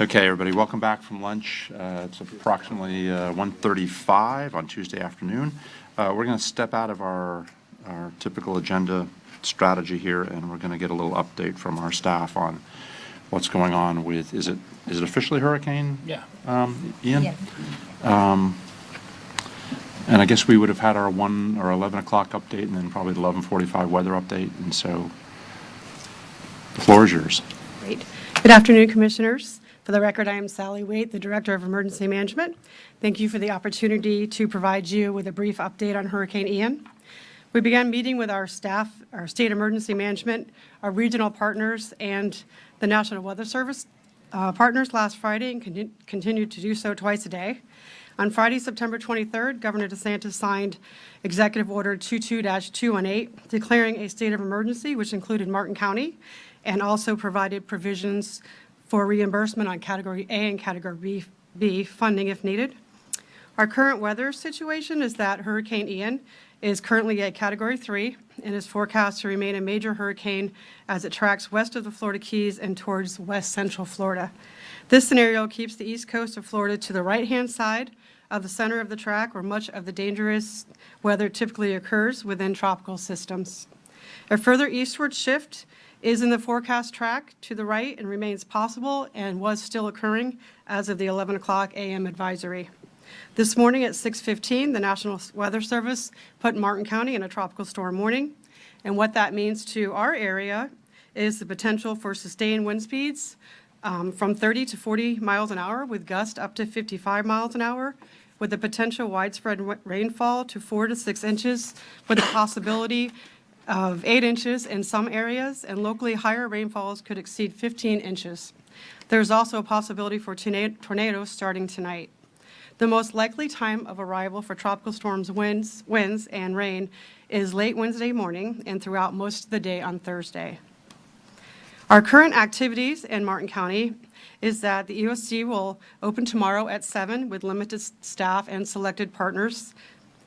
Okay, everybody, welcome back from lunch. It's approximately 1:35 on Tuesday afternoon. We're going to step out of our typical agenda strategy here, and we're going to get a little update from our staff on what's going on with, is it officially Hurricane? Yeah. Ian? Yeah. And I guess we would have had our 1 or 11 o'clock update and then probably the 11:45 weather update, and so the floor is yours. Great. Good afternoon, Commissioners. For the record, I am Sally Waite, the Director of Emergency Management. Thank you for the opportunity to provide you with a brief update on Hurricane Ian. We began meeting with our staff, our state emergency management, our regional partners, and the National Weather Service partners last Friday and continued to do so twice a day. On Friday, September 23rd, Governor DeSantis signed Executive Order 22-218, declaring a state of emergency, which included Martin County, and also provided provisions for reimbursement on Category A and Category B funding if needed. Our current weather situation is that Hurricane Ian is currently a Category 3 and is forecast to remain a major hurricane as it tracks west of the Florida Keys and towards west central Florida. This scenario keeps the east coast of Florida to the right-hand side of the center of the track, where much of the dangerous weather typically occurs within tropical systems. A further eastward shift is in the forecast track to the right and remains possible and was still occurring as of the 11 o'clock a.m. advisory. This morning at 6:15, the National Weather Service put Martin County in a tropical storm warning. And what that means to our area is the potential for sustained wind speeds from 30 to 40 miles an hour with gusts up to 55 miles an hour, with the potential widespread rainfall to 4 to 6 inches, with the possibility of 8 inches in some areas, and locally higher rainfalls could exceed 15 inches. There's also a possibility for tornadoes starting tonight. The most likely time of arrival for tropical storms winds and rain is late Wednesday morning and throughout most of the day on Thursday. Our current activities in Martin County is that the EOC will open tomorrow at 7 with limited staff and selected partners.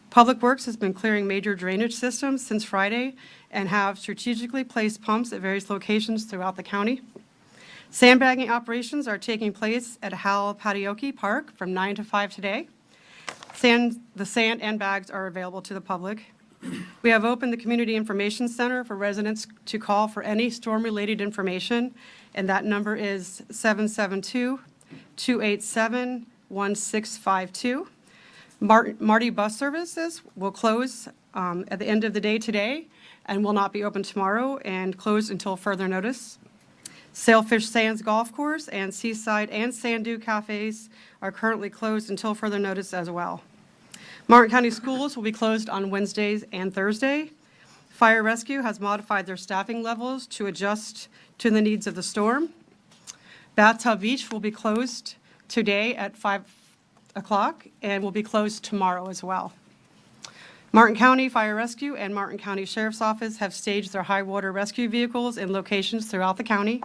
Public Works has been clearing major drainage systems since Friday and have strategically placed pumps at various locations throughout the county. Sandbagging operations are taking place at Hal Patioki Park from 9 to 5 today. The sand and bags are available to the public. We have opened the Community Information Center for residents to call for any storm-related information, and that number is 772-287-1652. Marty Bus Services will close at the end of the day today and will not be open tomorrow and close until further notice. Sailfish Sands Golf Course and Seaside and Sand Dune Cafes are currently closed until further notice as well. Martin County Schools will be closed on Wednesdays and Thursday. Fire Rescue has modified their staffing levels to adjust to the needs of the storm. Bathtub Beach will be closed today at 5 o'clock and will be closed tomorrow as well. Martin County Fire Rescue and Martin County Sheriff's Office have staged their high water rescue vehicles in locations throughout the county.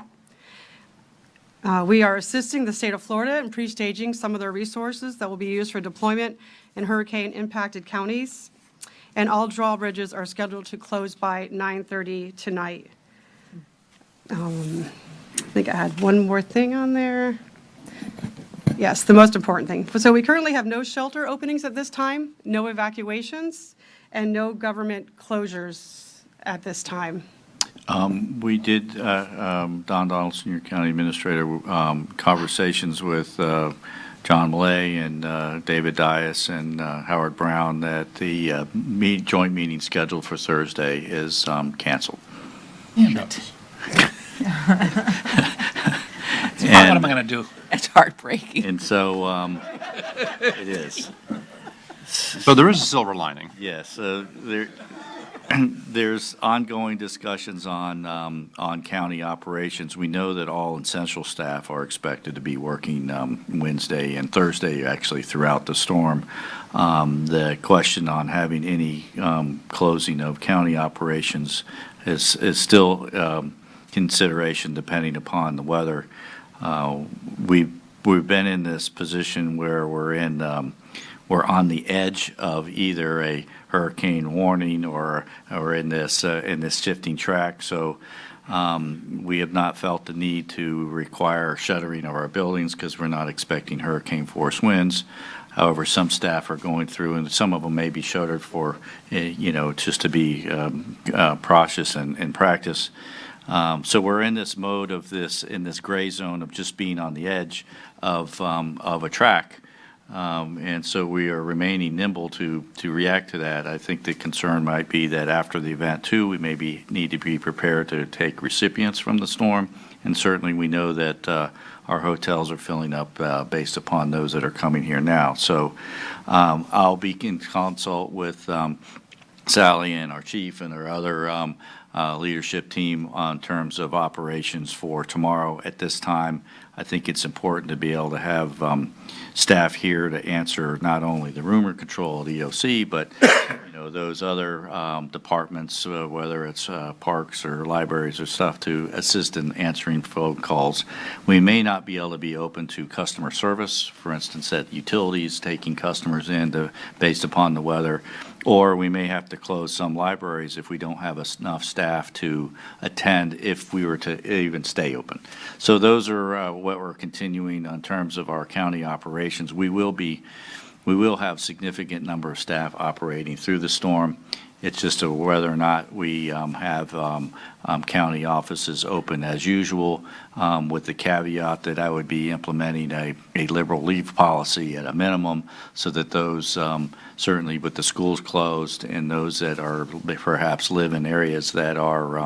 We are assisting the state of Florida in pre-staging some of their resources that will be used for deployment in hurricane-impacted counties. And all drawbridges are scheduled to close by 9:30 tonight. I think I had one more thing on there. Yes, the most important thing. So we currently have no shelter openings at this time, no evacuations, and no government closures at this time. We did, Don Donaldson, your county administrator, conversations with John Millay and David Dias and Howard Brown that the joint meeting scheduled for Thursday is canceled. Damn it. What am I going to do? It's heartbreaking. And so it is. So there is a silver lining. Yes, there's ongoing discussions on county operations. We know that all essential staff are expected to be working Wednesday and Thursday, actually, throughout the storm. The question on having any closing of county operations is still consideration depending upon the weather. We've been in this position where we're on the edge of either a hurricane warning or in this shifting track. So We have not felt the need to require shuttering of our buildings because we're not expecting hurricane force winds. However, some staff are going through, and some of them may be shuttered for, just to be cautious and practice. So we're in this mode in this gray zone of just being on the edge of a track. And so we are remaining nimble to react to that. I think the concern might be that after the event too, we maybe need to be prepared to take recipients from the storm. And certainly we know that our hotels are filling up based upon those that are coming here now. So I'll be in consult with Sally and our chief and our other leadership team on terms of operations for tomorrow. At this time, I think it's important to be able to have staff here to answer not only the rumor control of the EOC, but those other departments, whether it's parks or libraries or stuff, to assist in answering phone calls. We may not be able to be open to customer service, for instance, at utilities, taking customers in based upon the weather, or we may have to close some libraries if we don't have enough staff to attend if we were to even stay open. So those are what we're continuing in terms of our county operations. We will have significant number of staff operating through the storm. It's just whether or not we have county offices open as usual, with the caveat that I would be implementing a liberal leave policy at a minimum, so that those, certainly with the schools closed and those that are perhaps live in areas that are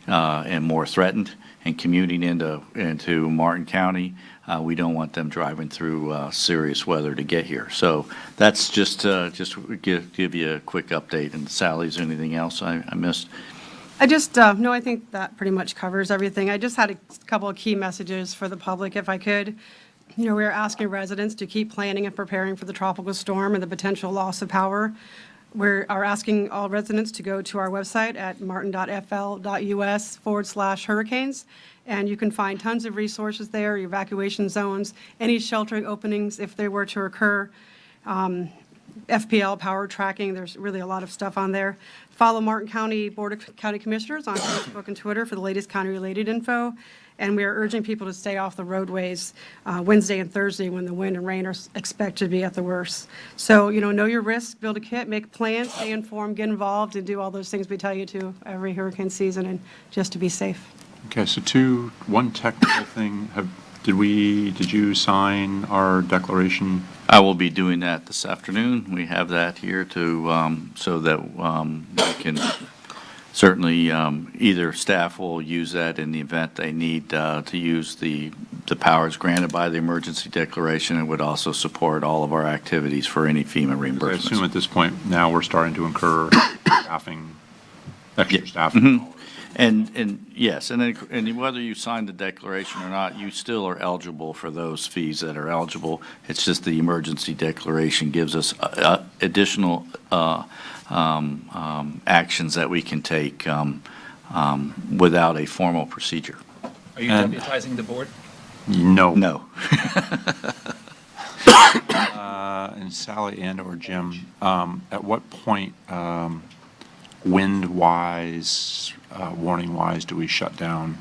and more threatened and commuting into Martin County, we don't want them driving through serious weather to get here. So that's just give you a quick update. And Sally, is there anything else I missed? No, I think that pretty much covers everything. I just had a couple of key messages for the public, if I could. We're asking residents to keep planning and preparing for the tropical storm and the potential loss of power. We are asking all residents to go to our website at martin.fl.us/hurricanes, and you can find tons of resources there, evacuation zones, any sheltering openings if they were to occur, FPL power tracking. There's really a lot of stuff on there. Follow Martin County Board of County Commissioners on Facebook and Twitter for the latest county-related info. And we are urging people to stay off the roadways Wednesday and Thursday when the wind and rain are expected to be at the worst. So, know your risk, build a kit, make plans, stay informed, get involved, and do all those things we tell you to every hurricane season, and just to be safe. Okay, so one technical thing. Did you sign our declaration? I will be doing that this afternoon. We have that here so that we can certainly either staff will use that in the event they need to use the powers granted by the emergency declaration. It would also support all of our activities for any FEMA reimbursements. I assume at this point now we're starting to incur extra staffing. Mm-hmm. And yes, and whether you sign the declaration or not, you still are eligible for those fees that are eligible. It's just the emergency declaration gives us additional actions that we can take without a formal procedure. Are you deputizing the board? No. No. And Sally and/or Jim, at what point, wind-wise, warning-wise, do we shut down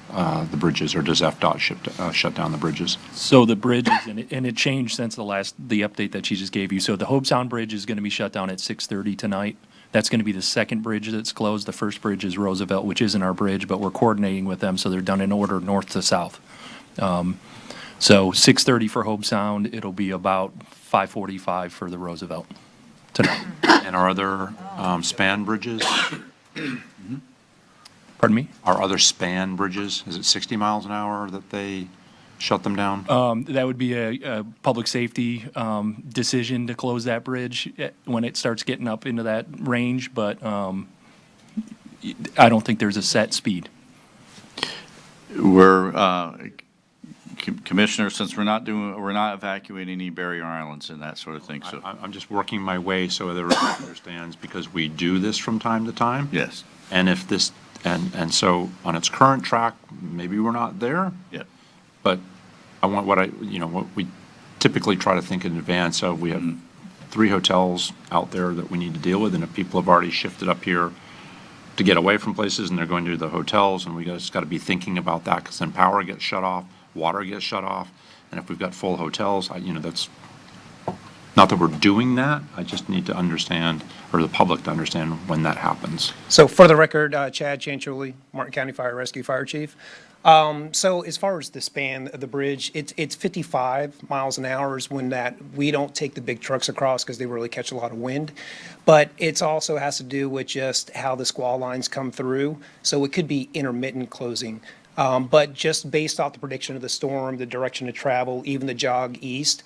the bridges, or does FDOT shut down the bridges? So the bridge is, and it changed since the update that she just gave you. So the Hobe Sound Bridge is going to be shut down at 6:30 tonight. That's going to be the second bridge that's closed. The first bridge is Roosevelt, which isn't our bridge, but we're coordinating with them, so they're done in order north to south. So 6:30 for Hobe Sound. It'll be about 5:45 for the Roosevelt tonight. And our other span bridges? Pardon me? Our other span bridges, is it 60 miles an hour that they shut them down? That would be a public safety decision to close that bridge when it starts getting up into that range, but I don't think there's a set speed. We're Commissioner, since we're not evacuating any barrier islands and that sort of thing. So I'm just working my way so that everyone understands, because we do this from time to time. yes, And if this, and so on its current track, maybe we're not there, yeah. but I want what we typically try to think in advance of. We have 3 hotels out there that we need to deal with, and if people have already shifted up here to get away from places, and they're going to the hotels, and we just got to be thinking about that, because then power gets shut off, water gets shut off, and if we've got full hotels, that's, not that we're doing that, I just need to understand, or the public to understand when that happens. So for the record, Chad Chancherly, Martin County Fire Rescue Fire Chief. So as far as the span of the bridge, it's 55 miles an hour is when that, we don't take the big trucks across because they really catch a lot of wind. But it's also has to do with just how the squall lines come through. So it could be intermittent closing. But just based off the prediction of the storm, the direction of travel, even the jog east,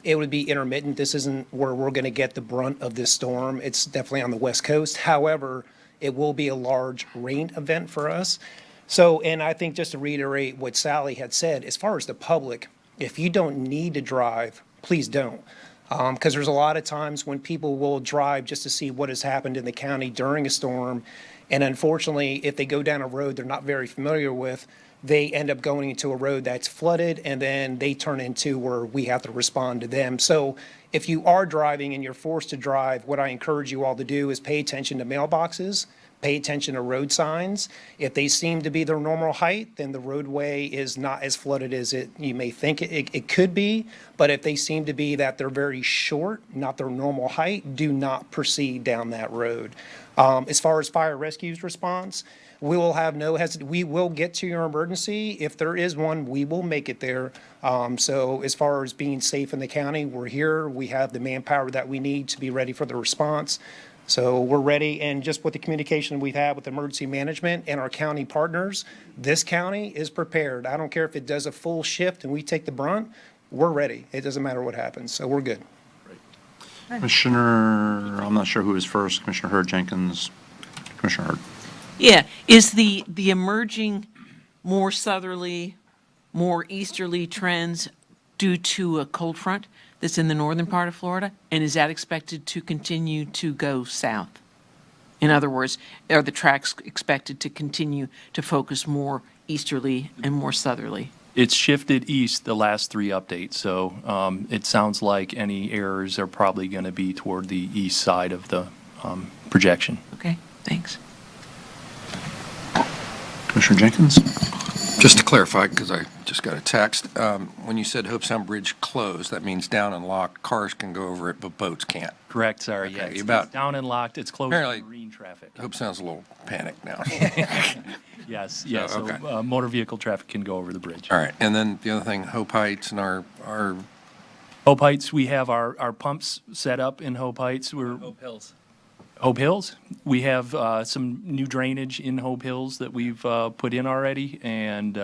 it would be intermittent. This isn't where we're going to get the brunt of this storm. It's definitely on the west coast. However, it will be a large rain event for us. So, and I think just to reiterate what Sally had said, as far as the public, if you don't need to drive, please don't. Because there's a lot of times when people will drive just to see what has happened in the county during a storm. And unfortunately, if they go down a road they're not very familiar with, they end up going into a road that's flooded, and then they turn into where we have to respond to them. So if you are driving and you're forced to drive, what I encourage you all to do is pay attention to mailboxes, pay attention to road signs. If they seem to be their normal height, then the roadway is not as flooded as you may think it could be. But if they seem to be that they're very short, not their normal height, do not proceed down that road. As far as fire rescue's response, we will have no hesitation. We will get to your emergency. If there is one, we will make it there. So as far as being safe in the county, we're here. We have the manpower that we need to be ready for the response. So we're ready, and just with the communication we've had with emergency management and our county partners, this county is prepared. I don't care if it does a full shift and we take the brunt, we're ready. It doesn't matter what happens, so we're good. Commissioner, I'm not sure who is first, Commissioner Hurd Jenkins, Commissioner Hurd. Yeah, is the emerging more southerly, more easterly trends due to a cold front that's in the northern part of Florida? And is that expected to continue to go south? In other words, are the tracks expected to continue to focus more easterly and more southerly? It's shifted east the last 3 updates, so it sounds like any errors are probably going to be toward the east side of the projection. Okay, thanks. Commissioner Jenkins? Just to clarify, because I just got a text, when you said Hope Sound Bridge closed, that means down and locked, cars can go over it, but boats can't. Correct, sorry, yeah. Okay, It's about- down and locked, it's closed to Apparently- marine traffic. Hope Sound's a little panicked now. Yes, okay. so motor vehicle traffic can go over the bridge. All right, and then the other thing, Hope Heights and our Hope Heights, we have our pumps set up in Hope Heights. Hope Hills. Hope Hills, we have some new drainage in Hope Hills that we've put in already, and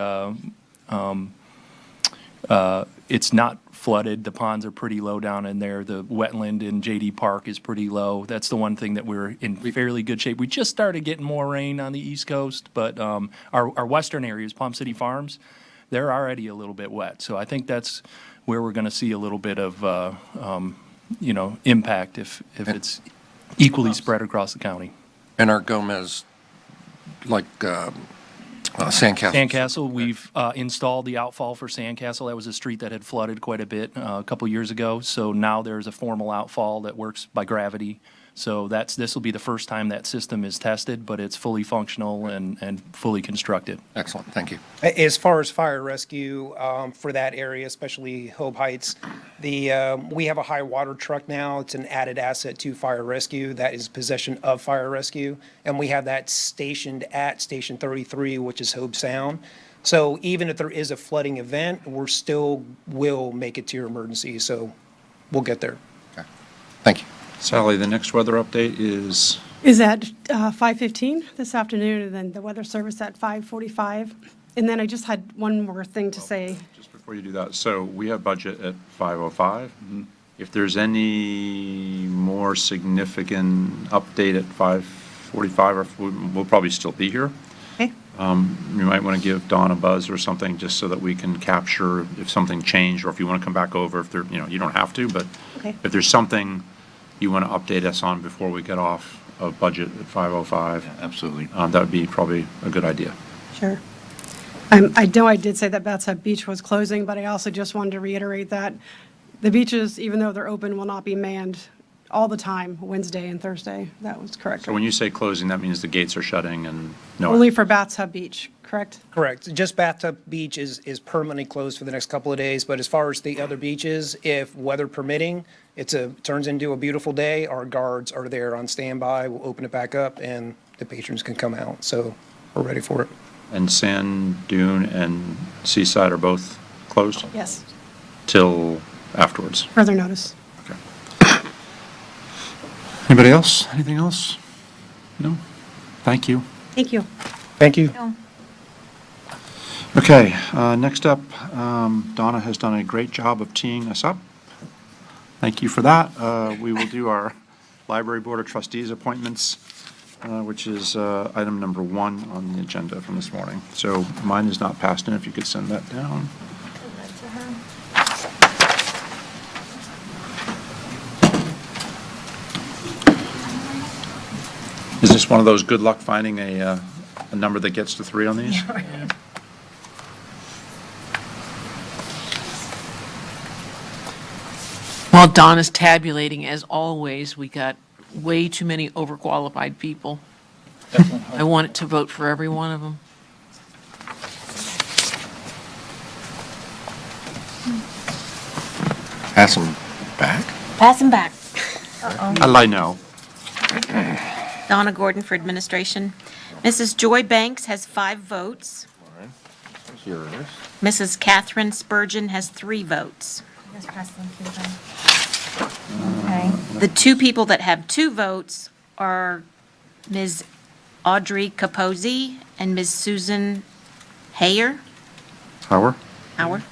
it's not flooded. The ponds are pretty low down in there. The wetland in JD Park is pretty low. That's the one thing that we're in fairly good shape. We just started getting more rain on the East Coast, but our western areas, Palm City Farms, they're already a little bit wet. So I think that's where we're going to see a little bit of impact if it's equally spread across the county. and our Gomez, like Sandcastle. Sandcastle, we've installed the outfall for Sandcastle. That was a street that had flooded quite a bit a couple years ago. So now there's a formal outfall that works by gravity. So this will be the first time that system is tested, but it's fully functional and fully constructed. Excellent, thank you. As far as fire rescue, for that area, especially Hope Heights, we have a high water truck now. It's an added asset to fire rescue that is possession of fire rescue. And we have that stationed at Station 33, which is Hope Sound. So even if there is a flooding event, we're still will make it to your emergency. So we'll get there. Okay. Thank you. Sally, the next weather update is, at 5:15 this afternoon, and then the weather service at 5:45. And then I just had one more thing to say. just before you do that, so we have budget at 5:05. If there's any more significant update at 5:45, or we'll probably still be here. Okay. You might want to give Dawn a buzz or something, just so that we can capture if something changed, or if you want to come back over, if there, you don't have to, but Okay. if there's something you want to update us on before we get off of budget at 5:05, Absolutely. that would be probably a good idea. Sure. I know I did say that Bethsab Beach was closing, but I also just wanted to reiterate that the beaches, even though they're open, will not be manned all the time, Wednesday and Thursday. That was correct. So when you say closing, that means the gates are shutting and no. Only for Bathtub Beach, correct? Correct. Just Bathtub Beach is permanently closed for the next couple of days, but as far as the other beaches, if weather permitting, turns into a beautiful day, our guards are there on standby. We'll open it back up and the patrons can come out. So we're ready for it. And Sand Dune and Seaside are both closed Yes, till afterwards. further notice. Okay. Anybody else? Anything else? No? Thank you. Thank you. Thank you. Okay, next up, Donna has done a great job of teeing us up. Thank you for that. We will do our Library Board of Trustees appointments, which is item number 1 on the agenda from this morning. So mine is not passed in, if you could send that down. Is this one of those good luck finding a number that gets to 3 on these? While Donna's tabulating, as always, we got way too many overqualified people. I wanted to vote for every one of them. Pass them back. Pass them back. I know. Donna Gordon for administration. Mrs. Joy Banks has 5 votes. Here's yours. Mrs. Catherine Spurgeon has 3 votes. Okay. The 2 people that have 2 votes are Ms. Audrey Capozzi and Ms. Susan Hayer. Howard? Howard.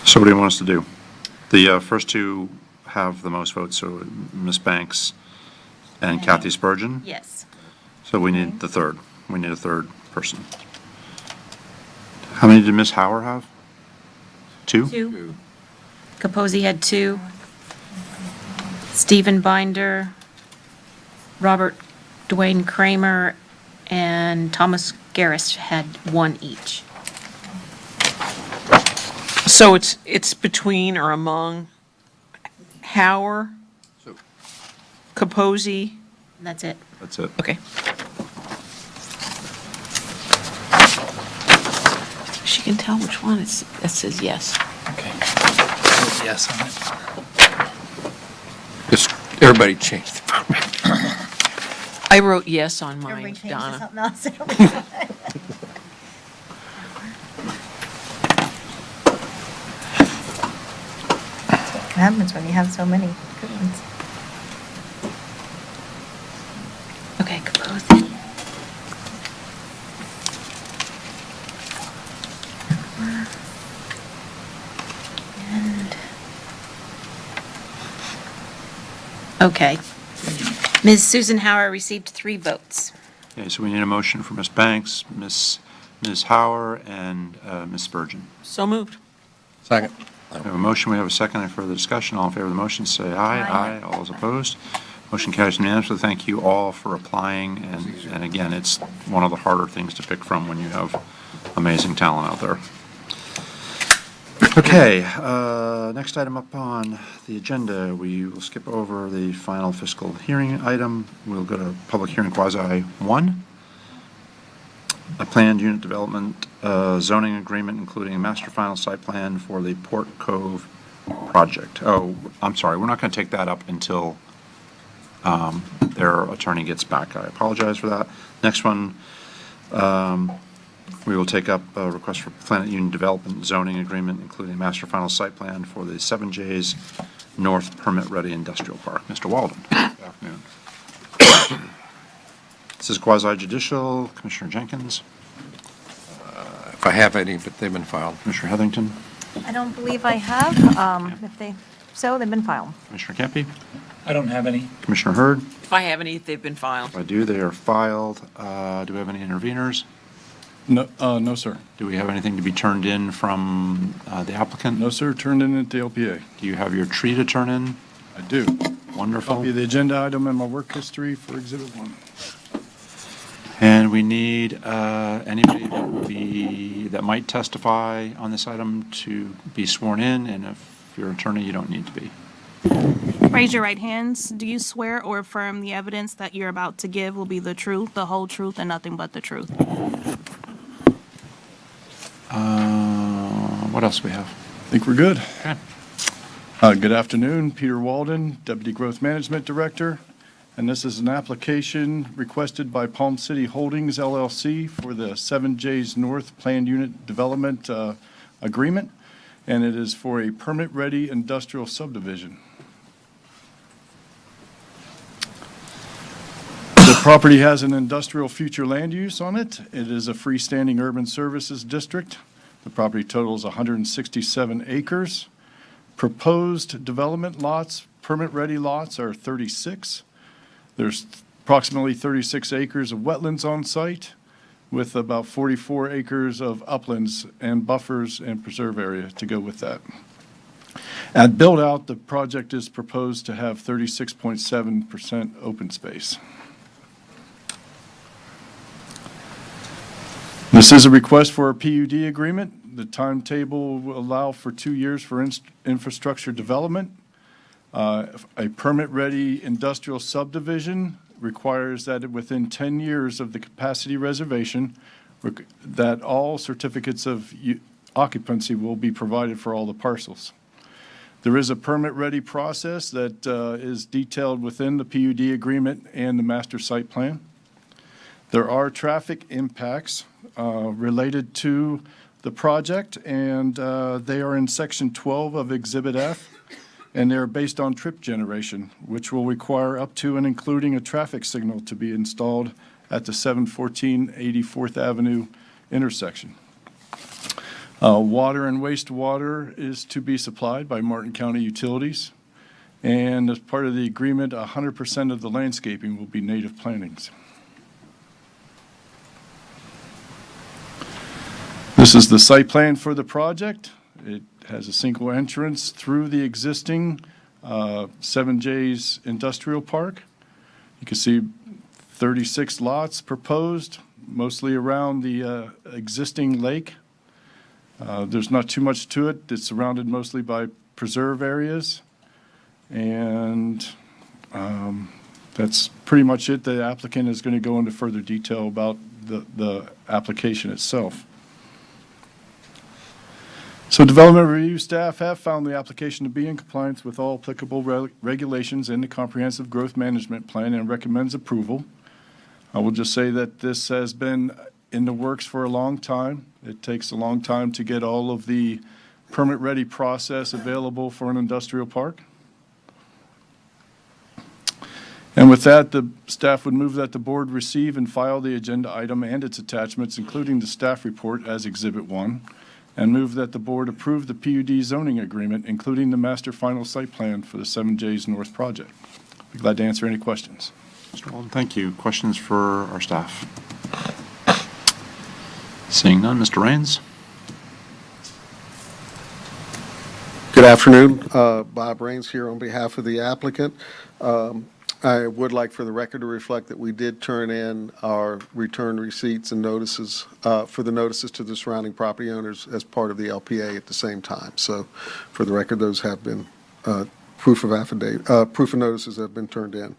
So what do you want us to do? The first 2 have the most votes, so Ms. Banks and Kathy Spurgeon? Yes. So we need the third. We need a third person. How many did Ms. Howard have? 2? 2. Capozzi had 2. Stephen Binder, Robert Dwayne Kramer, and Thomas Garris had 1 each. So it's between or among Hauer, So- Capozzi, And that's it. That's it. okay. She can tell which one that says yes. Okay. Yes on it. Just, everybody change the vote. I wrote yes on Everybody mine, change to Donna. something else. What happens when you have so many good ones? Okay, Capozzi. And, okay. Ms. Susan Hauer received 3 votes. Okay, so we need a motion for Ms. Banks, Ms. Howard, and Ms. Spurgeon. So moved. Second. We have a motion, we have a second. Any further discussion? All in favor of the motion, say aye. Aye. All those opposed? Motion carries unanimously. Thank you all for applying, and again, it's one of the harder things to pick from when you have amazing talent out there. Okay, next item up on the agenda, we will skip over the final fiscal hearing item. We'll go to public hearing quasi 1. A planned unit development zoning agreement, including a master final site plan for the Port Cove project. Oh, I'm sorry, we're not going to take that up until their attorney gets back. I apologize for that. Next one, we will take up a request for Planet Union Development zoning agreement, including a master final site plan for the 7J's North Permit Ready Industrial Park. Mr. Walden, good afternoon. This is quasi judicial. Commissioner Jenkins, If I have any, but they've been filed. Commissioner Heatherington, I don't believe I have. If they, so they've been filed. Commissioner Campy, I don't have any. Commissioner Hurd. If I have any, they've been filed. If I do, they are filed. Do we have any interveners? No, no, sir. Do we have anything to be turned in from the applicant? No, sir, turned in at the LPA. Do you have your tree to turn in? I do. Wonderful. Copy of the agenda item and my work history for Exhibit 1. And we need anybody that might testify on this item to be sworn in, and if you're an attorney, you don't need to be. Raise your right hands. Do you swear or affirm the evidence that you're about to give will be the truth, the whole truth, and nothing but the truth? What else do we have? I think we're good. Okay. Good afternoon, Peter Walden, Deputy Growth Management Director. And this is an application requested by Palm City Holdings LLC for the 7J's North Planned Unit Development Agreement. And it is for a permit-ready industrial subdivision. The property has an industrial future land use on it. It is a freestanding urban services district. The property totals 167 acres. Proposed development lots, permit-ready lots are 36. There's approximately 36 acres of wetlands on site with about 44 acres of uplands and buffers and preserve area to go with that. At build-out, the project is proposed to have 36.7% open space. This is a request for a PUD agreement. The timetable will allow for 2 years for infrastructure development. A permit-ready industrial subdivision requires that within 10 years of the capacity reservation, that all certificates of occupancy will be provided for all the parcels. There is a permit-ready process that is detailed within the PUD agreement and the master site plan. There are traffic impacts related to the project, and they are in Section 12 of Exhibit F, and they're based on trip generation, which will require up to and including a traffic signal to be installed at the 714 84th Avenue intersection. Water and wastewater is to be supplied by Martin County Utilities, and as part of the agreement, 100% of the landscaping will be native plantings. This is the site plan for the project. It has a single entrance through the existing 7J's Industrial Park. You can see 36 lots proposed, mostly around the existing lake. There's not too much to it. It's surrounded mostly by preserve areas. And that's pretty much it. The applicant is going to go into further detail about the application itself. So development review staff have found the application to be in compliance with all applicable regulations in the Comprehensive Growth Management Plan and recommends approval. I will just say that this has been in the works for a long time. It takes a long time to get all of the permit-ready process available for an industrial park. And with that, the staff would move that the board receive and file the agenda item and its attachments, including the staff report as Exhibit 1, and move that the board approve the PUD zoning agreement, including the master final site plan for the 7J's North project. Be glad to answer any questions. Mr. Walden, thank you. Questions for our staff? Seeing none, Mr. Raines? Good afternoon. Bob Raines here on behalf of the applicant. I would like for the record to reflect that we did turn in our return receipts and notices for the notices to the surrounding property owners as part of the LPA at the same time. So for the record, those have been proof of notices have been turned in.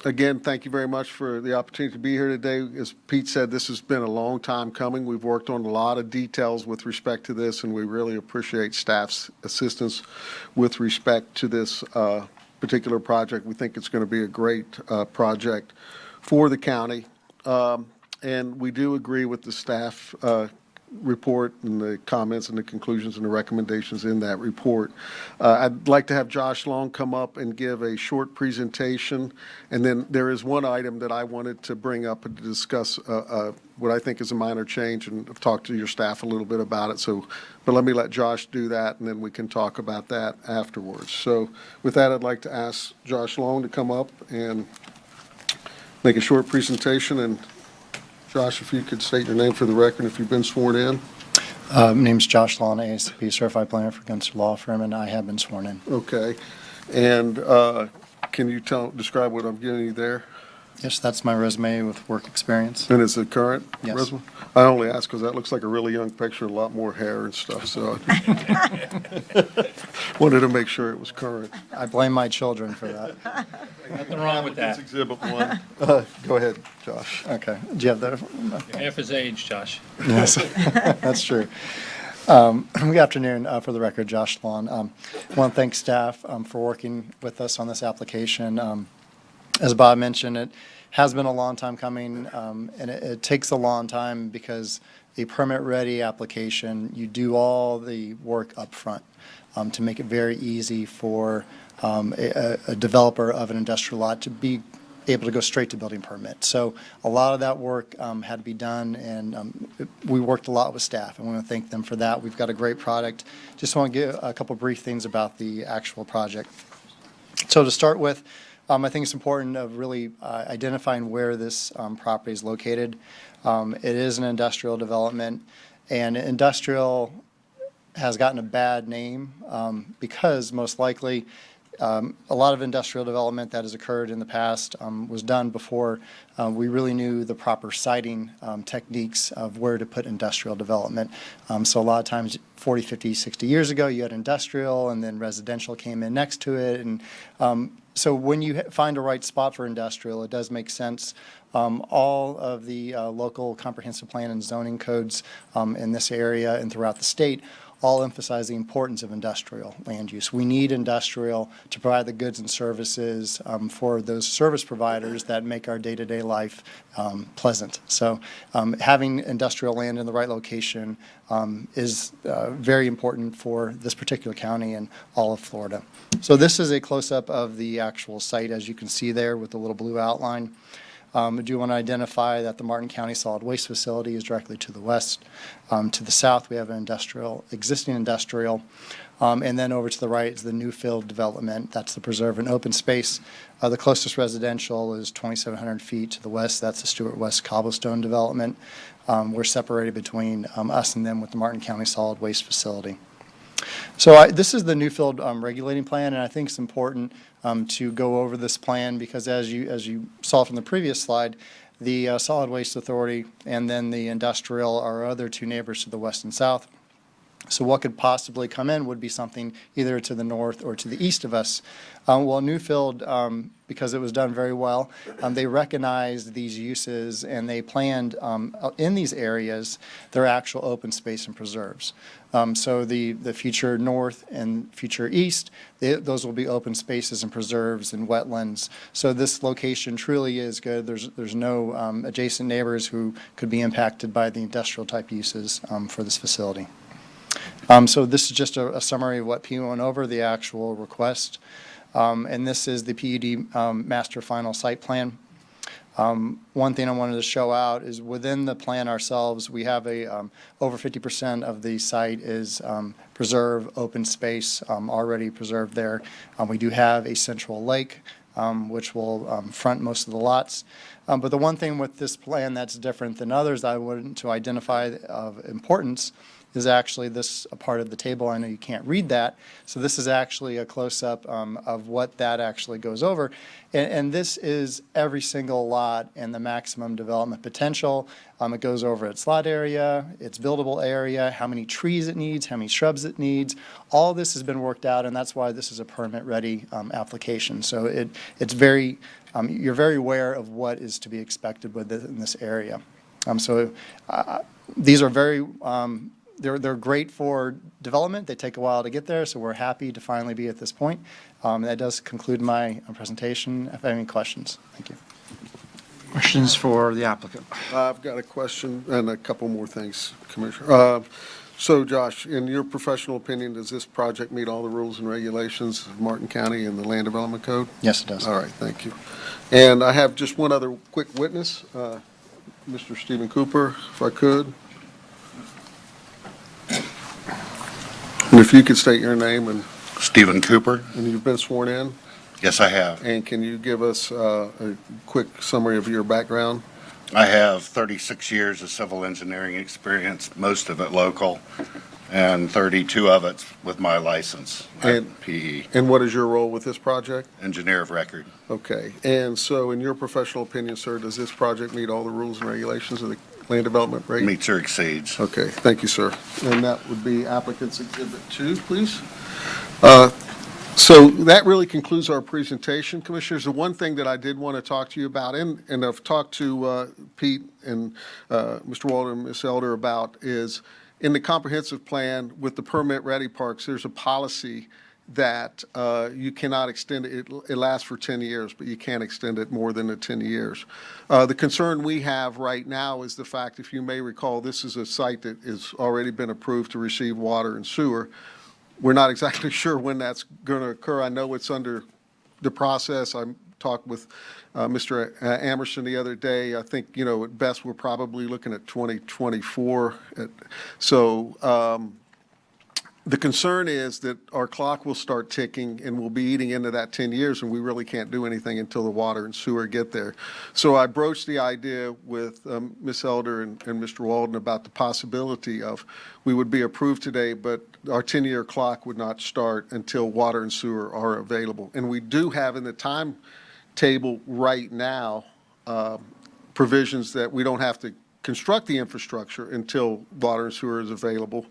Again, thank you very much for the opportunity to be here today. As Pete said, this has been a long time coming. We've worked on a lot of details with respect to this, and we really appreciate staff's assistance with respect to this particular project. We think it's going to be a great project for the county. And we do agree with the staff report and the comments and the conclusions and the recommendations in that report. I'd like to have Josh Long come up and give a short presentation. And then there is one item that I wanted to bring up and to discuss what I think is a minor change, and I've talked to your staff a little bit about it. So, but let me let Josh do that, and then we can talk about that afterwards. So with that, I'd like to ask Josh Long to come up and make a short presentation. And Josh, if you could state your name for the record, if you've been sworn in. My name's Josh Law, ASCP Certified Planner for Gunster Law Firm, and I have been sworn in. Okay. And can you describe what I'm giving you there? Yes, that's my resume with work experience. And is it current Yes. resume? I only ask because that looks like a really young picture, a lot more hair and stuff, so I wanted to make sure it was current. I blame my children for that. Nothing wrong with that. Applicant's Exhibit 1. Go ahead, Josh. Okay. Do you have that? Half his age, Josh. Yes, that's true. Good afternoon. For the record, Josh Lawn. I want to thank staff for working with us on this application. As Bob mentioned, it has been a long time coming, and it takes a long time because a permit-ready application, you do all the work up front to make it very easy for a developer of an industrial lot to be able to go straight to building permit. So a lot of that work had to be done, and we worked a lot with staff. I want to thank them for that. We've got a great product. Just want to give a couple brief things about the actual project. So to start with, I think it's important of really identifying where this property is located. It is an industrial development, and industrial has gotten a bad name because most likely a lot of industrial development that has occurred in the past was done before we really knew the proper siting techniques of where to put industrial development. So a lot of times 40, 50, 60 years ago, you had industrial and then residential came in next to it. And so when you find a right spot for industrial, it does make sense. All of the local comprehensive plan and zoning codes in this area and throughout the state all emphasize the importance of industrial land use. We need industrial to provide the goods and services for those service providers that make our day-to-day life pleasant. So having industrial land in the right location is very important for this particular county and all of Florida. So this is a close-up of the actual site, as you can see there with the little blue outline. I do want to identify that the Martin County Solid Waste Facility is directly to the west. To the south, we have an existing industrial. And then over to the right is the new field development. That's the preserve and open space. The closest residential is 2,700 feet to the west. That's the Stewart West Cobblestone development. We're separated between us and them with the Martin County Solid Waste Facility. So this is the new field regulating plan, and I think it's important to go over this plan because as you saw from the previous slide, the Solid Waste Authority and then the industrial are our other two neighbors to the west and south. So what could possibly come in would be something either to the north or to the east of us. Well, Newfield, because it was done very well, they recognized these uses and they planned in these areas their actual open space and preserves. So the future north and future east, those will be open spaces and preserves and wetlands. So this location truly is good. There's no adjacent neighbors who could be impacted by the industrial type uses for this facility. So this is just a summary of what P went over, the actual request. And this is the PUD master final site plan. One thing I wanted to show out is within the plan ourselves, we have over 50% of the site is preserve open space already preserved there. We do have a central lake, which will front most of the lots. But the one thing with this plan that's different than others I wanted to identify of importance is actually this a part of the table. I know you can't read that. So this is actually a close-up of what that actually goes over. And this is every single lot and the maximum development potential. It goes over its lot area, its buildable area, how many trees it needs, how many shrubs it needs. All this has been worked out, and that's why this is a permit-ready application. So it's very, you're very aware of what is to be expected within this area. These are very, they're great for development. They take a while to get there, so we're happy to finally be at this point. That does conclude my presentation. If I have any questions, thank you. Questions for the applicant? I've got a question and a couple more things, Commissioner. So Josh, in your professional opinion, does this project meet all the rules and regulations of Martin County and the Land Development Code? Yes, it does. All right, thank you. And I have just one other quick witness, Mr. Stephen Cooper, if I could. And if you could state your name and Stephen Cooper. you've been sworn in, Yes, I have. and can you give us a quick summary of your background? I have 36 years of civil engineering experience, most of it local. and 32 of it with my license at And- PE, And what is your role with this project? engineer of record. Okay, and so in your professional opinion, sir, does this project meet all the rules and regulations of the land development rate? Meets or exceeds. Okay, thank you, sir. And that would be applicant's exhibit 2, please. So that really concludes our presentation, Commissioners. The one thing that I did want to talk to you about, and I've talked to Pete and Mr. Walden and Ms. Elder about, is in the comprehensive plan with the permit-ready parks, there's a policy that you cannot extend it. It lasts for 10 years, but you can't extend it more than the 10 years. The concern we have right now is the fact, if you may recall, this is a site that has already been approved to receive water and sewer. We're not exactly sure when that's going to occur. I know it's under the process. I talked with Mr. Amerson the other day. I think, at best, we're probably looking at 2024. The concern is that our clock will start ticking and we'll be eating into that 10 years, and we really can't do anything until the water and sewer get there. So I broached the idea with Ms. Elder and Mr. Walden about the possibility of we would be approved today, but our 10-year clock would not start until water and sewer are available. And we do have in the timetable right now provisions that we don't have to construct the infrastructure until water and sewer is available.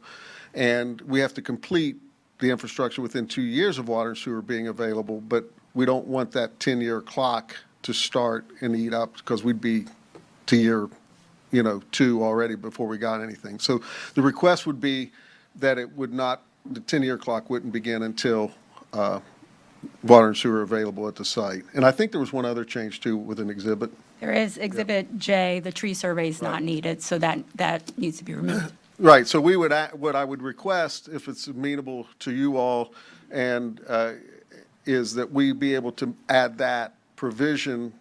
And we have to complete the infrastructure within 2 years of water and sewer being available, but we don't want that 10-year clock to start and eat up, because we'd be to year, 2 already before we got anything. So the request would be that it would not, the 10-year clock wouldn't begin until water and sewer are available at the site. And I think there was one other change too with an exhibit. There is Exhibit J, the tree survey is not needed, so that needs to be removed. Right, so we would, what I would request, if it's amenable to you all, and is that we be able to add that provision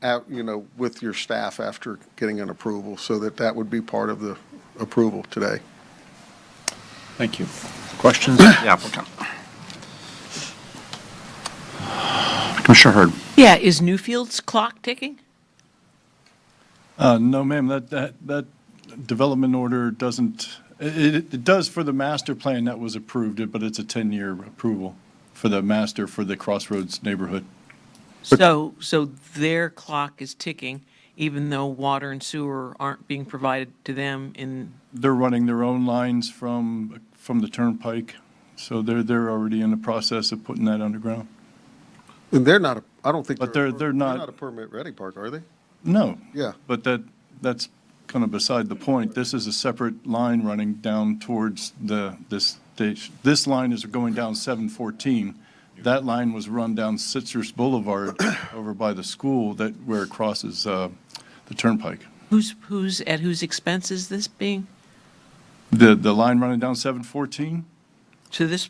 out, with your staff after getting an approval, so that would be part of the approval today. Thank you. Questions of the applicant? Commissioner Hurd. Yeah, is Newfield's clock ticking? No, ma'am, that development order doesn't, it does for the master plan that was approved, but it's a 10-year approval for the master for the Crossroads neighborhood. So their clock is ticking, even though water and sewer aren't being provided to them in, They're running their own lines from the turnpike, so they're already in the process of putting that underground. And they're not, I don't think. But they're not- not a permit-ready park, are they? No. Yeah. But that's kind of beside the point. This is a separate line running down towards this station. This line is going down 714. That line was run down Citrus Boulevard over by the school where it crosses the turnpike. at whose expense is this being? The line running down 714? To this,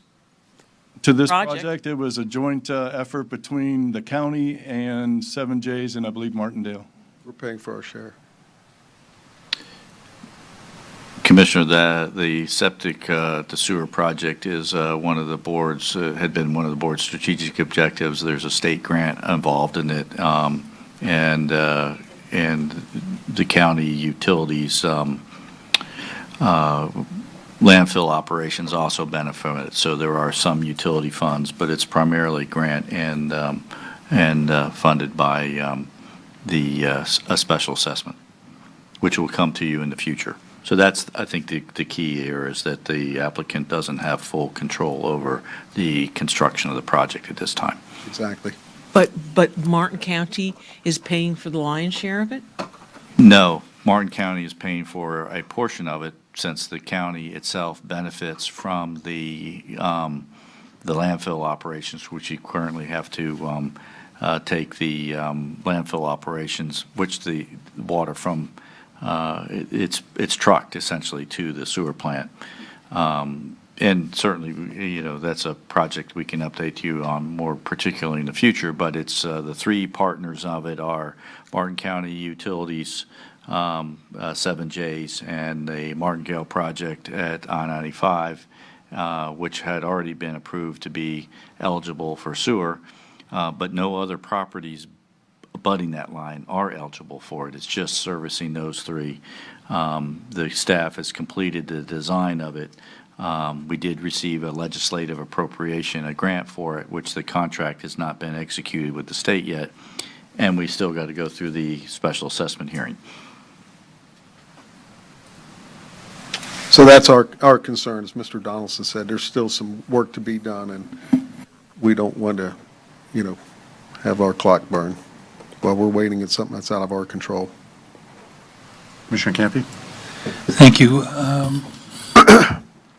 To this Project. project, it was a joint effort between the county and 7J's and I believe Martindale. We're paying for our share. Commissioner, the septic to sewer project is one of the board's, had been one of the board's strategic objectives. There's a state grant involved in it, and the county utilities landfill operations also benefit from it. So there are some utility funds, but it's primarily grant and funded by a special assessment, which will come to you in the future. So that's, I think, the key here is that the applicant doesn't have full control over the construction of the project at this time. Exactly. but Martin County is paying for the lion's share of it? No, Martin County is paying for a portion of it since the county itself benefits from the landfill operations, which you currently have to take the landfill operations, which the water from it's trucked essentially to the sewer plant. And certainly, that's a project we can update you on more particularly in the future, but it's the three partners of it are Martin County Utilities, 7J's, and the Martingale project at I-95, which had already been approved to be eligible for sewer, but no other properties abutting that line are eligible for it. It's just servicing those three. The staff has completed the design of it, We did receive a legislative appropriation, a grant for it, which the contract has not been executed with the state yet, and we still got to go through the special assessment hearing. So that's our concern, as Mr. Donaldson said, there's still some work to be done, and we don't want to, have our clock burn while we're waiting at something that's out of our control. Commissioner Campy? Thank you.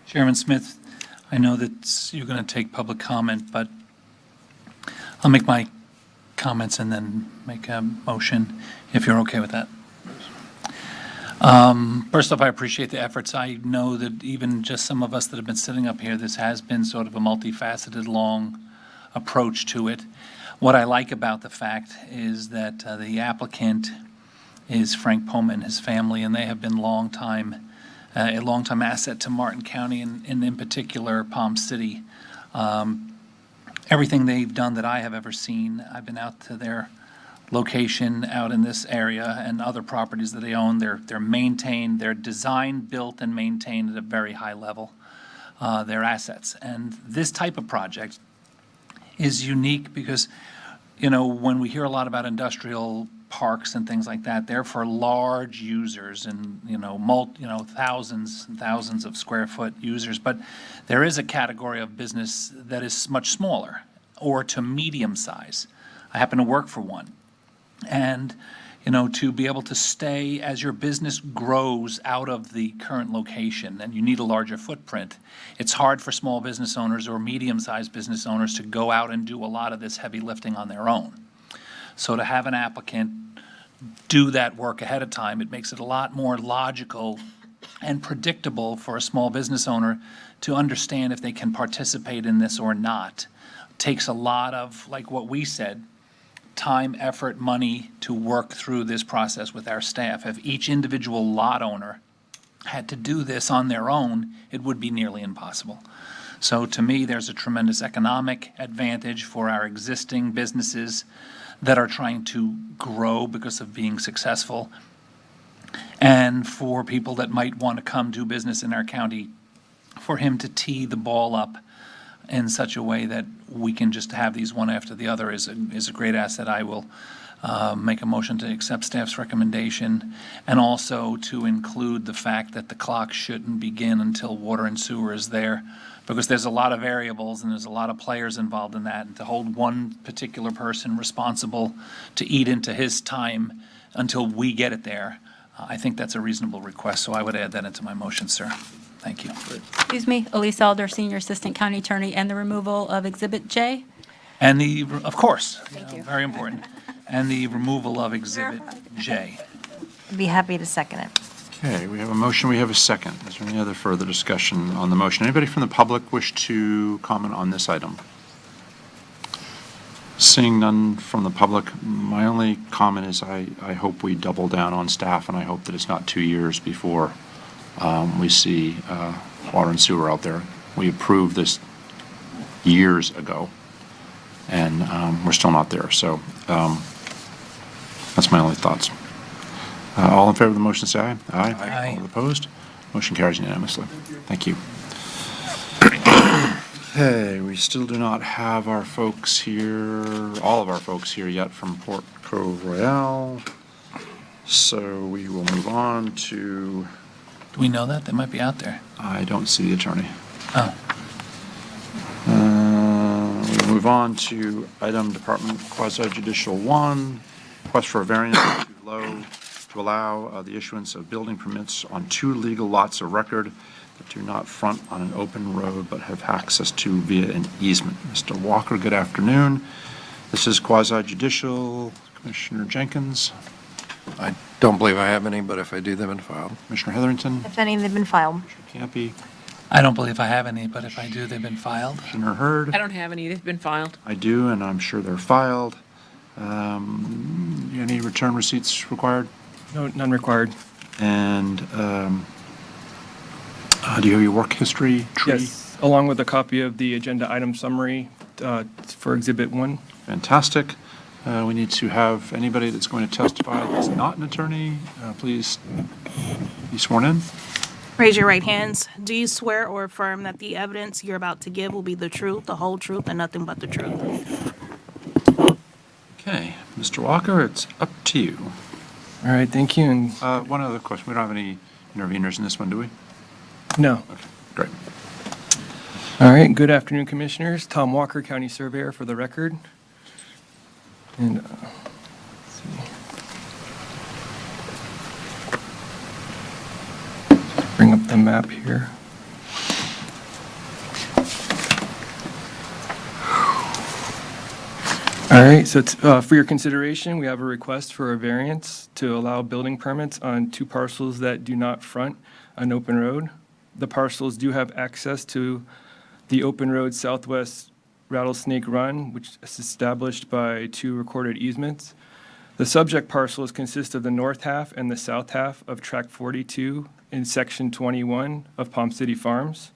Chairman Smith, I know that you're going to take public comment, but I'll make my comments and then make a motion, if you're okay with that. First off, I appreciate the efforts. I know that even just some of us that have been sitting up here, this has been sort of a multifaceted, long approach to it. What I like about the fact is that the applicant is Frank Poma and his family, and they have been a long-time asset to Martin County and in particular Palm City. Everything they've done that I have ever seen, I've been out to their location out in this area and other properties that they own. They're maintained, they're designed, built, and maintained at a very high level, their assets. And this type of project is unique because, when we hear a lot about industrial parks and things like that, they're for large users and, thousands and thousands of square foot users. But there is a category of business that is much smaller or to medium size. I happen to work for one. And, to be able to stay as your business grows out of the current location and you need a larger footprint, it's hard for small business owners or medium-sized business owners to go out and do a lot of this heavy lifting on their own. So to have an applicant do that work ahead of time, it makes it a lot more logical and predictable for a small business owner to understand if they can participate in this or not. It takes a lot of, like what we said, time, effort, money to work through this process with our staff. If each individual lot owner had to do this on their own, it would be nearly impossible. So to me, there's a tremendous economic advantage for our existing businesses that are trying to grow because of being successful, and for people that might want to come do business in our county, for him to tee the ball up in such a way that we can just have these one after the other is a great asset. I will make a motion to accept staff's recommendation, and also to include the fact that the clock shouldn't begin until water and sewer is there, because there's a lot of variables and there's a lot of players involved in that, and to hold one particular person responsible to eat into his time until we get it there, I think that's a reasonable request, so I would add that into my motion, sir. Thank you. Excuse me, Elise Elder, Senior Assistant County Attorney, and the removal of Exhibit J? And of course, very important, and the removal of Exhibit J. I'd be happy to second it. Okay, we have a motion, we have a second. Is there any other further discussion on the motion? Anybody from the public wish to comment on this item? Seeing none from the public, my only comment is I hope we double down on staff, and I hope that it's not 2 years before we see water and sewer out there. We approved this years ago, and we're still not there. So that's my only thoughts. All in favor of the motion, say aye. Aye. All opposed? Motion carries unanimously. Thank you. Okay, we still do not have our folks here, all of our folks here yet from Port Cove Royale. So we will move on to, Do we know that? They might be out there. I don't see the attorney. Oh. We'll move on to item Department Quasi Judicial 1, request for a variance to allow the issuance of building permits on 2 legal lots of record that do not front on an open road but have access to via an easement. Mr. Walker, good afternoon. This is Quasi Judicial. Commissioner Jenkins. I don't believe I have any, but if I do, they've been filed. Commissioner Heatherington. If any, they've been filed. Commissioner Campy. I don't believe I have any, but if I do, they've been filed. Commissioner Hurd. I don't have any, they've been filed. I do, and I'm sure they're filed. Any return receipts required? No, none required. And do you have your work history tree? Yes, along with a copy of the agenda item summary for Exhibit 1. Fantastic. We need to have anybody that's going to testify that's not an attorney, please be sworn in. Raise your right hands. Do you swear or affirm that the evidence you're about to give will be the truth, the whole truth, and nothing but the truth? Okay, Mr. Walker, it's up to you. All right, thank you. And One other question. We don't have any interveners in this one, do we? no. Okay, great. All right, good afternoon, Commissioners. Tom Walker, County Surveyor for the record. And let's see. Bring up the map here. All right, so it's, for your consideration, we have a request for a variance to allow building permits on 2 parcels that do not front an open road. The parcels do have access to the open road southwest Rattlesnake Run, which is established by 2 recorded easements. The subject parcels consist of the north half and the south half of Tract 42 in Section 21 of Palm City Farms.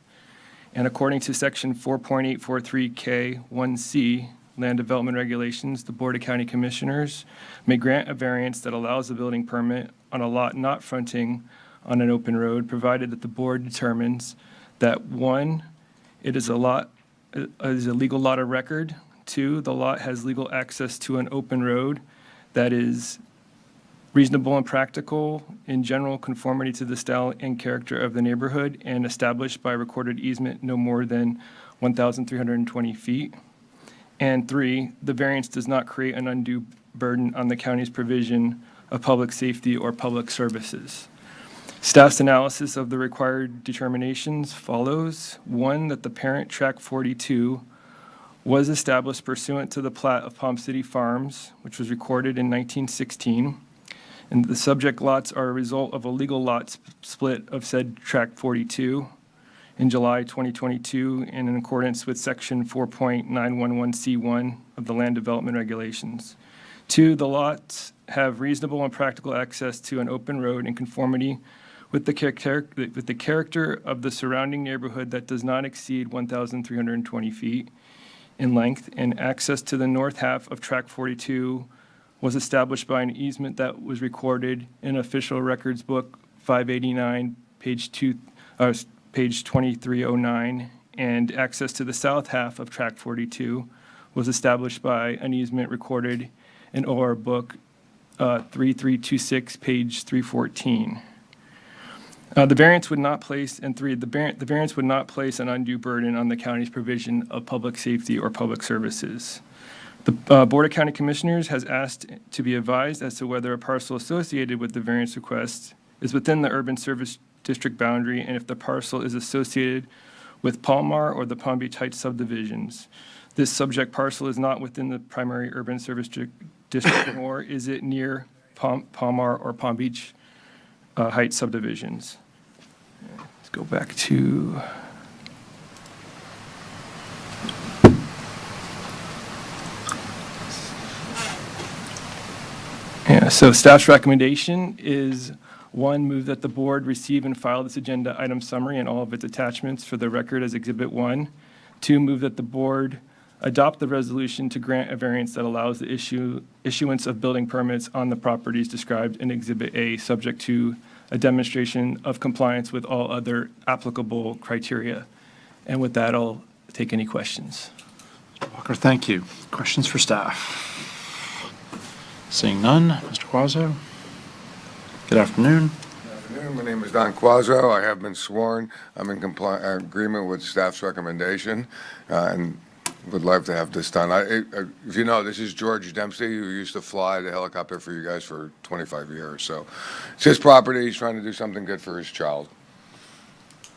And according to Section 4.843K1C, Land Development Regulations, the Board of County Commissioners may grant a variance that allows a building permit on a lot not fronting on an open road, provided that the board determines that, 1, it is a legal lot of record, 2, the lot has legal access to an open road that is reasonable and practical in general conformity to the style and character of the neighborhood and established by recorded easement no more than 1,320 feet. And 3, the variance does not create an undue burden on the county's provision of public safety or public services. Staff's analysis of the required determinations follows. 1, that the parent Tract 42 was established pursuant to the plat of Palm City Farms, which was recorded in 1916. And the subject lots are a result of a legal lot split of said Tract 42 in July 2022 and in accordance with Section 4.911C1 of the Land Development Regulations. 2, the lots have reasonable and practical access to an open road in conformity with the character of the surrounding neighborhood that does not exceed 1,320 feet in length, and access to the north half of Tract 42 was established by an easement that was recorded in Official Records Book 589, page 2309, and access to the south half of Tract 42 was established by an easement recorded in OR Book 3326, page 314. The variance would not place, and 3, the variance would not place an undue burden on the county's provision of public safety or public services. The Board of County Commissioners has asked to be advised as to whether a parcel associated with the variance request is within the urban service district boundary and if the parcel is associated with Palmar or the Palm Beach Heights subdivisions. This subject parcel is not within the primary urban service district, nor is it near Palmar or Palm Beach Heights subdivisions. Let's go back to. Yeah, so staff's recommendation is 1, move that the board receive and file this agenda item summary and all of its attachments for the record as Exhibit 1. 2, move that the board adopt the resolution to grant a variance that allows the issuance of building permits on the properties described in Exhibit A, subject to a demonstration of compliance with all other applicable criteria. And with that, I'll take any questions. Mr. Walker, thank you. Questions for staff? Seeing none, Mr. Quazzo. Good afternoon. Good afternoon. My name is Don Quazzo. I have been sworn. I'm in agreement with staff's recommendation and would love to have this done. If you know, this is George Dempsey, who used to fly the helicopter for you guys for 25 years. So it's his property. He's trying to do something good for his child.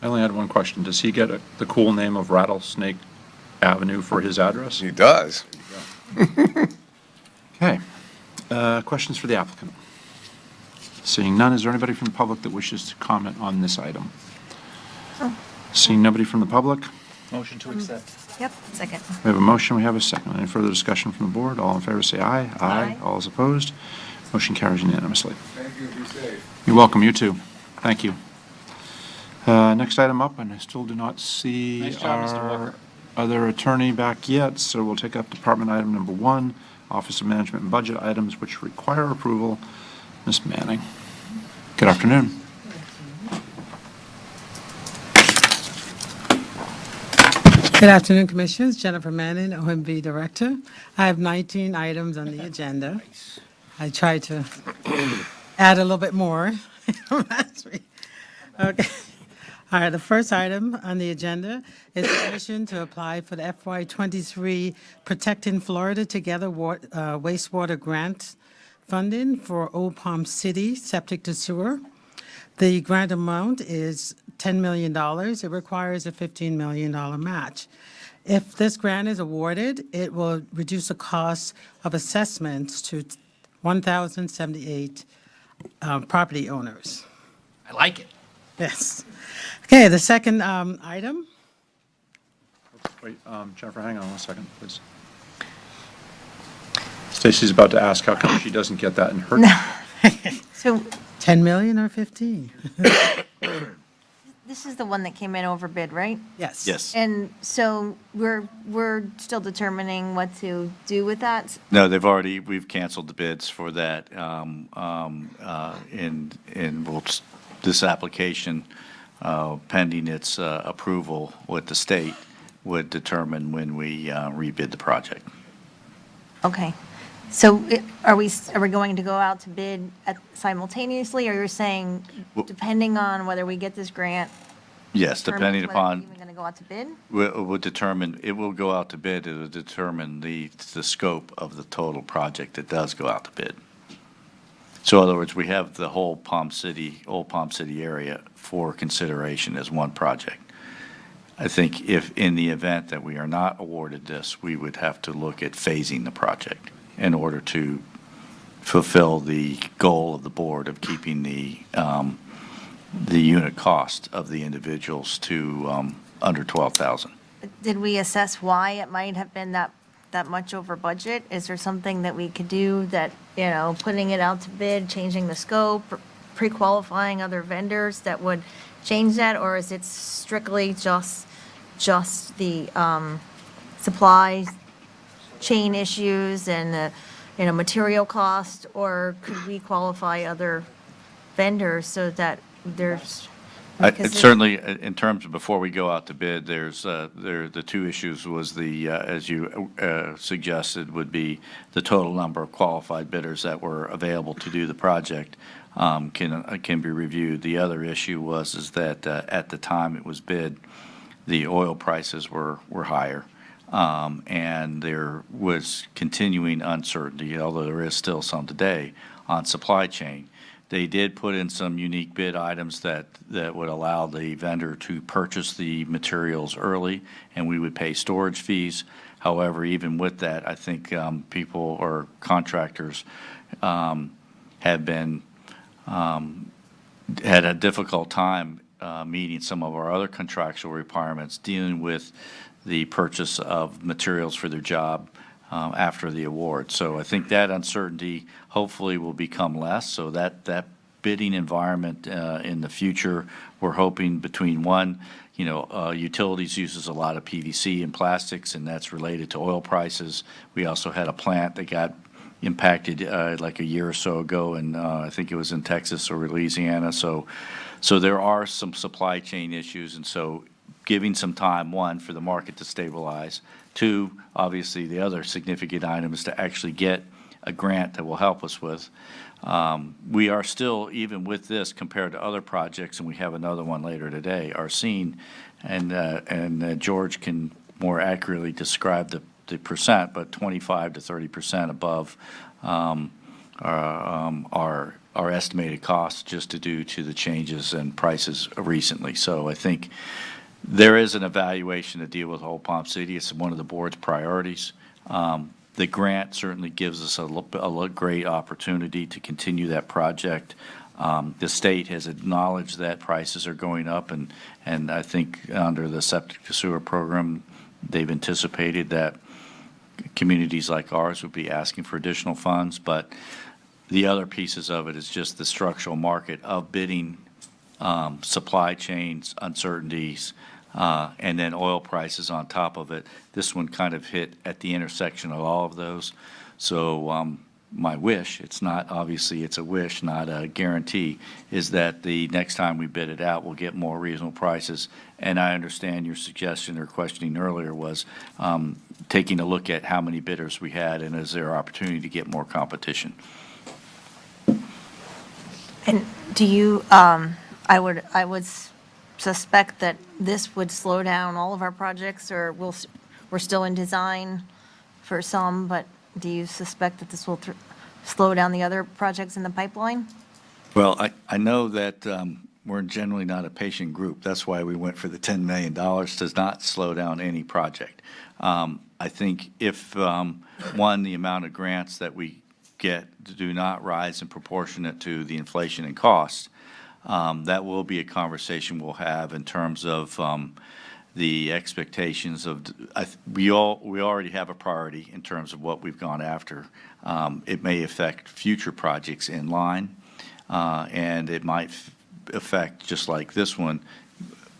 I only had one question. Does he get the cool name of Rattlesnake Avenue for his address? He does. Okay. Questions for the applicant? Seeing none, is there anybody from the public that wishes to comment on this item? Seeing nobody from the public, Motion to accept. Yep, second. we have a motion, we have a second. Any further discussion from the board? All in favor, say aye. Aye. All is opposed. Motion carries unanimously. Thank you. Be safe. You're welcome, you too. Thank you. Next item up, and I still do not see Nice job, Mr. our Walker. other attorney back yet, so we'll take up department item number 1, Office of Management and Budget items which require approval. Ms. Manning. Good afternoon. Good afternoon, Commissioners. Jennifer Manning, OMB Director. I have 19 items on the agenda. I tried to add a little bit more last week. Okay. All right, the first item on the agenda is permission to apply for the FY23 Protecting Florida Together wastewater grant funding for Old Palm City septic to sewer. The grant amount is $10 million. It requires a $15 million match. If this grant is awarded, it will reduce the cost of assessments to 1,078 property owners. I like it. Yes. Okay, the second item. Wait, Jennifer, hang on one second, please. Stacy's about to ask how come she doesn't get that in her. So 10 million or 15? this is the one that came in over bid, right? Yes. Yes. And so we're still determining what to do with that? No, we've canceled the bids for that. This application, pending its approval with the state, would determine when we rebid the project. Okay. So are we going to go out to bid simultaneously, or you're saying depending on whether we get this grant? Yes, depending upon. We're even going to go out to bid? It will go out to bid. It will determine the scope of the total project that does go out to bid. So in other words, we have the whole Old Palm City area for consideration as one project. I think if in the event that we are not awarded this, we would have to look at phasing the project in order to fulfill the goal of the board of keeping the unit cost of the individuals to under 12,000. Did we assess why it might have been that much over budget? Is there something that we could do that, putting it out to bid, changing the scope, pre-qualifying other vendors that would change that? Or is it strictly just the supply chain issues and the, material cost? Or could we qualify other vendors so that there's... Certainly, in terms of before we go out to bid, the two issues was as you suggested, would be the total number of qualified bidders that were available to do the project can be reviewed. The other issue is that at the time it was bid, the oil prices were higher, and there was continuing uncertainty, although there is still some today, on supply chain. They did put in some unique bid items that would allow the vendor to purchase the materials early, and we would pay storage fees. However, even with that, I think people or contractors have been had a difficult time meeting some of our other contractual requirements, dealing with the purchase of materials for their job after the award. So I think that uncertainty hopefully will become less, so that bidding environment in the future, we're hoping between utilities uses a lot of PVC and plastics, and that's related to oil prices. We also had a plant that got impacted like a year or so ago, and I think it was in Texas or Louisiana. So there are some supply chain issues, and so giving some time, one, for the market to stabilize. Two, obviously, the other significant item is to actually get a grant that will help us with. We are still, even with this, compared to other projects, and we have another one later today, are seeing, and George can more accurately describe the percent, but 25 to 30% above our estimated costs just due to the changes in prices recently. So I think there is an evaluation to deal with Old Palm City. It's one of the board's priorities. The grant certainly gives us a great opportunity to continue that project. The state has acknowledged that prices are going up, and I think under the septic to sewer program, they've anticipated that communities like ours would be asking for additional funds. But the other pieces of it is just the structural market of bidding, supply chains, uncertainties, and then oil prices on top of it. This one kind of hit at the intersection of all of those. So my wish, it's not, obviously, it's a wish, not a guarantee, is that the next time we bid it out, we'll get more reasonable prices. And I understand your suggestion or questioning earlier was taking a look at how many bidders we had and is there opportunity to get more competition. And do you, I would suspect that this would slow down all of our projects, or we're still in design for some, but do you suspect that this will slow down the other projects in the pipeline? Well, I know that we're generally not a patient group. That's why we went for the $10 million, does not slow down any project. I think if, one, the amount of grants that we get do not rise in proportionate to the inflation and costs, that will be a conversation we'll have in terms of the expectations of, we already have a priority in terms of what we've gone after. It may affect future projects in line, and it might affect, just like this one,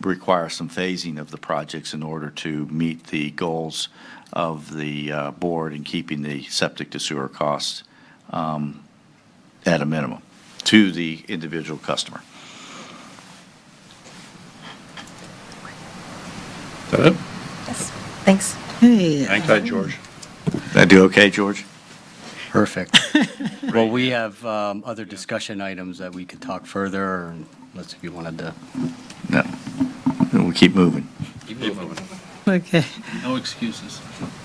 require some phasing of the projects in order to meet the goals of the board in keeping the septic to sewer costs at a minimum to the individual customer. Is that it? Yes. Thanks. Hey, Thank you, George. Did I do okay, George? Perfect. Well, we have other discussion items that we could talk further, unless if you wanted to. No. We'll keep moving. Keep moving. okay. No excuses.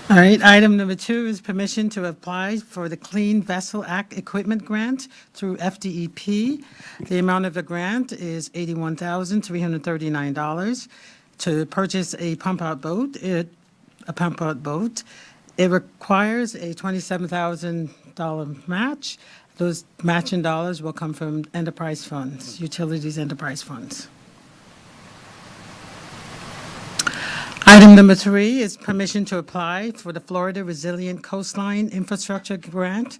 All right, item number 2 is permission to apply for the Clean Vessel Act Equipment Grant through FDEP. The amount of the grant is $81,339 to purchase a pump-out boat. It requires a $27,000 match. Those matching dollars will come from enterprise funds, utilities enterprise funds. Item number 3 is permission to apply for the Florida Resilient Coastline Infrastructure Grant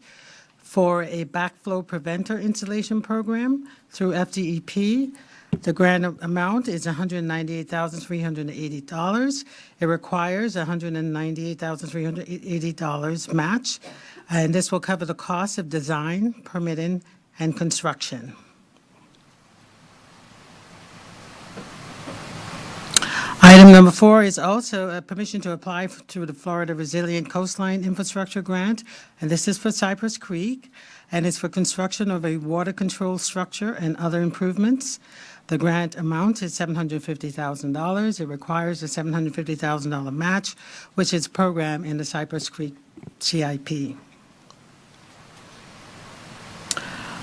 for a backflow preventer installation program through FDEP. The grant amount is $198,380. It requires $198,380 match, and this will cover the cost of design, permitting, and construction. Item number 4 is also a permission to apply to the Florida Resilient Coastline Infrastructure Grant, and this is for Cypress Creek, and it's for construction of a water control structure and other improvements. The grant amount is $750,000. It requires a $750,000 match, which is programmed in the Cypress Creek CIP.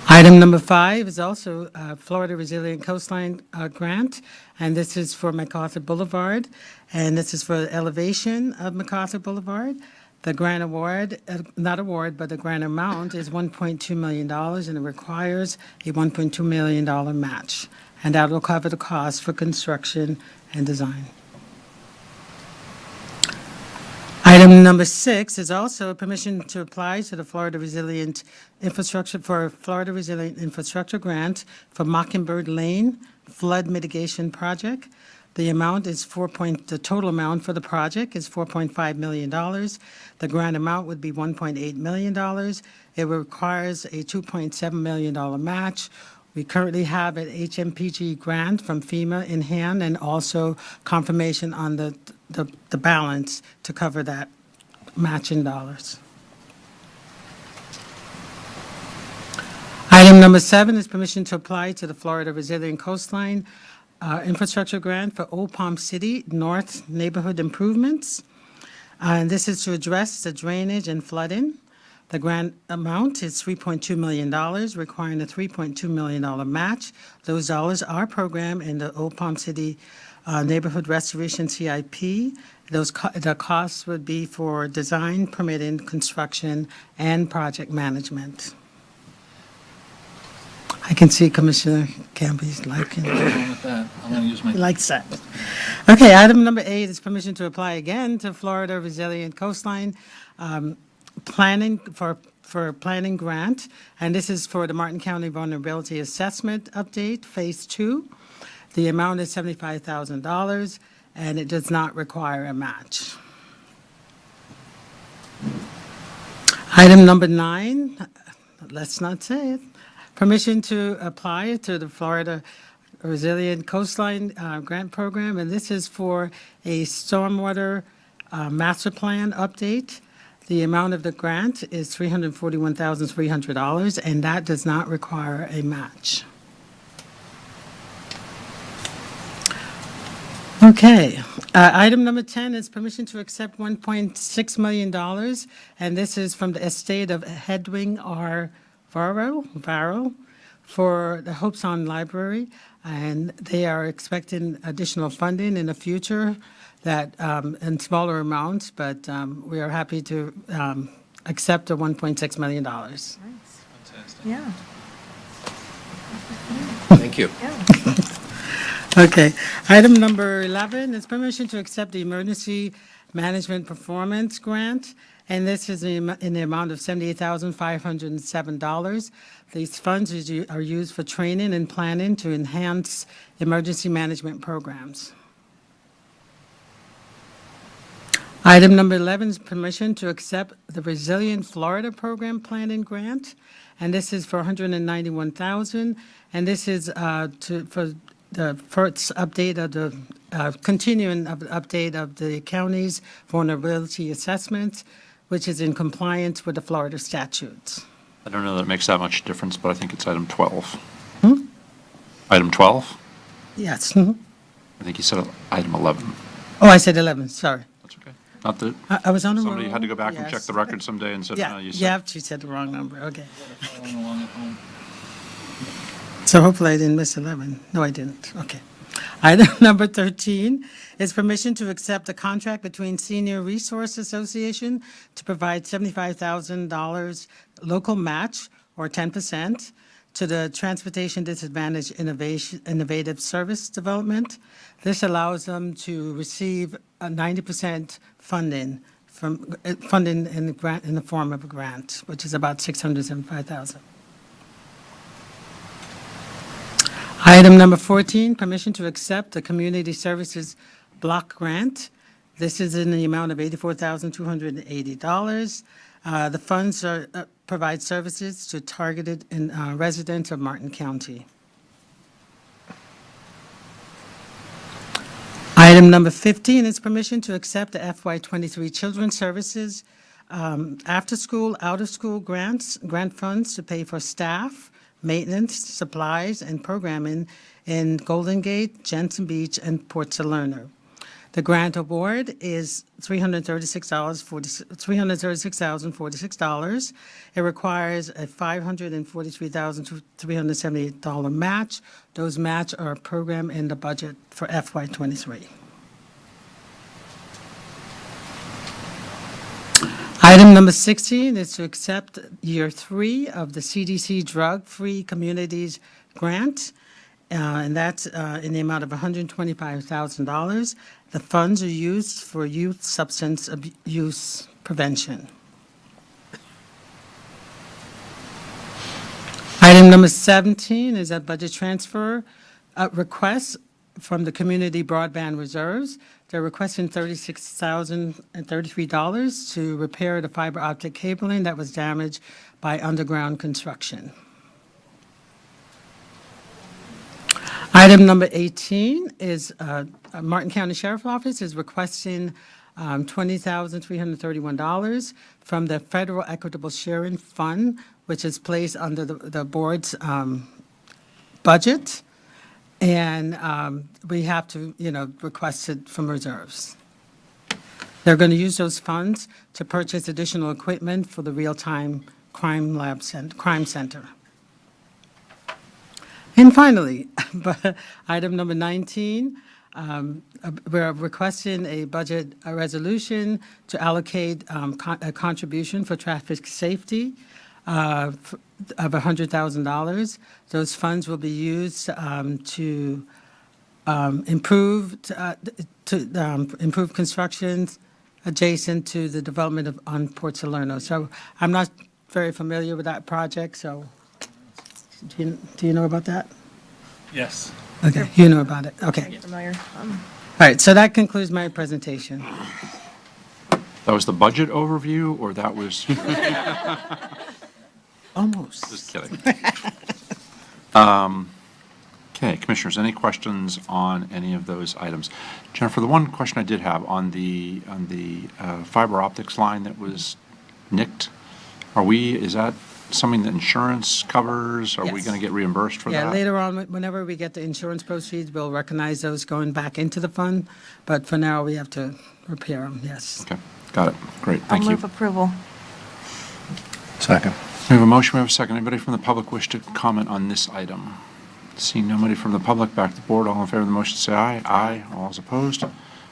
Item number 5 is also Florida Resilient Coastline Grant, and this is for MacArthur Boulevard, and this is for the elevation of MacArthur Boulevard. The grant award, but the grant amount is $1.2 million, and it requires a $1.2 million match, and that will cover the cost for construction and design. Item number 6 is also a permission to apply to the Florida Resilient Infrastructure Grant for Mockingbird Lane Flood Mitigation Project. The total amount for the project is $4.5 million. The grant amount would be $1.8 million. It requires a $2.7 million match. We currently have an HMPG grant from FEMA in hand, and also confirmation on the balance to cover that matching dollars. Item number 7 is permission to apply to the Florida Resilient Coastline Infrastructure Grant for Old Palm City North Neighborhood Improvements. And this is to address the drainage and flooding. The grant amount is $3.2 million, requiring a $3.2 million match. Those dollars are programmed in the Old Palm City Neighborhood Restoration CIP. The costs would be for design, permitting, construction, and project management. I can see Commissioner Campbell's liking What's wrong with that? I'm going to use my. He likes that. Okay, item number 8 is permission to apply again to Florida Resilient Coastline planning for planning grant, and this is for the Martin County Vulnerability Assessment Update, Phase 2. The amount is $75,000, and it does not require a match. Item number 9, let's not say it. Permission to apply to the Florida Resilient Coastline Grant Program, and this is for a stormwater master plan update. The amount of the grant is $341,300, and that does not require a match. Okay, item number 10 is permission to accept $1.6 million, and this is from the estate of Hedwig R. Varro for the Hope Sound Library, and they are expecting additional funding in the future that, in smaller amounts, but we are happy to accept the $1.6 million. Yeah. Thank you. Okay. Item number 11 is permission to accept the Emergency Management Performance Grant, and this is in the amount of $78,507. These funds are used for training and planning to enhance emergency management programs. Item number 11 is permission to accept the Resilient Florida Program Planning Grant, and this is for $191,000, and this is for the first update of the, continuing of the update of the county's vulnerability assessments, which is in compliance with the Florida statutes. I don't know that it makes that much difference, but I think it's item 12. Item 12? Yes. I think you said item 11. Oh, I said 11, sorry. That's okay. Not that I was on the wrong. somebody had to go back and check yes. the record someday and said, Yeah, no, you said. yeah, she said the wrong number, okay. So hopefully I didn't miss 11. No, I didn't, okay. Item number 13 is permission to accept a contract between Senior Resource Association to provide $75,000 local match, or 10%, to the Transportation Disadvantaged Innovative Service Development. This allows them to receive a 90% funding from funding in the form of a grant, which is about $675,000. Item number 14, permission to accept the Community Services Block Grant. This is in the amount of $84,280. The funds provide services to targeted residents of Martin County. Item number 15 is permission to accept the FY23 Children's Services after-school, out-of-school grant funds to pay for staff, maintenance, supplies, and programming in Golden Gate, Jensen Beach, and Port Salerno. The grant award is $336,046. It requires a $543,378 match. Those match are programmed in the budget for FY23. Item number 16 is to accept year 3 of the CDC Drug-Free Communities Grant, and that's in the amount of $125,000. The funds are used for youth substance abuse prevention. Item number 17 is a budget transfer request from the Community Broadband Reserves. They're requesting $36,033 to repair the fiber optic cabling that was damaged by underground construction. Item number 18 is Martin County Sheriff's Office is requesting $20,331 from the Federal Equitable Sharing Fund, which is placed under the board's budget. And we have to, request it from reserves. They're going to use those funds to purchase additional equipment for the real-time crime center. And finally, item number 19, we're requesting a budget resolution to allocate a contribution for traffic safety of $100,000. Those funds will be used to improve constructions adjacent to the development on Port Salerno. So I'm not very familiar with that project, so do you know about that? Yes. Okay, you know about it, okay. Familiar. All right, so that concludes my presentation. That was the budget overview, or that was? Almost. Just kidding. Okay, Commissioners, any questions on any of those items? Jennifer, the one question I did have on the fiber optics line that was nicked, is that something that insurance covers? Are we Yes. going to get reimbursed for that? Yeah, later on, whenever we get the insurance proceeds, we'll recognize those going back into the fund. But for now, we have to repair them, yes. Okay, got it. Great, I'll thank you. move approval. Second. We have a motion, we have a second. Anybody from the public wish to comment on this item? Seeing nobody from the public, back to the board. All in favor of the motion, say aye. Aye. All is opposed.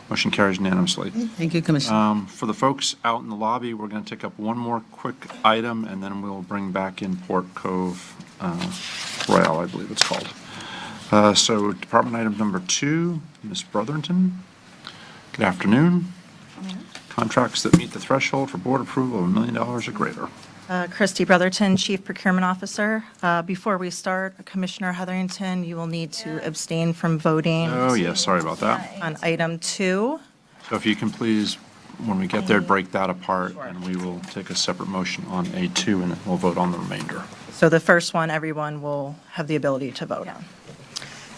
Motion carries unanimously. Thank you, Commissioner. For the folks out in the lobby, we're going to take up one more quick item, and then we'll bring back in Port Cove Rail, I believe it's called. So department item number 2, Ms. Brotherton. Good afternoon. Contracts that meet the threshold for board approval of $1 million or greater. Christy Brotherton, Chief Procurement Officer. Before we start, Commissioner Heatherington, you will need to abstain from voting Oh, yes, sorry about that. on item 2. So if you can please, when we get there, break that apart, and we will take a separate motion on A2, and then we'll vote on the remainder. So the first one, everyone will have the ability to vote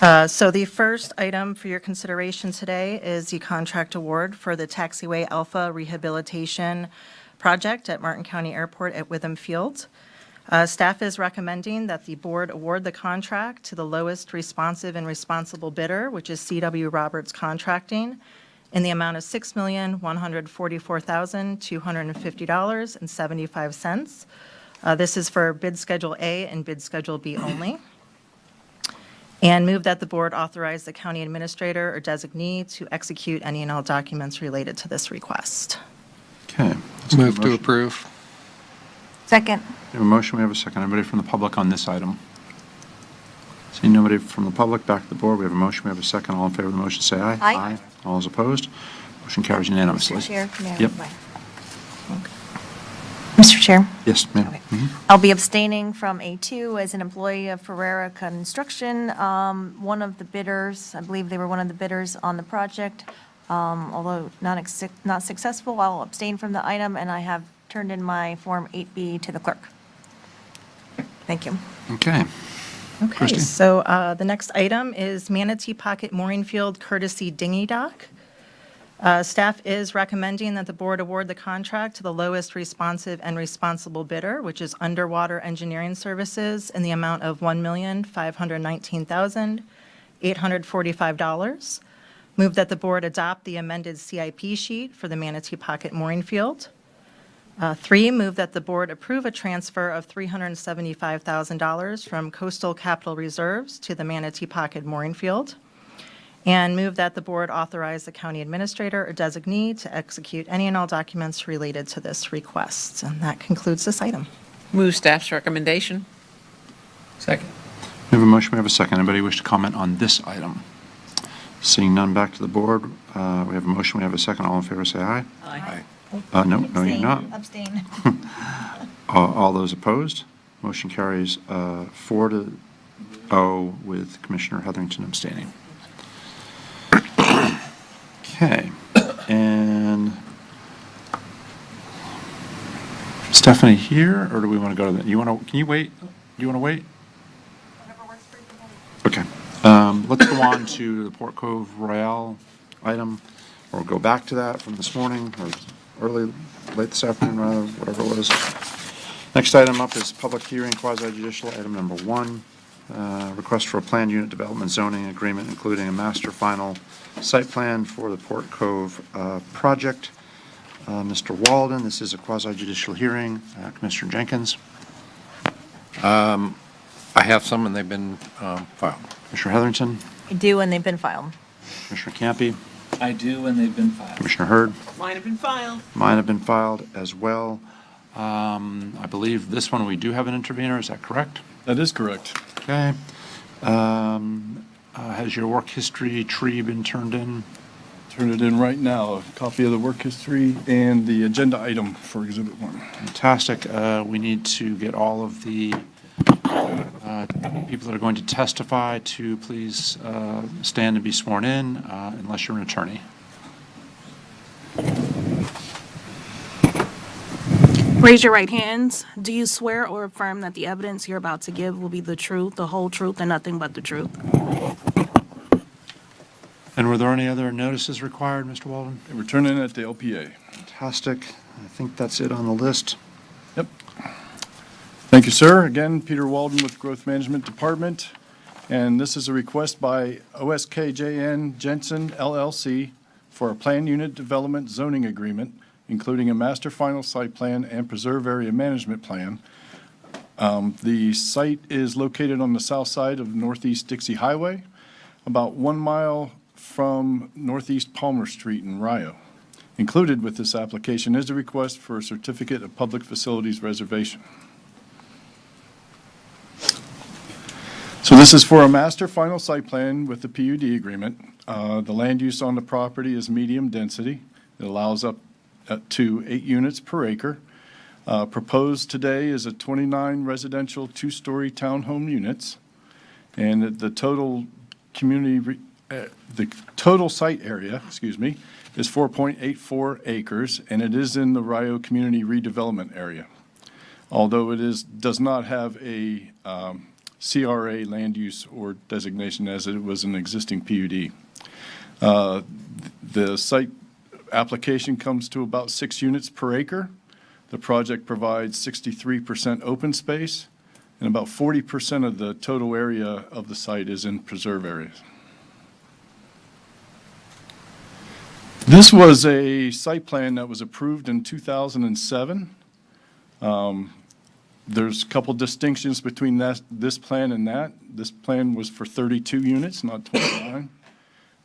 on. So the first item for your consideration today is the contract award for the Taxiway Alpha Rehabilitation Project at Martin County Airport at Witham Field. Staff is recommending that the board award the contract to the lowest responsive and responsible bidder, which is C.W. Roberts Contracting, in the amount of $6,144,250.75. This is for bid Schedule A and bid Schedule B only. And move that the board authorize the county administrator or designee to execute any and all documents related to this request. Okay. Move to approve. Second. We have a motion, we have a second. Anybody from the public on this item? Seeing nobody from the public, back to the board. We have a motion, we have a second. All in favor of the motion, say aye. Aye. All is opposed. Motion carries unanimously. Mr. Chair, may I Yep. reply? Mr. Chair, Yes, ma'am. Mhm. I'll be abstaining from A2 as an employee of Ferrera Construction. One of the bidders, I believe they were one of the bidders on the project, although not successful, I'll abstain from the item, and I have turned in my Form 8B to the clerk. Thank you. Okay. Okay, Christie? so the next item is Manatee Pocket Mooring Field Courtesy Dinghy Dock. Staff is recommending that the board award the contract to the lowest responsive and responsible bidder, which is Underwater Engineering Services, in the amount of $1,519,845. Move that the board adopt the amended CIP sheet for the Manatee Pocket Mooring Field. 3, move that the board approve a transfer of $375,000 from Coastal Capital Reserves to the Manatee Pocket Mooring Field. And move that the board authorize the county administrator or designee to execute any and all documents related to this request. And that concludes this item. Move staff's recommendation. Second. We have a motion, we have a second. Anybody wish to comment on this item? Seeing none, back to the board. We have a motion, we have a second. All in favor, say aye. Aye. No, you're not. Abstain. All those opposed? Motion carries 4-0 with Commissioner Heatherington abstaining. Okay, and Stephanie here, or do we want to go to the, can you wait? Do you want to wait? Okay, let's go on to the Port Cove Rail item, or go back to that from this morning, or late this afternoon, rather, whatever it was. Next item up is public hearing, quasi-judicial, item number 1. Request for a planned unit development zoning agreement, including a master final site plan for the Port Cove project. Mr. Walden, this is a quasi-judicial hearing. Commissioner Jenkins. I have some, and they've been filed. Commissioner Heatherington. I do, and they've been filed. Commissioner Campy. I do, and they've been filed. Commissioner Hurd. Mine have been filed. Mine have been filed as well. I believe this one we do have an intervener. Is that correct? That is correct. Okay. Has your work history tree been turned in? Turn it in right now, a copy of the work history and the agenda item for Exhibit 1. Fantastic. We need to get all of the people that are going to testify to please stand and be sworn in, unless you're an attorney. Raise your right hands. Do you swear or affirm that the evidence you're about to give will be the truth, the whole truth, and nothing but the truth? And were there any other notices required, Mr. Walden? They were turned in at the LPA. Fantastic. I think that's it on the list. Yep. Thank you, sir. Again, Peter Walden with Growth Management Department. And this is a request by OSKJN Jensen LLC for a plan unit development zoning agreement, including a master final site plan and preserve area management plan. The site is located on the south side of Northeast Dixie Highway, about 1 mile from Northeast Palmer Street in Rio. Included with this application is a request for a certificate of public facilities reservation. So this is for a master final site plan with the PUD agreement. The land use on the property is medium density. It allows up to 8 units per acre. Proposed today is a 29 residential 2-story townhome units. And the total the total site area, is 4.84 acres, and it is in the Rio Community Redevelopment Area. Although it does not have a CRA land use or designation as it was an existing PUD. The site application comes to about 6 units per acre. The project provides 63% open space, and about 40% of the total area of the site is in preserve areas. This was a site plan that was approved in 2007. There's a couple distinctions between this plan and that. This plan was for 32 units, not 29.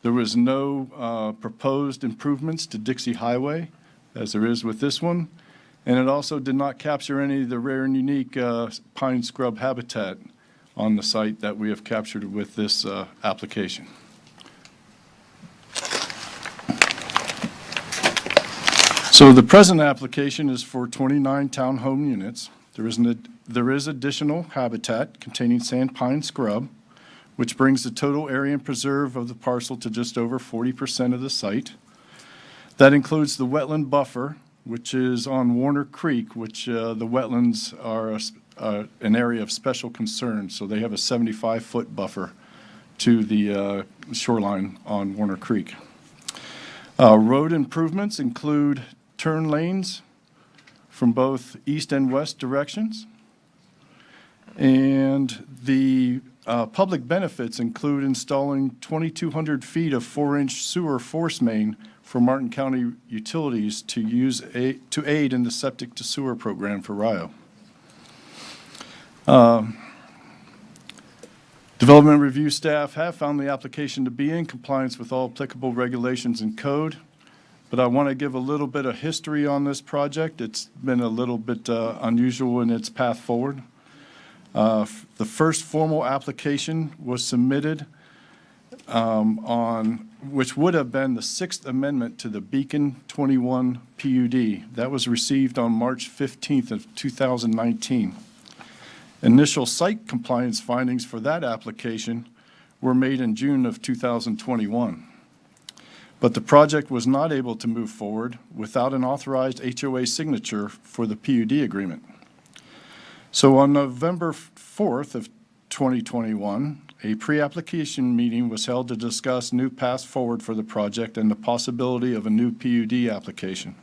There was no proposed improvements to Dixie Highway, as there is with this one. And it also did not capture any of the rare and unique pine scrub habitat on the site that we have captured with this application. So the present application is for 29 townhome units. There is additional habitat containing sand pine scrub, which brings the total area and preserve of the parcel to just over 40% of the site. That includes the wetland buffer, which is on Warner Creek, which the wetlands are an area of special concern. So they have a 75-foot buffer to the shoreline on Warner Creek. Road improvements include turn lanes from both east and west directions. And the public benefits include installing 2,200 feet of 4-inch sewer force main for Martin County Utilities to aid in the septic to sewer program for Rio. Development review staff have found the application to be in compliance with all applicable regulations and code. But I want to give a little bit of history on this project. It's been a little bit unusual in its path forward. The first formal application was submitted which would have been the 6th amendment to the Beacon 21 PUD. That was received on March 15th of 2019. Initial site compliance findings for that application were made in June of 2021. But the project was not able to move forward without an authorized HOA signature for the PUD agreement. So on November 4th of 2021, a pre-application meeting was held to discuss new paths forward for the project and the possibility of a new PUD application.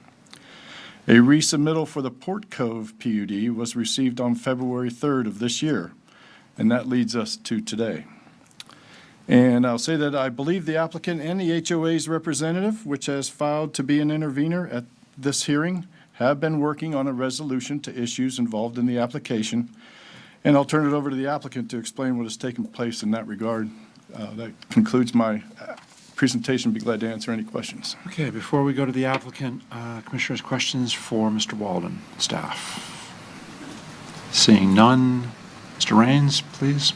A resubmittal for the Port Cove PUD was received on February 3rd of this year, and that leads us to today. And I'll say that I believe the applicant and the HOA's representative, which has filed to be an intervener at this hearing, have been working on a resolution to issues involved in the application. And I'll turn it over to the applicant to explain what has taken place in that regard. That concludes my presentation. Be glad to answer any questions. Okay, before we go to the applicant, Commissioners, questions for Mr. Walden, staff? Seeing none, Mr. Raines, please.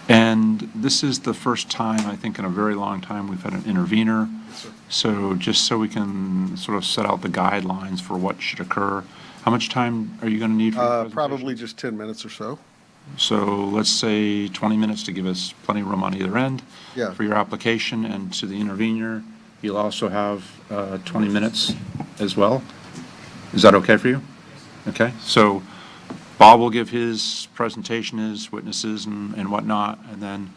And this is the first time, I think, in a very long time we've had an intervener. Yes, sir. So just so we can sort of set out the guidelines for what should occur, how much time are you going to need for your presentation? Probably just 10 minutes or so. So let's say 20 minutes to give us plenty of room on either end Yeah. for your application, and to the intervener, you'll also have 20 minutes as well. Is that okay for you? Okay, so Bob will give his presentation, his witnesses and whatnot, and then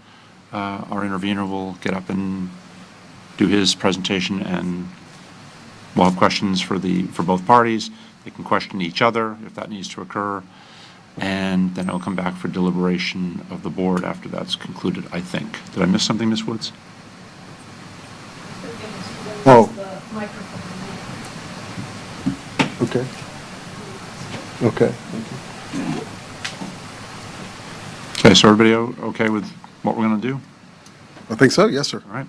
our intervener will get up and do his presentation, and we'll have questions for both parties. They can question each other if that needs to occur, and then it'll come back for deliberation of the board after that's concluded, I think. Did I miss something, Ms. Woods? Oh. Okay. Okay. Okay, so everybody okay with what we're going to do? I think so, yes, sir. All right.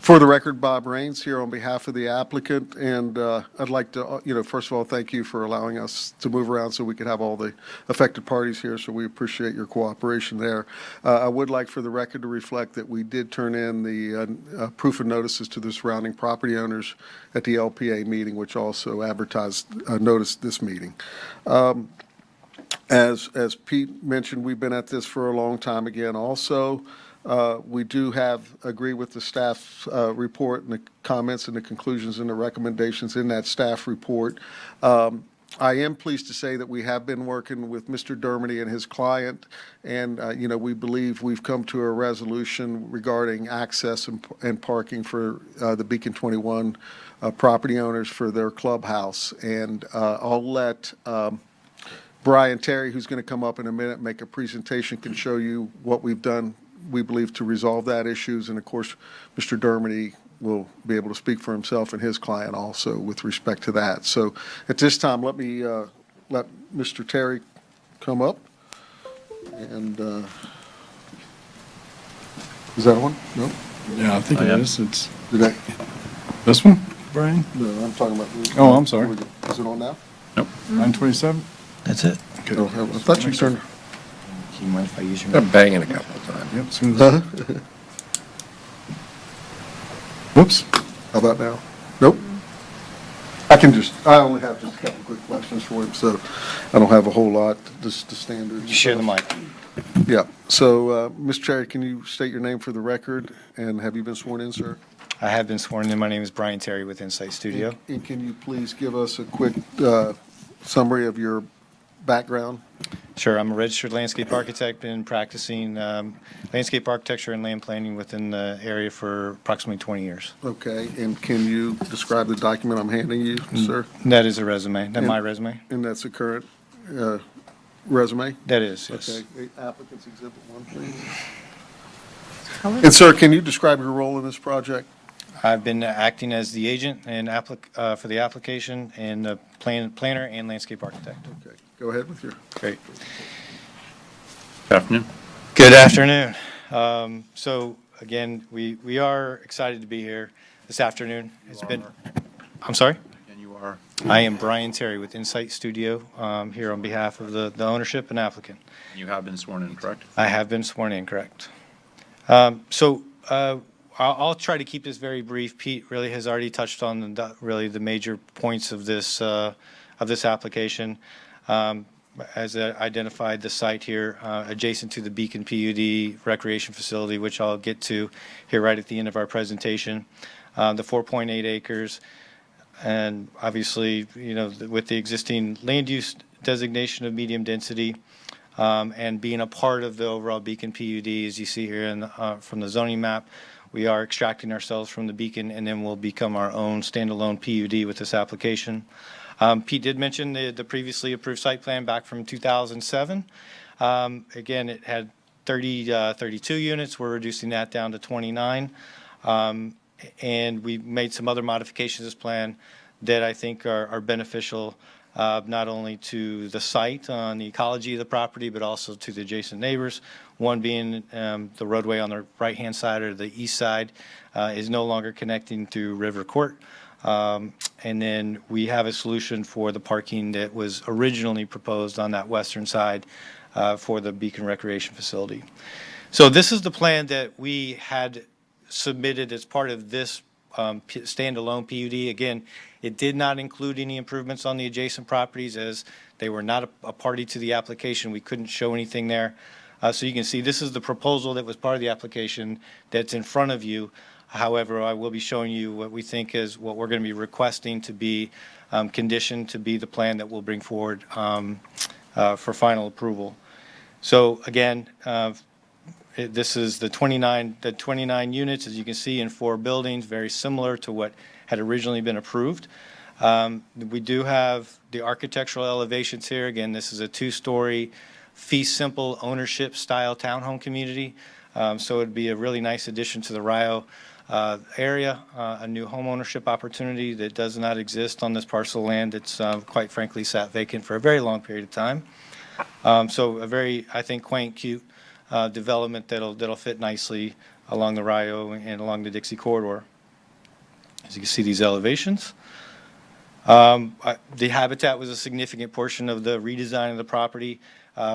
For the record, Bob Raines here on behalf of the applicant, and I'd like to, first of all, thank you for allowing us to move around so we could have all the affected parties here, so we appreciate your cooperation there. I would like for the record to reflect that we did turn in the proof of notices to the surrounding property owners at the LPA meeting, which also advertised, noticed this meeting. As Pete mentioned, we've been at this for a long time again also. We do agree with the staff report and the comments and the conclusions and the recommendations in that staff report. I am pleased to say that we have been working with Mr. Dermody and his client, and, we believe we've come to a resolution regarding access and parking for the Beacon 21 property owners for their clubhouse. And I'll let Brian Terry, who's going to come up in a minute, make a presentation, can show you what we've done, we believe, to resolve that issues. And of course, Mr. Dermody will be able to speak for himself and his client also with respect to that. So at this time, let me let Mr. Terry come up. And is that one? No? Yeah, I think it is. It's Did I? this one, Brian? No, I'm talking about. Oh, I'm sorry. Is it on now? Nope. 927? That's it. Oh, I thought you turned. Do you mind if I use your? I'm banging a couple of times. Yep, as soon as. Huh? Whoops. How about now? Nope. I only have just a couple quick questions for him, so I don't have a whole lot, just the standards. You share the mic. Yeah. So, Mr. Terry, can you state your name for the record, and have you been sworn in, sir? I have been sworn in. My name is Brian Terry with Insight Studio. And can you please give us a quick summary of your background? Sure, I'm a registered landscape architect, been practicing landscape architecture and land planning within the area for approximately 20 years. Okay, and can you describe the document I'm handing you, sir? That is a resume, that's my resume. And that's a current resume? That is, yes. Okay, applicant's exhibit 1, please. And sir, can you describe your role in this project? I've been acting as the agent and for the application and the planner and landscape architect. Okay, go ahead with your. Great. Good afternoon. Good afternoon. So again, we are excited to be here this afternoon. It's been, I'm sorry? And you are? I am Brian Terry with Insight Studio, here on behalf of the ownership and applicant. You have been sworn in, correct? I have been sworn in, correct. I'll try to keep this very brief. Pete really has already touched on really the major points of this application. As identified the site here adjacent to the Beacon PUD recreation facility, which I'll get to here right at the end of our presentation. The 4.8 acres, and obviously, with the existing land use designation of medium density, and being a part of the overall Beacon PUD, as you see here from the zoning map, we are extracting ourselves from the Beacon, and then we'll become our own standalone PUD with this application. Pete did mention the previously approved site plan back from 2007. Again, it had 32 units. We're reducing that down to 29. And we made some other modifications to this plan that I think are beneficial, not only to the site on the ecology of the property, but also to the adjacent neighbors. One being the roadway on the right-hand side or the east side is no longer connecting to River Court. And then we have a solution for the parking that was originally proposed on that western side for the Beacon Recreation Facility. So this is the plan that we had submitted as part of this standalone PUD. Again, it did not include any improvements on the adjacent properties as they were not a party to the application. We couldn't show anything there. So you can see this is the proposal that was part of the application that's in front of you. However, I will be showing you what we think is what we're going to be requesting to be conditioned to be the plan that we'll bring forward for final approval. So again, this is the 29 units, as you can see, in 4 buildings, very similar to what had originally been approved. We do have the architectural elevations here. Again, this is a 2-story fee simple ownership style townhome community. So it'd be a really nice addition to the Rio area, a new home ownership opportunity that does not exist on this parcel of land. It's quite frankly sat vacant for a very long period of time. So a very, I think, quaint, cute development that'll fit nicely along the Rio and along the Dixie corridor. As you can see, these elevations. The habitat was a significant portion of the redesign of the property,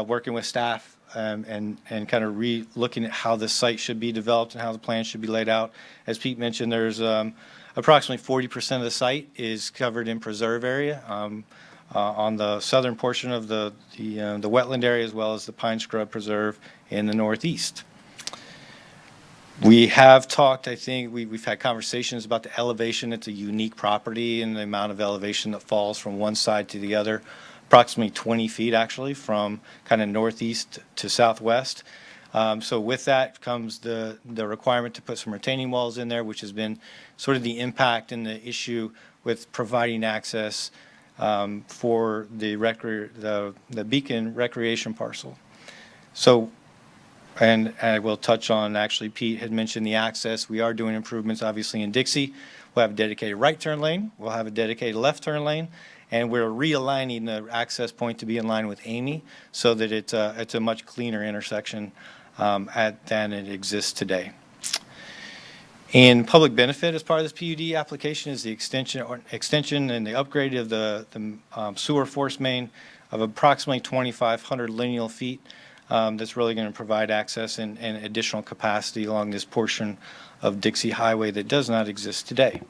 working with staff and kind of looking at how the site should be developed and how the plan should be laid out. As Pete mentioned, there's approximately 40% of the site is covered in preserve area on the southern portion of the wetland area, as well as the pine scrub preserve in the northeast. We have talked, I think, we've had conversations about the elevation. It's a unique property and the amount of elevation that falls from one side to the other, approximately 20 feet actually from kind of northeast to southwest. So with that comes the requirement to put some retaining walls in there, which has been sort of the impact and the issue with providing access for the Beacon recreation parcel. So, and I will touch on, actually, Pete had mentioned the access. We are doing improvements, obviously, in Dixie. We'll have a dedicated right turn lane. We'll have a dedicated left turn lane. And we're realigning the access point to be in line with Amy so that it's a much cleaner intersection than it exists today. In public benefit, as part of this PUD application, is the extension and the upgrade of the sewer force main of approximately 2,500 lineal feet. That's really going to provide access and additional capacity along this portion of Dixie Highway that does not exist today.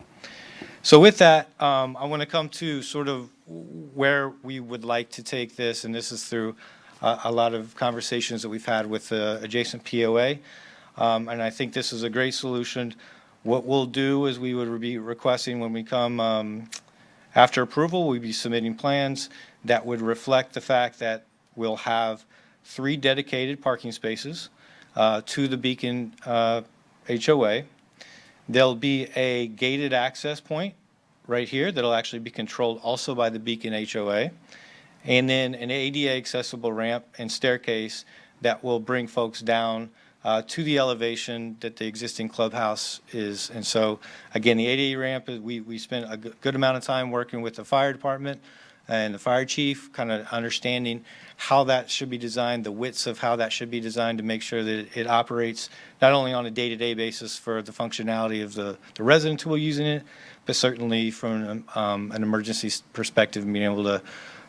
So with that, I want to come to sort of where we would like to take this, and this is through a lot of conversations that we've had with the adjacent POA, and I think this is a great solution. What we'll do is we would be requesting when we come after approval, we'll be submitting plans that would reflect the fact that we'll have 3 dedicated parking spaces to the Beacon HOA. There'll be a gated access point right here that'll actually be controlled also by the Beacon HOA. And then an ADA accessible ramp and staircase that will bring folks down to the elevation that the existing clubhouse is. And so, again, the ADA ramp, we spent a good amount of time working with the fire department and the fire chief, kind of understanding how that should be designed, the widths of how that should be designed to make sure that it operates not only on a day-to-day basis for the functionality of the residents who are using it, but certainly from an emergency perspective, being able to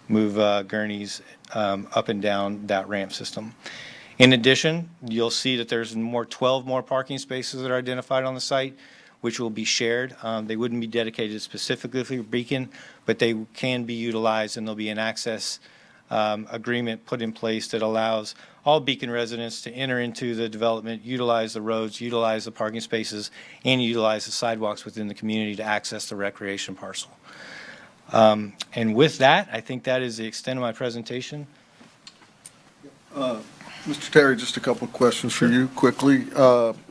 move gurneys up and down that ramp system. In addition, you'll see that there's 12 more parking spaces that are identified on the site, which will be shared. They wouldn't be dedicated specifically for Beacon, but they can be utilized, and there'll be an access agreement put in place that allows all Beacon residents to enter into the development, utilize the roads, utilize the parking spaces, and utilize the sidewalks within the community to access the recreation parcel. And with that, I think that is the extent of my presentation. Mr. Terry, just a couple of questions for you quickly.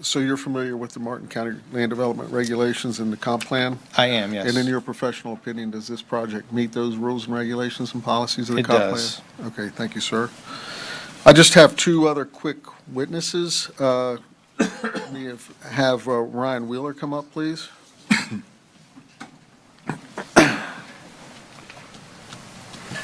So you're familiar with the Martin County Land Development Regulations and the comp plan? I am, yes. And in your professional opinion, does this project meet those rules and regulations and policies of the comp plan? It does. Okay, thank you, sir. I just have 2 other quick witnesses. We have Ryan Wheeler come up, please.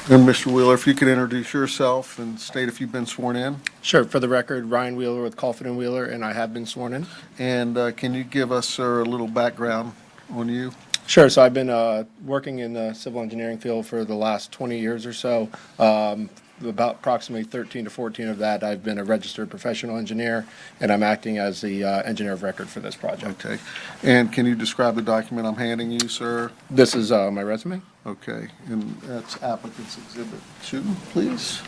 And Mr. Wheeler, if you could introduce yourself and state if you've been sworn in. Sure. For the record, Ryan Wheeler with Colford and Wheeler, and I have been sworn in. And can you give us, sir, a little background on you? Sure. So I've been working in the civil engineering field for the last 20 years or so. About approximately 13 to 14 of that, I've been a registered professional engineer, and I'm acting as the engineer of record for this project. Okay. And can you describe the document I'm handing you, sir? This is my resume. Okay. And that's applicant's exhibit 2, please.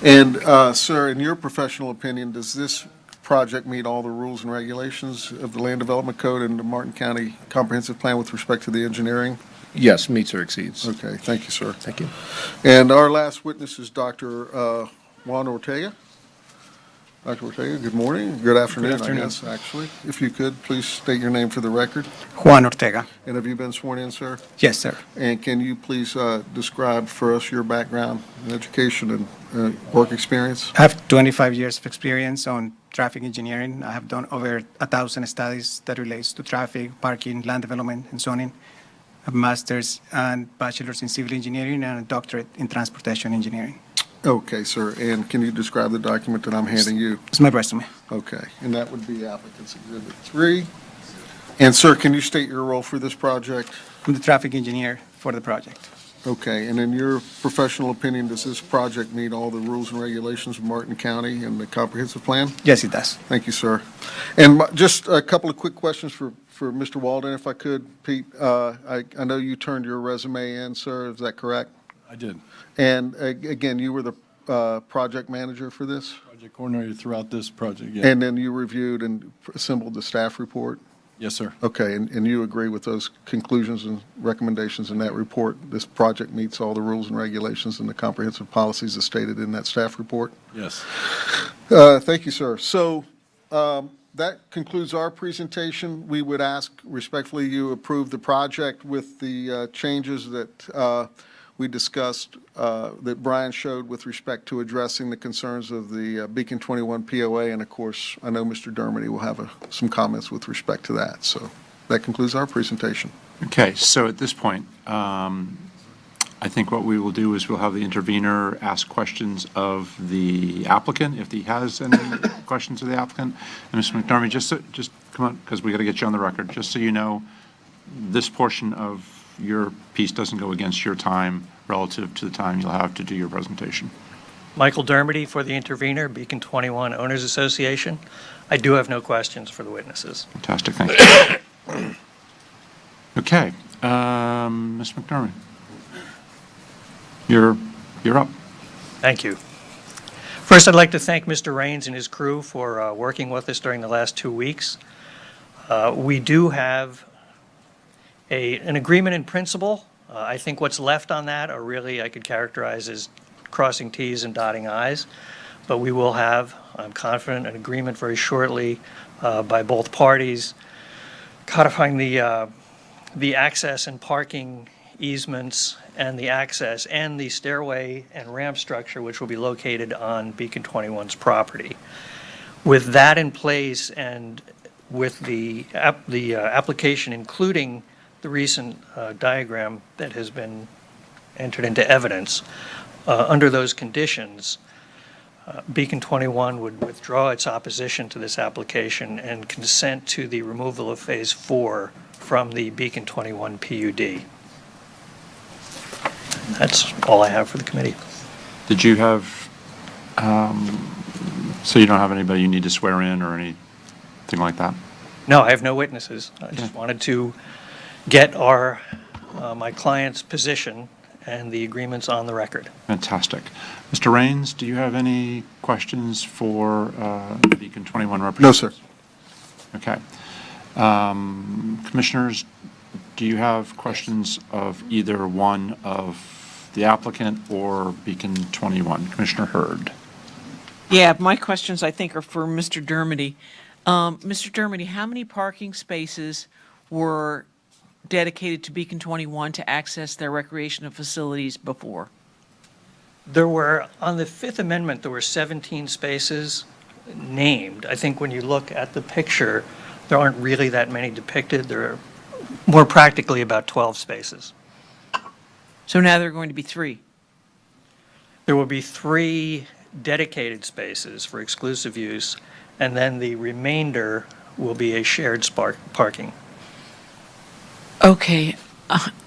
And, sir, in your professional opinion, does this project meet all the rules and regulations of the Land Development Code and the Martin County Comprehensive Plan with respect to the engineering? Yes, meets or exceeds. Okay, thank you, sir. Thank you. And our last witness is Dr. Juan Ortega. Dr. Ortega, good morning. Good afternoon, I afternoon. guess, actually. If you could, please state your name for the record. Juan Ortega. And have you been sworn in, sir? Yes, sir. And can you please describe for us your background in education and work experience? I have 25 years of experience on traffic engineering. I have done over 1,000 studies that relates to traffic, parking, land development, and zoning. I have a master's and bachelor's in civil engineering and a doctorate in transportation engineering. Okay, sir. And can you describe the document that I'm handing you? It's my resume. Okay, and that would be applicant's exhibit 3. And sir, can you state your role for this project? I'm the traffic engineer for the project. Okay, and in your professional opinion, does this project meet all the rules and regulations of Martin County and the comprehensive plan? Yes, it does. Thank you, sir. And just a couple of quick questions for Mr. Walden, if I could. Pete, I know you turned your resume in, sir, is that correct? I did. And again, you were the project manager for this? Project coordinator throughout this project, yeah. And then you reviewed and assembled the staff report? Yes, sir. Okay, and you agree with those conclusions and recommendations in that report? This project meets all the rules and regulations and the comprehensive policies as stated in that staff report? Yes. Thank you, sir. So that concludes our presentation. We would ask respectfully you approve the project with the changes that we discussed, that Brian showed with respect to addressing the concerns of the Beacon 21 POA. And of course, I know Mr. Dermody will have some comments with respect to that. So that concludes our presentation. Okay, so at this point, I think what we will do is we'll have the intervener ask questions of the applicant, if he has any questions of the applicant. And Mr. McDermott, just come on, because we got to get you on the record. Just so you know, this portion of your piece doesn't go against your time relative to the time you'll have to do your presentation. Michael Dermody for the intervener, Beacon 21 Owners Association. I do have no questions for the witnesses. Fantastic, thank you. Okay, Ms. McDermott, you're up. Thank you. First, I'd like to thank Mr. Raines and his crew for working with us during the last 2 weeks. We do have an agreement in principle. I think what's left on that are really, I could characterize as crossing Ts and dotting Is, but we will have, I'm confident, an agreement very shortly by both parties codifying the access and parking easements and the access and the stairway and ramp structure which will be located on Beacon 21's property. With that in place and with the application including the recent diagram that has been entered into evidence, under those conditions, Beacon 21 would withdraw its opposition to this application and consent to the removal of Phase 4 from the Beacon 21 PUD. That's all I have for the committee. Did you have, so you don't have anybody you need to swear in or anything like that? No, I have no witnesses. I just wanted to get my client's position and the agreements on the record. Fantastic. Mr. Raines, do you have any questions for Beacon 21 representatives? No, sir. Okay. Commissioners, do you have questions of either one of the applicant or Beacon 21? Commissioner Hurd. Yeah, my questions, I think, are for Mr. Dermody. Mr. Dermody, how many parking spaces were dedicated to Beacon 21 to access their recreational facilities before? There were, on the Fifth Amendment, there were 17 spaces named. I think when you look at the picture, there aren't really that many depicted. There are more practically about 12 spaces. So now there are going to be 3? There will be 3 dedicated spaces for exclusive use, and then the remainder will be a shared parking. Okay.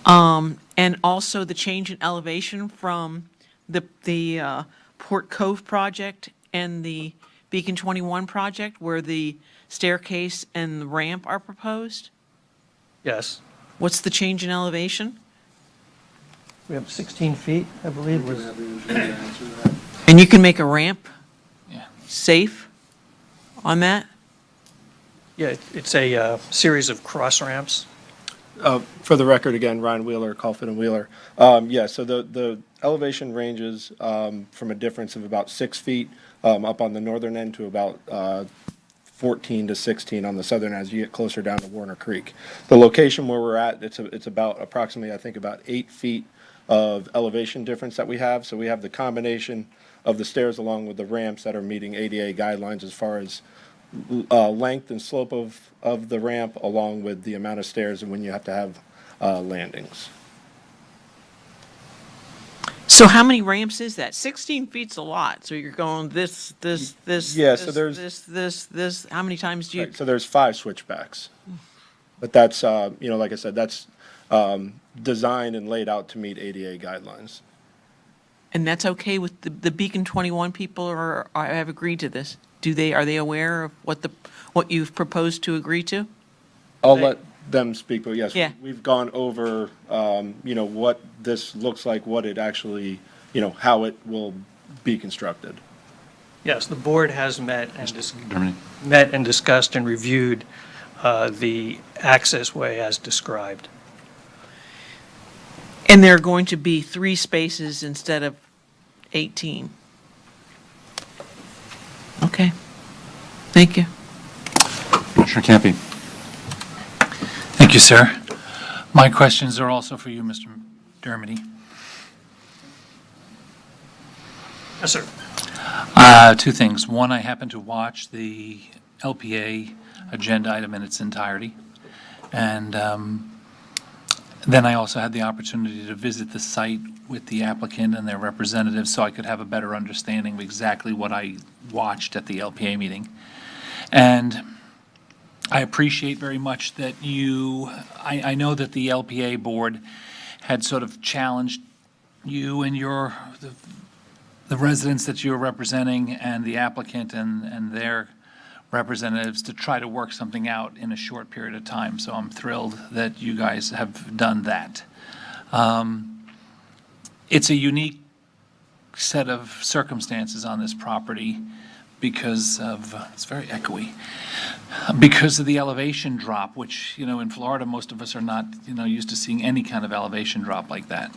And also the change in elevation from the Port Cove project and the Beacon 21 project where the staircase and the ramp are proposed? Yes. What's the change in elevation? We have 16 feet, I believe. And you can make a ramp safe? on that? Yeah, it's a series of cross ramps. For the record, again, Ryan Wheeler, Colfin and Wheeler. Yeah, so the elevation ranges from a difference of about 6 feet up on the northern end to about 14 to 16 on the southern as you get closer down to Warner Creek. The location where we're at, it's about approximately, I think, about 8 feet of elevation difference that we have. So we have the combination of the stairs along with the ramps that are meeting ADA guidelines as far as length and slope of the ramp, along with the amount of stairs and when you have to have landings. So how many ramps is that? 16 feet's a lot. So you're going this, Yeah, so there's- this. How many times do you? Right, so there's 5 switchbacks. But that's, like I said, that's designed and laid out to meet ADA guidelines. And that's okay with the Beacon 21 people or have agreed to this? Are they aware of what you've proposed to agree to? I'll let them speak, but yes, Yeah. we've gone over, what this looks like, what it actually, how it will be constructed. Yes, the board has met Germany. and discussed and reviewed the access way as described. And there are going to be 3 spaces instead of 18. Okay. Thank you. Commissioner Campy. Thank you, sir. My questions are also for you, Mr. Dermody. Yes, sir. 2 things. One, I happened to watch the LPA agenda item in its entirety. And then I also had the opportunity to visit the site with the applicant and their representatives so I could have a better understanding of exactly what I watched at the LPA meeting. And I appreciate very much that I know that the LPA board had sort of challenged you and the residents that you're representing and the applicant and their representatives to try to work something out in a short period of time. So I'm thrilled that you guys have done that. It's a unique set of circumstances on this property because of, it's very echoey, because of the elevation drop, which, in Florida, most of us are not, used to seeing any kind of elevation drop like that.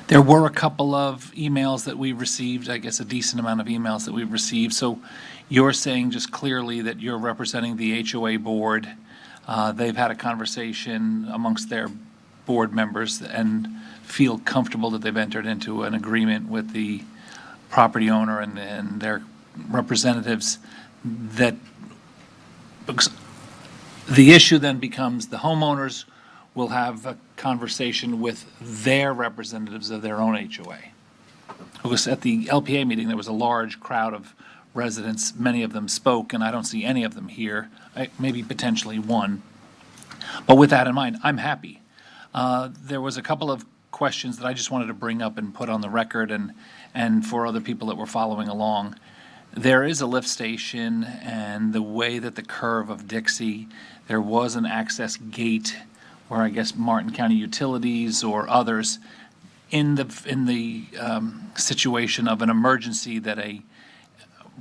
There were a couple of emails that we received, I guess a decent amount of emails that we've received. So you're saying just clearly that you're representing the HOA board. They've had a conversation amongst their board members and feel comfortable that they've entered into an agreement with the property owner and their representatives that the issue then becomes the homeowners will have a conversation with their representatives of their own HOA. Because at the LPA meeting, there was a large crowd of residents. Many of them spoke, and I don't see any of them here, maybe potentially one. But with that in mind, I'm happy. There was a couple of questions that I just wanted to bring up and put on the record and for other people that were following along. There is a lift station, and the way that the curve of Dixie, there was an access gate where I guess Martin County Utilities or others in the situation of an emergency that a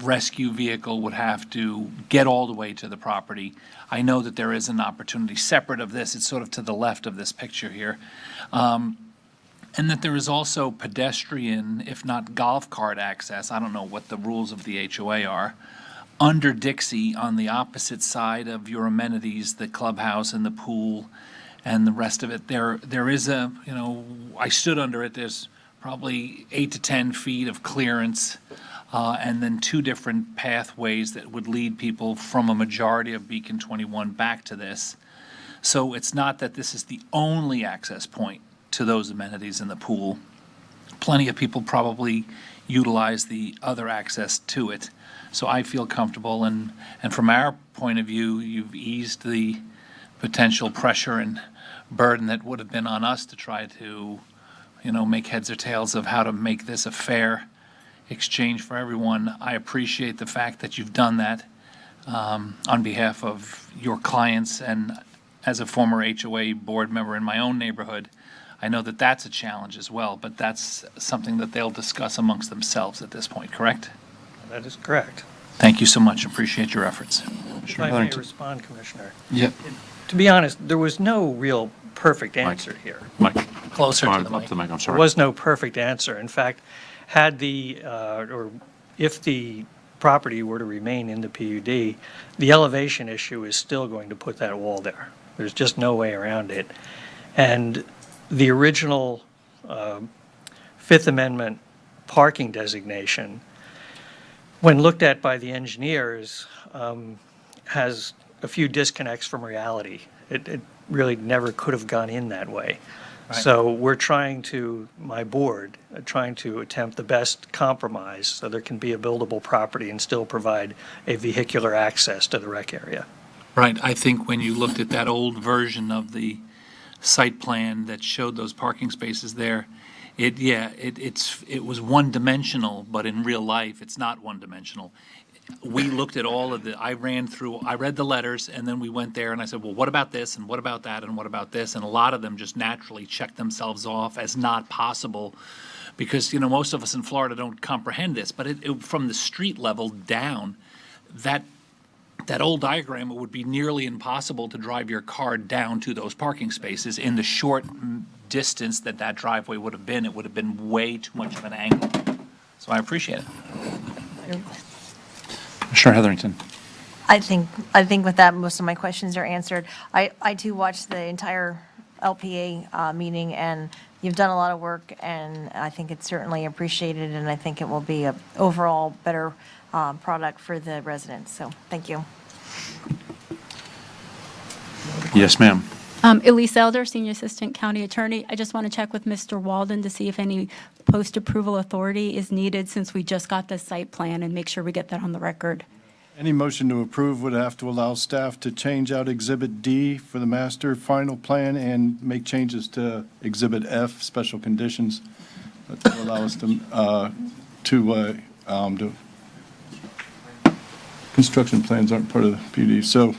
rescue vehicle would have to get all the way to the property. I know that there is an opportunity separate of this. It's sort of to the left of this picture here. And that there is also pedestrian, if not golf cart access, I don't know what the rules of the HOA are, under Dixie on the opposite side of your amenities, the clubhouse and the pool and the rest of it. There is I stood under it, there's probably 8 to 10 feet of clearance, and then 2 different pathways that would lead people from a majority of Beacon 21 back to this. So it's not that this is the only access point to those amenities in the pool. Plenty of people probably utilize the other access to it. So I feel comfortable, and from our point of view, you've eased the potential pressure and burden that would have been on us to try to, make heads or tails of how to make this a fair exchange for everyone. I appreciate the fact that you've done that on behalf of your clients, and as a former HOA board member in my own neighborhood, I know that that's a challenge as well, but that's something that they'll discuss amongst themselves at this point, correct? That is correct. Thank you so much. Appreciate your efforts. If I may respond, Commissioner. Yep. To be honest, there was no real perfect answer here. Mike. Closer to the Up mic. to the mic, I'm There sorry. was no perfect answer. In fact, had or if the property were to remain in the PUD, the elevation issue is still going to put that wall there. There's just no way around it. And the original Fifth Amendment parking designation, when looked at by the engineers, has a few disconnects from reality. It really never could have gone in that way. Right. So we're trying to, my board, trying to attempt the best compromise so there can be a buildable property and still provide a vehicular access to the rec area. Right, I think when you looked at that old version of the site plan that showed those parking spaces there, it was one-dimensional, but in real life, it's not one-dimensional. We looked at all of I read the letters, and then we went there, and I said, well, what about this, and what about that, and what about this? And a lot of them just naturally checked themselves off as not possible, because, most of us in Florida don't comprehend this, but from the street level down, that old diagram, it would be nearly impossible to drive your car down to those parking spaces in the short distance that driveway would have been. It would have been way too much of an angle. So I appreciate it. Sure, Heatherington. I think with that, most of my questions are answered. I too watched the entire LPA meeting, and you've done a lot of work, and I think it's certainly appreciated, and I think it will be a overall better product for the residents. So thank you. Yes, ma'am. Elise Elder, Senior Assistant County Attorney. I just want to check with Mr. Walden to see if any post-approval authority is needed since we just got the site plan, and make sure we get that on the record. Any motion to approve would have to allow staff to change out Exhibit D for the master final plan and make changes to Exhibit F, special conditions, to allow us to construction plans aren't part of the PUD. So,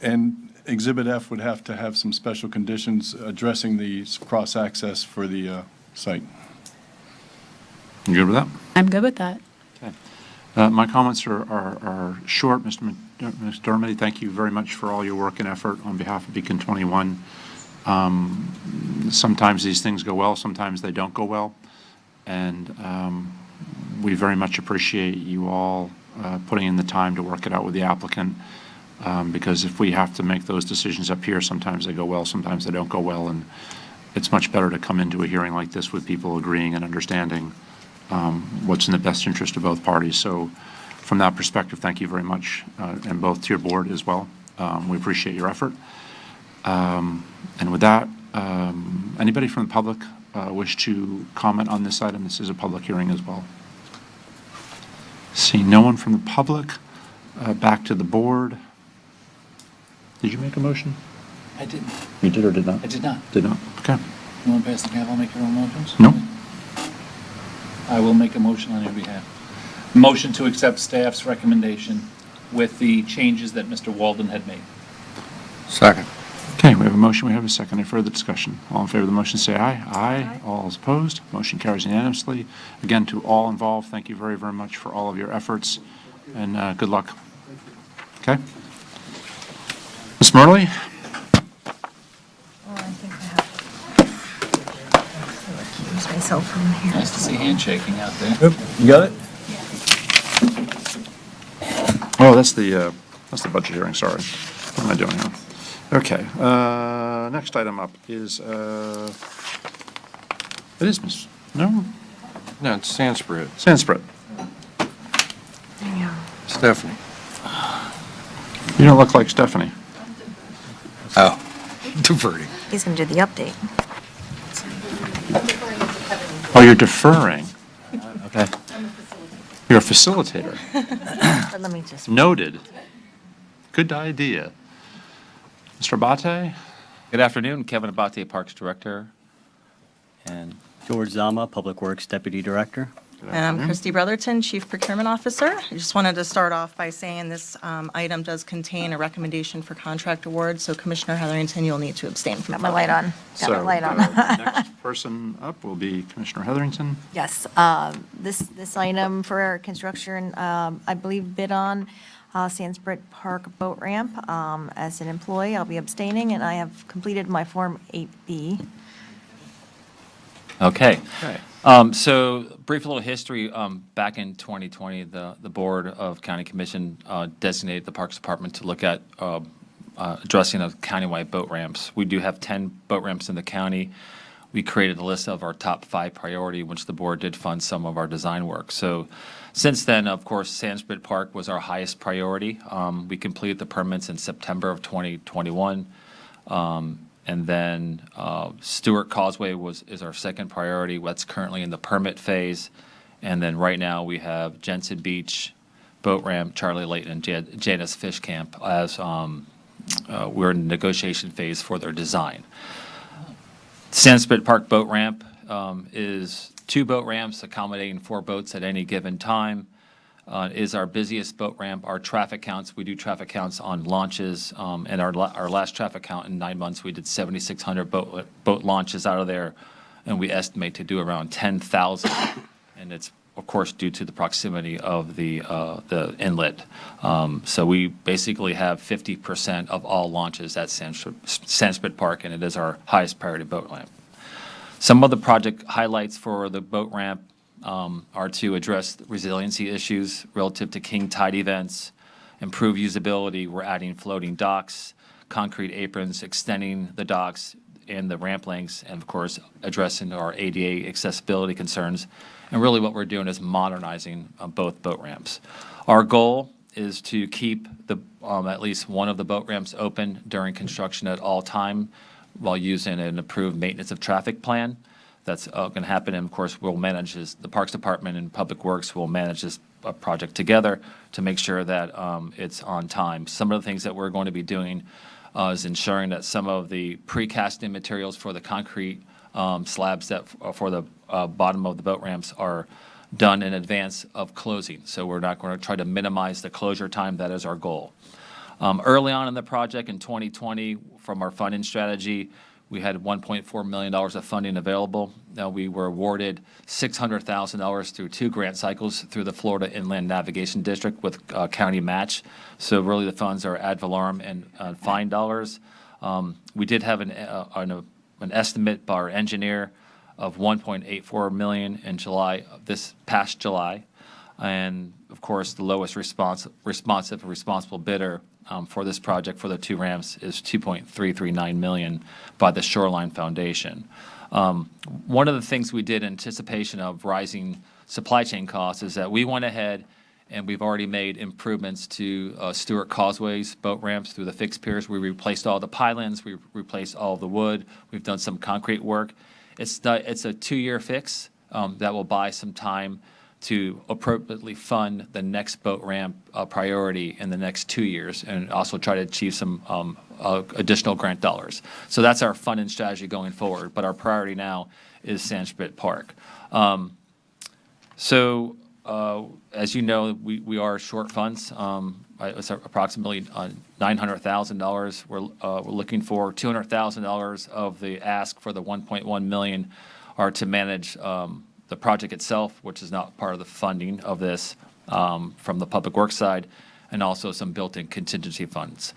and Exhibit F would have to have some special conditions addressing the cross-access for the site. You good with that? I'm good with that. My comments are short. Mr. Dermody, thank you very much for all your work and effort on behalf of Beacon 21. Sometimes these things go well, sometimes they don't go well. And we very much appreciate you all putting in the time to work it out with the applicant. Because if we have to make those decisions up here, sometimes they go well, sometimes they don't go well. And it's much better to come into a hearing like this with people agreeing and understanding what's in the best interest of both parties. So from that perspective, thank you very much, and both to your board as well. We appreciate your effort. And with that, anybody from the public wish to comment on this item? This is a public hearing as well. See no one from the public. Back to the board. Did you make a motion? I didn't. You did or did not? I did not. Did not. Okay. You want to pass the gavel, make your own motions? No. I will make a motion on your behalf. Motion to accept staff's recommendation with the changes that Mr. Walden had made. Second. Okay, we have a motion, we have a second. Any further discussion? All in favor of the motion, say aye. Aye. All is opposed. Motion carries unanimously. Again, to all involved, thank you very, very much for all of your efforts, and good luck. Okay? Ms. Murley? I think I have to recuse myself from here. Nice to see handshaking out there. You got it? Oh, that's the budget hearing, sorry. What am I doing here? Okay, next item up is, it is Ms., no? No, it's Sanskrit. Sanskrit. Stephanie. You don't look like Stephanie. Oh, diverting. He's going to do the update. Oh, you're deferring. Okay. You're a facilitator. But let me just. Noted. Good idea. Mr. Abate? Good afternoon, Kevin Abate, Parks Director. And George Zama, Public Works Deputy Director. And I'm afternoon. Christy Brotherton, Chief Procurement Officer. I just wanted to start off by saying this item does contain a recommendation for contract award, so Commissioner Heatherington, you'll need to abstain from Got my voting. light on. Got my So, light on. the next person up will be Commissioner Heatherington. Yes, this item for our construction, I believe bid on Sandsbrit Park Boat Ramp. As an employee, I'll be abstaining, and I have completed my Form 8B. Okay. Okay. So brief little history, back in 2020, the Board of County Commission designated the Parks Department to look at addressing of countywide boat ramps. We do have 10 boat ramps in the county. We created a list of our top 5 priority, which the board did fund some of our design work. So since then, of course, Sandsbrit Park was our highest priority. We completed the permits in September of 2021. And then Stewart Causeway is our second priority. That's currently in the permit phase. And then right now we have Jensen Beach, Boat Ramp, Charlie Layton, and Janus Fish Camp as we're in the negotiation phase for their design. Sandsbrit Park Boat Ramp is 2 boat ramps accommodating 4 boats at any given time. Is our busiest boat ramp. Our traffic counts, we do traffic counts on launches, and our last traffic count in 9 months, we did 7,600 boat launches out of there, and we estimate to do around 10,000. And it's, of course, due to the proximity of the inlet. So we basically have 50% of all launches at Sandsbrit Park, and it is our highest priority boat ramp. Some of the project highlights for the boat ramp are to address resiliency issues relative to king tide events, improve usability. We're adding floating docks, concrete aprons, extending the docks and the ramp lengths, and of course, addressing our ADA accessibility concerns. And really what we're doing is modernizing both boat ramps. Our goal is to keep at least one of the boat ramps open during construction at all time while using an approved maintenance of traffic plan. That's going to happen, and of course, we'll manage this. The Parks Department and Public Works will manage this project together to make sure that it's on time. Some of the things that we're going to be doing is ensuring that some of the precast-in materials for the concrete slabs that for the bottom of the boat ramps are done in advance of closing. So we're not going to try to minimize the closure time. That is our goal. Early on in the project in 2020, from our funding strategy, we had $1.4 million of funding available. Now we were awarded $600,000 through 2 grant cycles through the Florida Inland Navigation District with county match. So really the funds are ad valorem and fine dollars. We did have an estimate by our engineer of $1.84 million in July, this past July. And of course, the lowest responsible bidder for this project for the 2 ramps is $2.339 million by the Shoreline Foundation. One of the things we did in anticipation of rising supply chain costs is that we went ahead and we've already made improvements to Stewart Causeway's boat ramps through the fixed piers. We replaced all the pylons, we replaced all of the wood, we've done some concrete work. It's a 2-year fix that will buy some time to appropriately fund the next boat ramp priority in the next 2 years, and also try to achieve some additional grant dollars. So that's our funding strategy going forward, but our priority now is Sandsbrit Park. As you know, we are short funds. It's approximately $900,000. We're looking for $200,000 of the ask for the $1.1 million are to manage the project itself, which is not part of the funding of this from the Public Works side, and also some built-in contingency funds.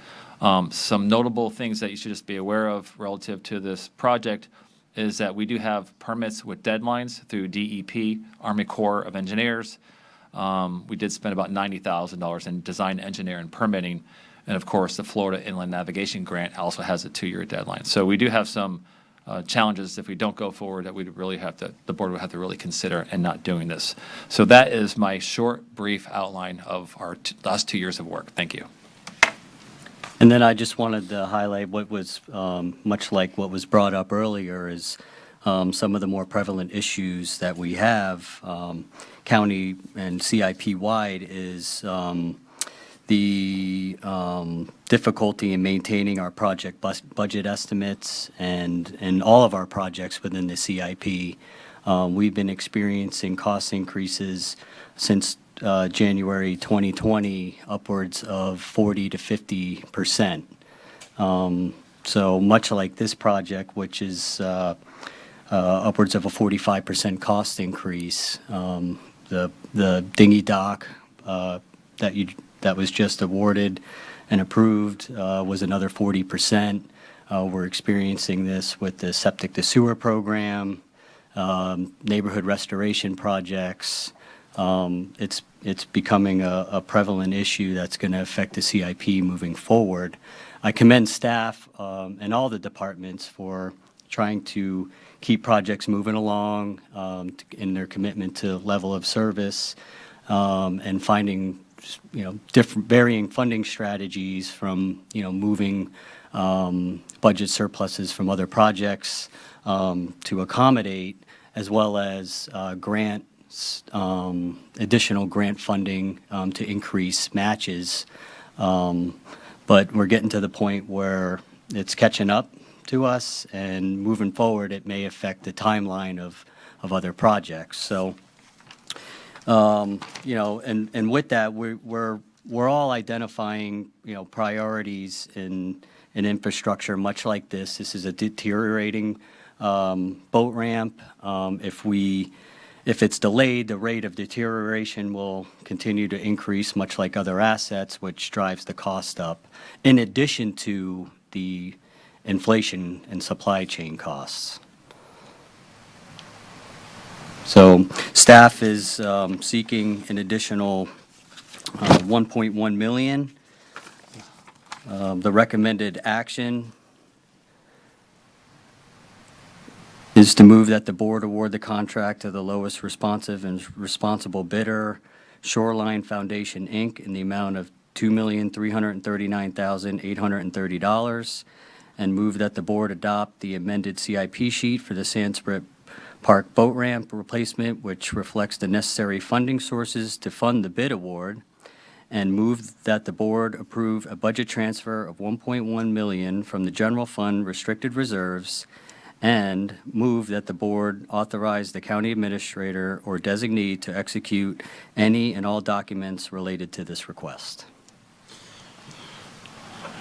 Some notable things that you should just be aware of relative to this project is that we do have permits with deadlines through DEP, Army Corps of Engineers. We did spend about $90,000 in design, engineer, and permitting. And of course, the Florida Inland Navigation Grant also has a 2-year deadline. So we do have some challenges if we don't go forward that we'd really have to, the board would have to really consider in not doing this. So that is my short, brief outline of our last 2 years of work. Thank you. And then I just wanted to highlight what was, much like what was brought up earlier, is some of the more prevalent issues that we have, county and CIP-wide, is the difficulty in maintaining our project budget estimates and all of our projects within the CIP. We've been experiencing cost increases since January 2020, upwards of 40 to 50%. So much like this project, which is upwards of a 45% cost increase, the dinghy dock that was just awarded and approved was another 40%. We're experiencing this with the septic to sewer program, neighborhood restoration projects. It's becoming a prevalent issue that's going to affect the CIP moving forward. I commend staff and all the departments for trying to keep projects moving along in their commitment to level of service and finding different varying funding strategies from moving budget surpluses from other projects to accommodate, as well as additional grant funding to increase matches. But we're getting to the point where it's catching up to us, and moving forward, it may affect the timeline of other projects. So, and with that, we're all identifying, priorities in infrastructure, much like this. This is a deteriorating boat ramp. If it's delayed, the rate of deterioration will continue to increase, much like other assets, which drives the cost up, in addition to the inflation and supply chain costs. So staff is seeking an additional $1.1 million. The recommended action is to move that the board award the contract to the lowest responsive and responsible bidder, Shoreline Foundation, Inc., in the amount of $2,339,830, and move that the board adopt the amended CIP sheet for the Sandsprit Park boat ramp replacement, which reflects the necessary funding sources to fund the bid award, and move that the board approve a budget transfer of $1.1 million from the general fund restricted reserves, and move that the board authorize the county administrator or designee to execute any and all documents related to this request.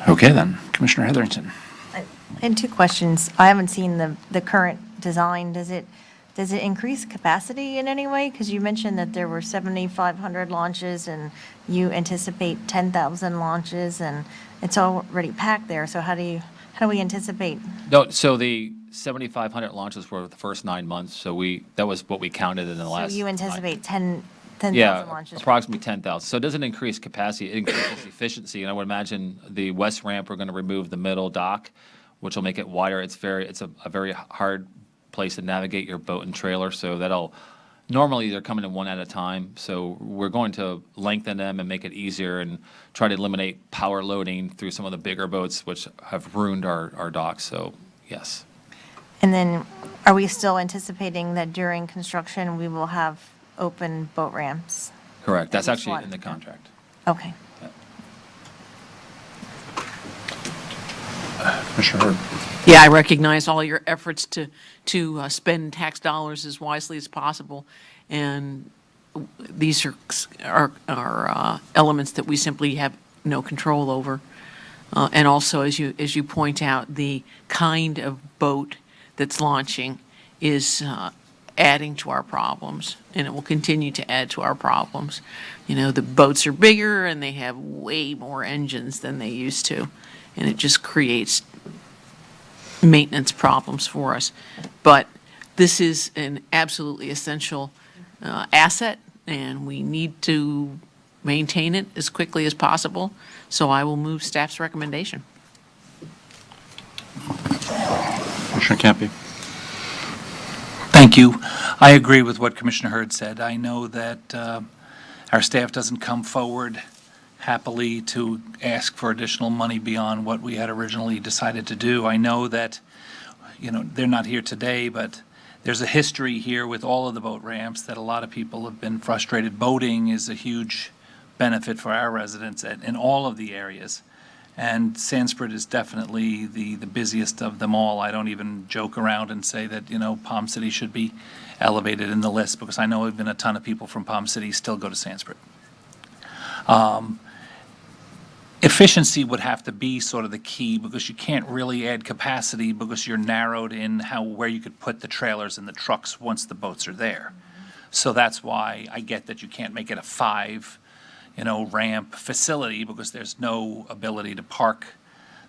Okay, then. Commissioner Heatherington. And two questions. I haven't seen the current design. Does it increase capacity in any way? Because you mentioned that there were 7,500 launches and you anticipate 10,000 launches, and it's already packed there. So how do we anticipate? No, so the 7,500 launches were the first 9 months, so that was what we counted in the last. So you anticipate 10,000 Yeah, launches? approximately 10,000. So it doesn't increase capacity, it increases efficiency. And I would imagine the west ramp, we're going to remove the middle dock, which will make it wider. It's a very hard place to navigate your boat and trailer, so normally they're coming in one at a time. So we're going to lengthen them and make it easier and try to eliminate power loading through some of the bigger boats, which have ruined our docks. So, yes. And then are we still anticipating that during construction we will have open boat ramps? Correct. That's At least actually one. in the contract. Okay. Commissioner Hurd. Yeah, I recognize all your efforts to spend tax dollars as wisely as possible, and these are elements that we simply have no control over. And also, as you point out, the kind of boat that's launching is adding to our problems, and it will continue to add to our problems. The boats are bigger and they have way more engines than they used to, and it just creates maintenance problems for us. But this is an absolutely essential asset, and we need to maintain it as quickly as possible. So I will move staff's recommendation. Commissioner Campy. Thank you. I agree with what Commissioner Hurd said. I know that our staff doesn't come forward happily to ask for additional money beyond what we had originally decided to do. I know that, they're not here today, but there's a history here with all of the boat ramps that a lot of people have been frustrated. Boating is a huge benefit for our residents in all of the areas. And Sanskrit is definitely the busiest of them all. I don't even joke around and say that, Palm City should be elevated in the list, because I know even a ton of people from Palm City still go to Sanskrit. Efficiency would have to be sort of the key, because you can't really add capacity because you're narrowed in where you could put the trailers and the trucks once the boats are there. So that's why I get that you can't make it a 5 ramp facility, because there's no ability to park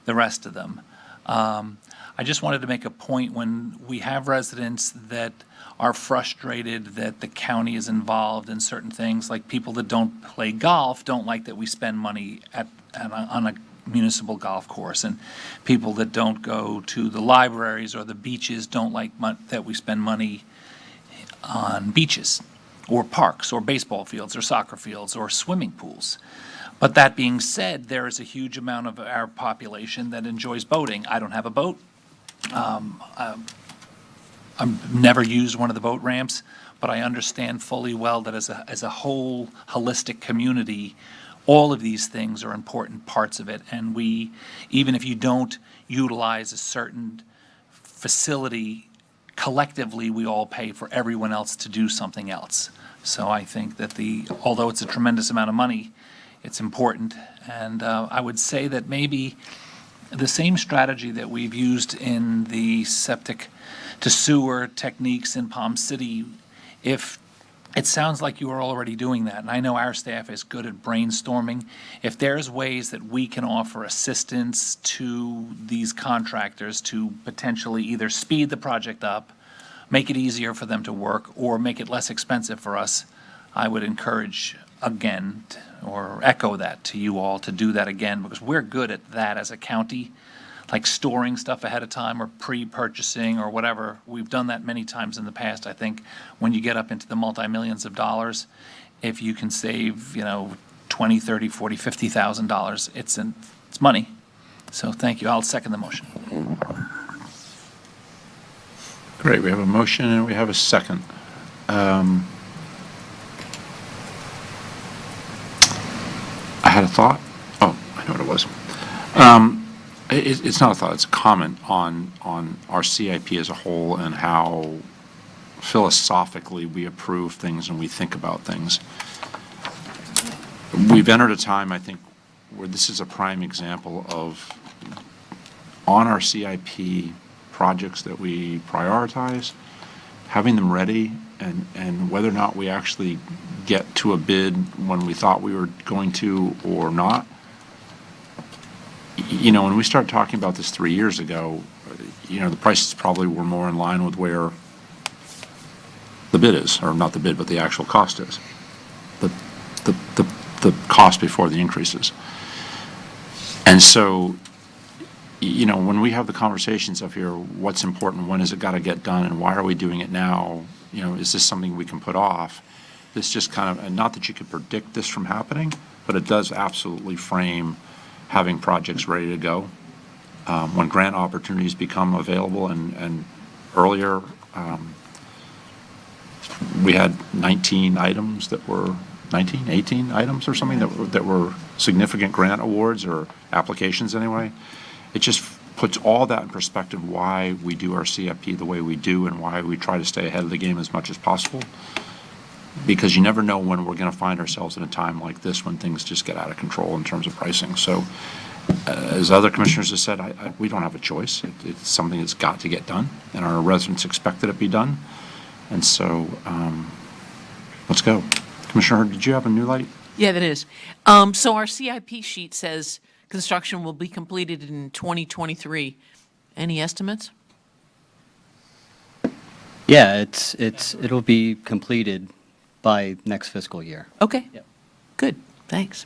the rest of them. I just wanted to make a point: when we have residents that are frustrated that the county is involved in certain things, like people that don't play golf don't like that we spend money on a municipal golf course, and people that don't go to the libraries or the beaches don't like that we spend money on beaches or parks or baseball fields or soccer fields or swimming pools. But that being said, there is a huge amount of our population that enjoys boating. I don't have a boat. I've never used one of the boat ramps, but I understand fully well that as a whole holistic community, all of these things are important parts of it. And we, even if you don't utilize a certain facility, collectively, we all pay for everyone else to do something else. So I think that although it's a tremendous amount of money, it's important. And I would say that maybe the same strategy that we've used in the septic to sewer techniques in Palm City, if it sounds like you are already doing that, and I know our staff is good at brainstorming, if there's ways that we can offer assistance to these contractors to potentially either speed the project up, make it easier for them to work, or make it less expensive for us, I would encourage again, or echo that to you all, to do that again, because we're good at that as a county, like storing stuff ahead of time or pre-purchasing or whatever. We've done that many times in the past. I think when you get up into the multi-millions of dollars, if you can save, $20,000, $30,000, $40,000, $50,000, it's money. So thank you. I'll second the motion. Great, we have a motion and we have a second. I had a thought. Oh, I know what it was. It's not a thought, it's a comment on our CIP as a whole and how philosophically we approve things and we think about things. We've entered a time, I think, where this is a prime example of, on our CIP projects that we prioritize, having them ready, and whether or not we actually get to a bid when we thought we were going to or not. When we started talking about this 3 years ago, the prices probably were more in line with where the bid is, or not the bid, but the actual cost is. The cost before the increases. And so, when we have the conversations up here, what's important, when has it got to get done, and why are we doing it now? Is this something we can put off? This just kind of, and not that you could predict this from happening, but it does absolutely frame having projects ready to go. When grant opportunities become available, and earlier, we had 18 items or something that were significant grant awards or applications anyway. It just puts all that in perspective, why we do our CIP the way we do and why we try to stay ahead of the game as much as possible. Because you never know when we're going to find ourselves in a time like this when things just get out of control in terms of pricing. So, as other commissioners have said, we don't have a choice. It's something that's got to get done, and our residents expect that it be done. And so, let's go. Commissioner Hurd, did you have a new light? Yeah, that is. So our CIP sheet says construction will be completed in 2023. Any estimates? Yeah, it'll be completed by next fiscal year. Okay. Good. Thanks.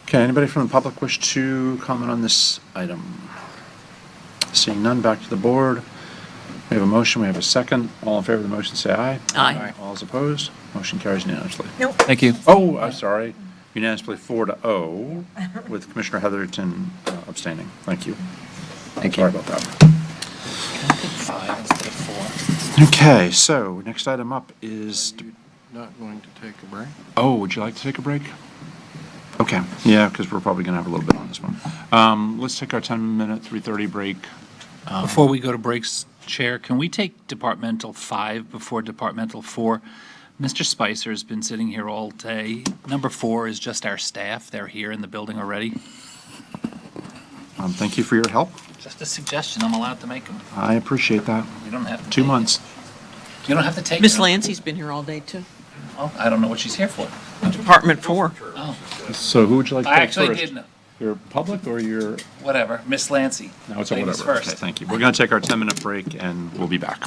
Okay, anybody from the public wish to comment on this item? Seeing none, back to the board. We have a motion, we have a second. All in favor of the motion, say aye. Aye. All is opposed. Motion carries unanimously. Nope. Thank you. Oh, I'm sorry. Unanimously 4-0, with Commissioner Heatherton abstaining. Thank you. Thank Sorry you. about that. 5 instead of 4. Okay, so next item up is, Not going to take a break? oh, would you like to take a break? Okay, yeah, because we're probably going to have a little bit on this one. Let's take our 10-minute, 3:30 break. Before we go to breaks, Chair, can we take Departmental 5 before Departmental 4? Mr. Spicer's been sitting here all day. Number 4 is just our staff. They're here in the building already. Thank you for your help. Just a suggestion. I'm allowed to make them. I appreciate that. You don't have to. 2 months. You don't have to take Miss them. Lancey's been here all day, too. Oh, I don't know what she's here for. Department 4. Oh, So who would you like to I take actually first? didn't know. Your public or your? Whatever. Miss Lancey. No, it's a Ladies whatever. first. Okay, thank you. We're going to take our 10-minute break, and we'll be back.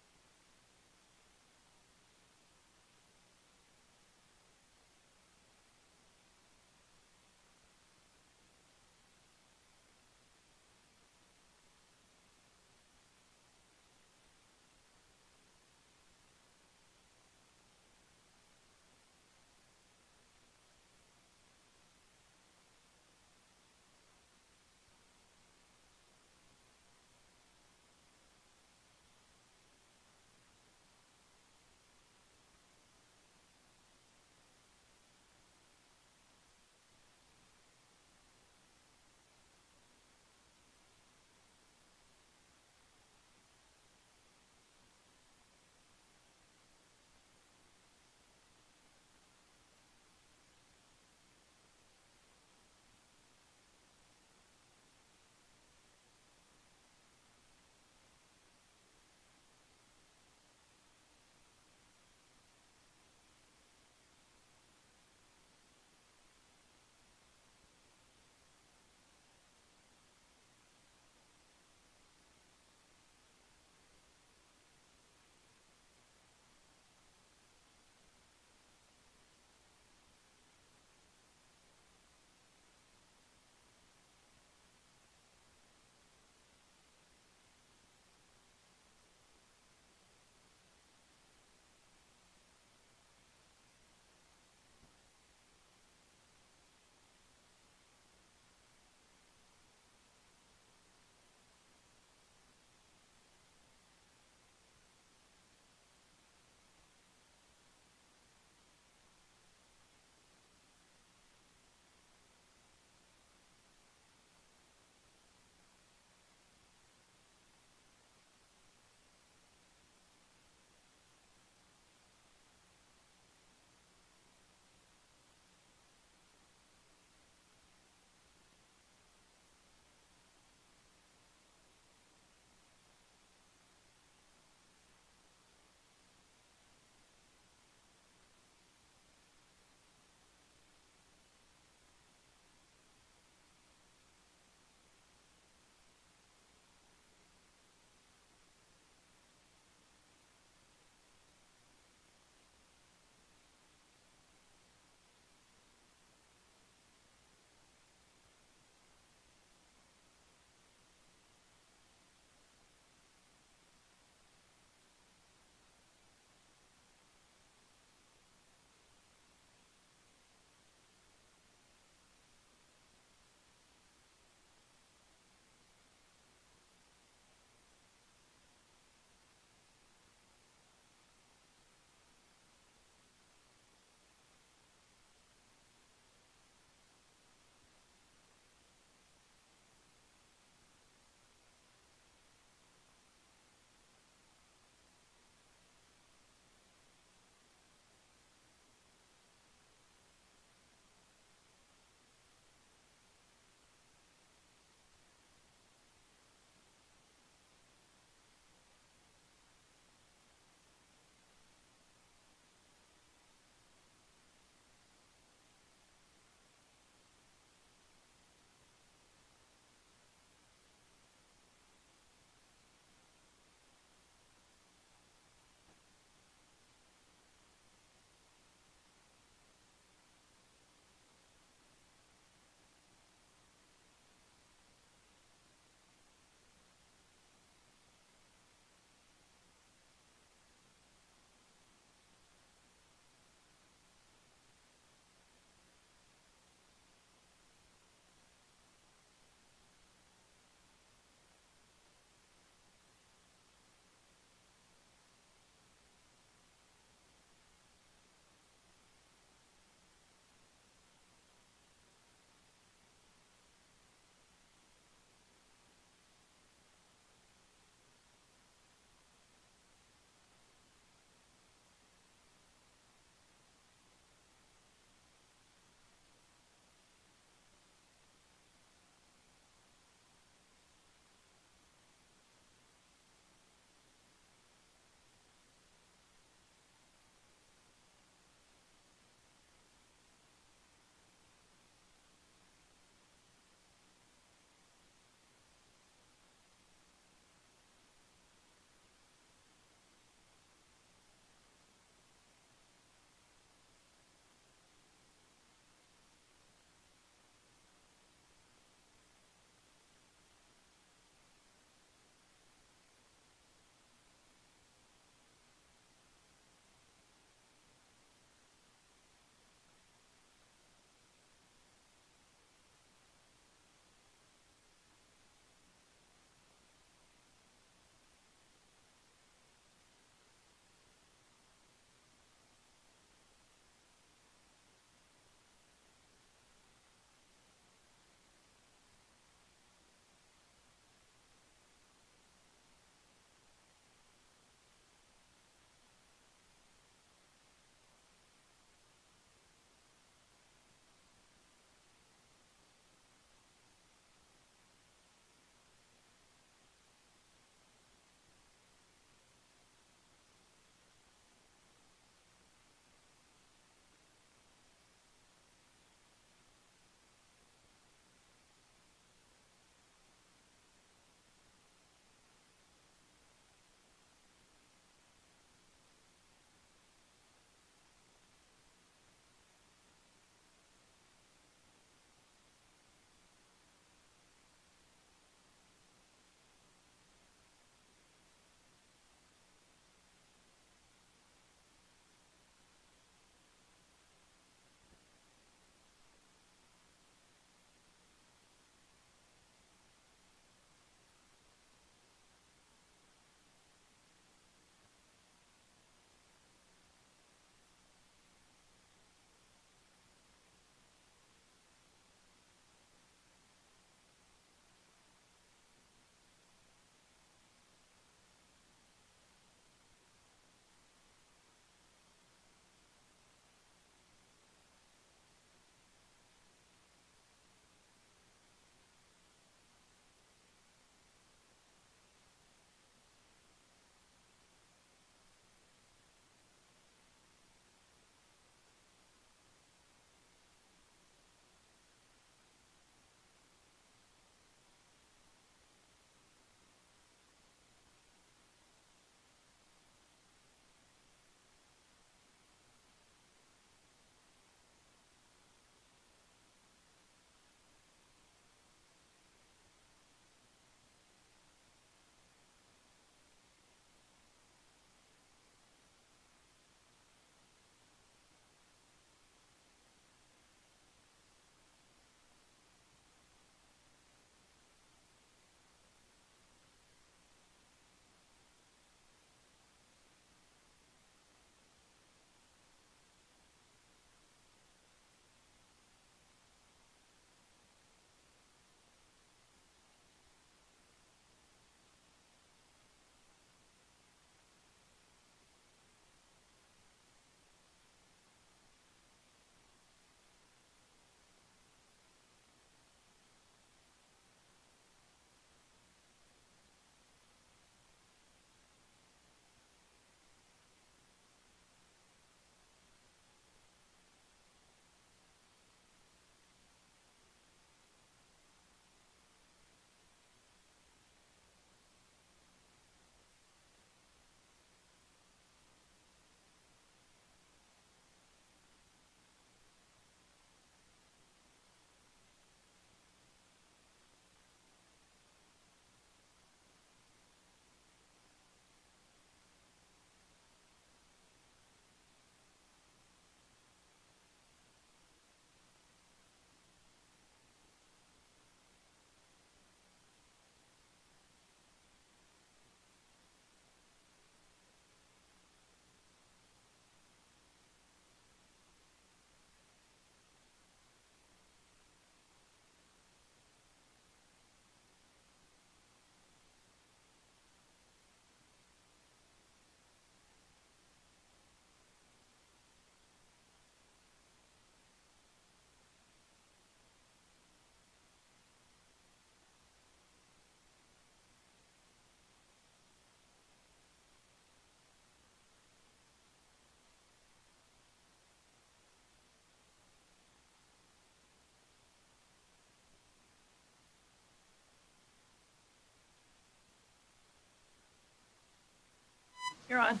You're on.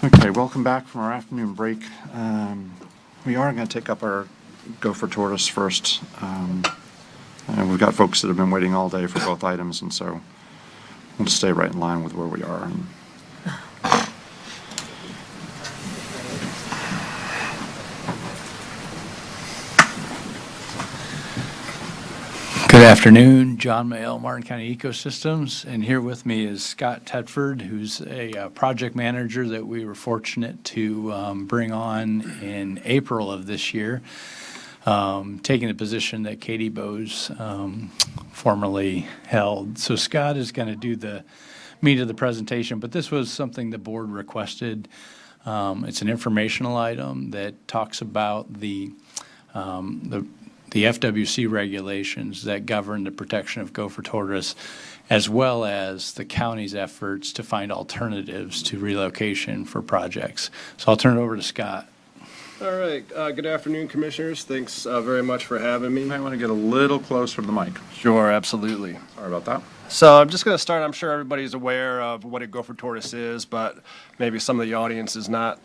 Okay, welcome back from our afternoon break. We are going to take up our gopher tortoise first. And we've got folks that have been waiting all day for both items, and so we'll stay right in line with where we are. Good afternoon, John Mayle, Martin County Ecosystems, and here with me is Scott Tedford, who's a project manager that we were fortunate to bring on in April of this year, taking the position that Katie Bowes formerly held. So Scott is going to do the meat of the presentation, but this was something the board requested. It's an informational item that talks about the FWC regulations that govern the protection of gopher tortoise, as well as the county's efforts to find alternatives to relocation for projects. So I'll turn it over to Scott. All right. Good afternoon, Commissioners. Thanks very much for having me. You might want to get a little closer to the mic. Sure, absolutely. Sorry about that. So I'm just going to start. I'm sure everybody's aware of what a gopher tortoise is, but maybe some of the audience is not.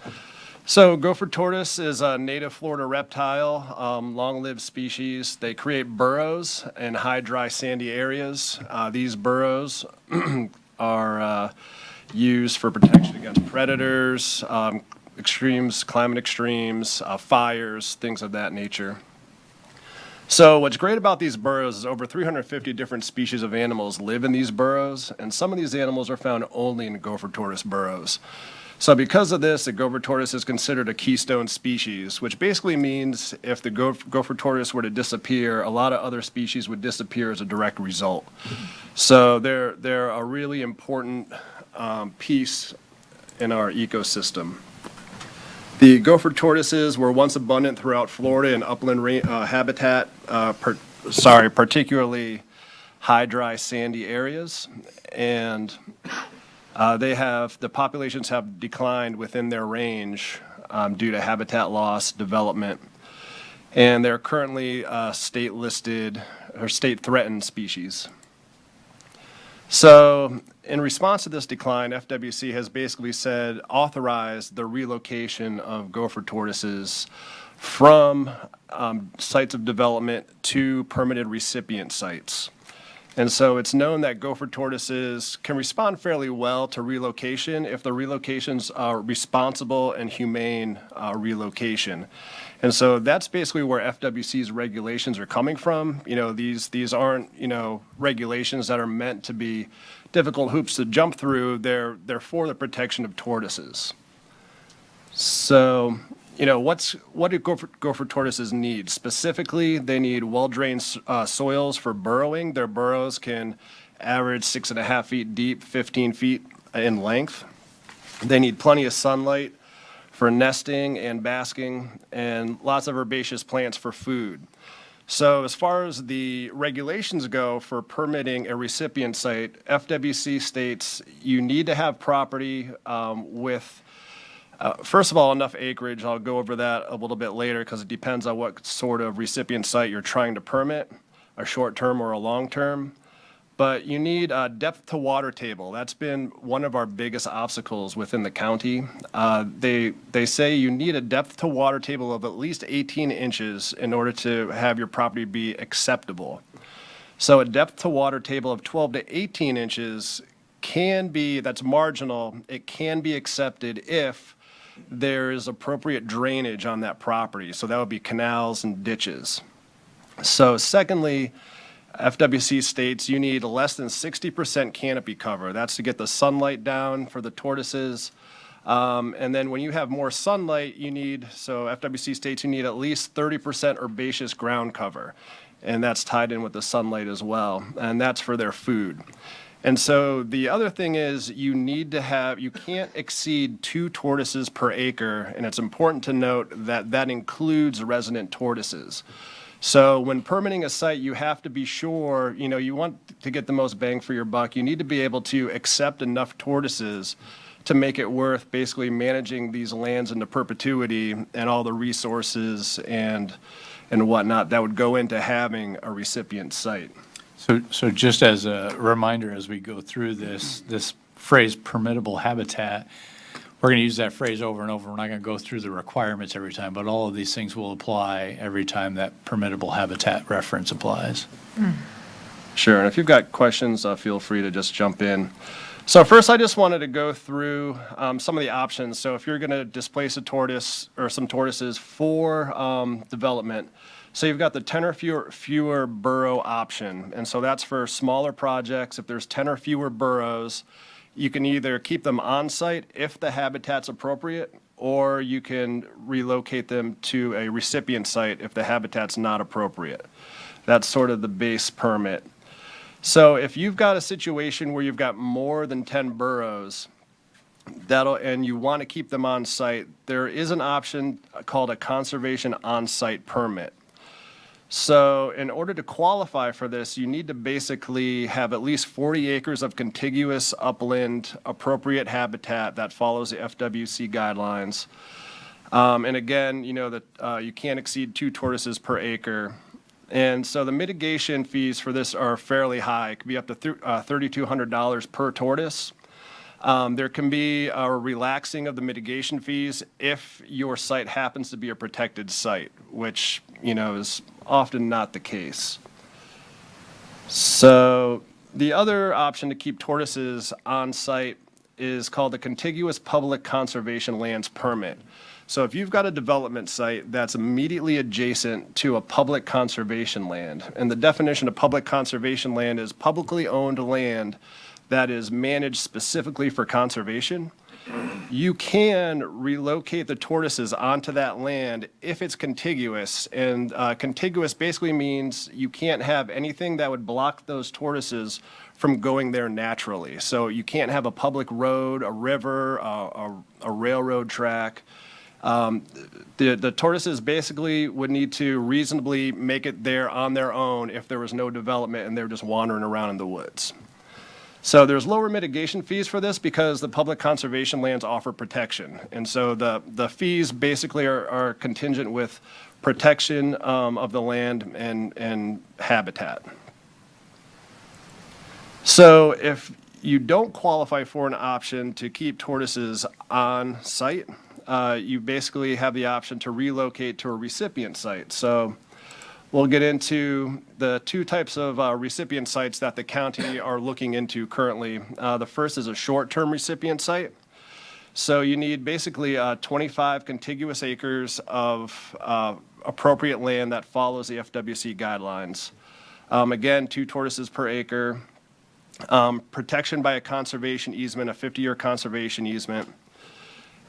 So gopher tortoise is a native Florida reptile, long-lived species. They create burrows in high, dry, sandy areas. These burrows are used for protection against predators, extremes, climate extremes, fires, things of that nature. So what's great about these burrows is over 350 different species of animals live in these burrows, and some of these animals are found only in gopher tortoise burrows. So because of this, the gopher tortoise is considered a keystone species, which basically means if the gopher tortoise were to disappear, a lot of other species would disappear as a direct result. So they're a really important piece in our ecosystem. The gopher tortoises were once abundant throughout Florida in upland habitat, particularly high, dry, sandy areas, and the populations have declined within their range due to habitat loss, development, and they're currently state listed or state threatened species. So in response to this decline, FWC has basically authorized the relocation of gopher tortoises from sites of development to permitted recipient sites. And so it's known that gopher tortoises can respond fairly well to relocation if the relocations are responsible and humane relocation. And so that's basically where FWC's regulations are coming from. These aren't, regulations that are meant to be difficult hoops to jump through. They're for the protection of tortoises. So, what do gopher tortoises need? Specifically, they need well-drained soils for burrowing. Their burrows can average 6.5 feet deep, 15 feet in length. They need plenty of sunlight for nesting and basking, and lots of herbaceous plants for food. So as far as the regulations go for permitting a recipient site, FWC states you need to have property with first of all, enough acreage. I'll go over that a little bit later because it depends on what sort of recipient site you're trying to permit, a short-term or a long-term. But you need a depth to water table. That's been one of our biggest obstacles within the county. They say you need a depth to water table of at least 18 inches in order to have your property be acceptable. So a depth to water table of 12 to 18 inches that's marginal. It can be accepted if there is appropriate drainage on that property. So that would be canals and ditches. So secondly, FWC states you need less than 60% canopy cover. That's to get the sunlight down for the tortoises. And then when you have more sunlight, so FWC states you need at least 30% herbaceous ground cover. And that's tied in with the sunlight as well. And that's for their food. And so the other thing is you can't exceed 2 tortoises per acre. And it's important to note that that includes resident tortoises. So when permitting a site, you have to be sure, you want to get the most bang for your buck. You need to be able to accept enough tortoises to make it worth basically managing these lands into perpetuity and all the resources and whatnot that would go into having a recipient site. So just as a reminder, as we go through this phrase permittable habitat, we're going to use that phrase over and over. We're not going to go through the requirements every time, but all of these things will apply every time that permittable habitat reference applies. Sure, and if you've got questions, feel free to just jump in. So first, I just wanted to go through some of the options. So if you're going to displace a tortoise or some tortoises for development, so you've got the 10 or fewer burrow option. And so that's for smaller projects. If there's 10 or fewer burrows, you can either keep them on site if the habitat's appropriate, or you can relocate them to a recipient site if the habitat's not appropriate. That's sort of the base permit. So if you've got a situation where you've got more than 10 burrows, and you want to keep them on site, there is an option called a conservation on-site permit. So in order to qualify for this, you need to basically have at least 40 acres of contiguous upland appropriate habitat that follows the FWC guidelines. And again, you know that you can't exceed 2 tortoises per acre. And so the mitigation fees for this are fairly high. It could be up to $3,200 per tortoise. There can be a relaxing of the mitigation fees if your site happens to be a protected site, which, you know, is often not the case. So the other option to keep tortoises on site is called the Contiguous Public Conservation Lands Permit. So if you've got a development site that's immediately adjacent to a public conservation land, and the definition of public conservation land is publicly owned land that is managed specifically for conservation, you can relocate the tortoises onto that land if it's contiguous. And contiguous basically means you can't have anything that would block those tortoises from going there naturally. So you can't have a public road, a river, a railroad track. The tortoises basically would need to reasonably make it there on their own if there was no development and they're just wandering around in the woods. So there's lower mitigation fees for this because the public conservation lands offer protection. And so the fees basically are contingent with protection of the land and habitat. So if you don't qualify for an option to keep tortoises on site, you basically have the option to relocate to a recipient site. So we'll get into the 2 types of recipient sites that the county are looking into currently. The first is a short-term recipient site. So you need basically 25 contiguous acres of appropriate land that follows the FWC guidelines. Again, 2 tortoises per acre. Protection by a conservation easement, a 50-year conservation easement.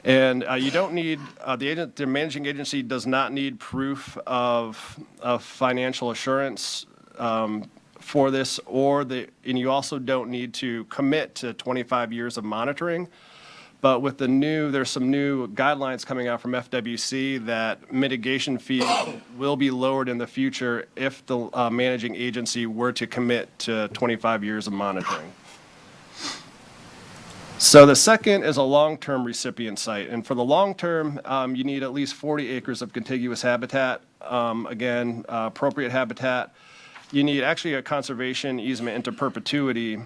And you don't need, the managing agency does not need proof of financial assurance for this, and you also don't need to commit to 25 years of monitoring. But with there's some new guidelines coming out from FWC that mitigation fees will be lowered in the future if the managing agency were to commit to 25 years of monitoring. So the second is a long-term recipient site. And for the long-term, you need at least 40 acres of contiguous habitat. Again, appropriate habitat. You need actually a conservation easement into perpetuity.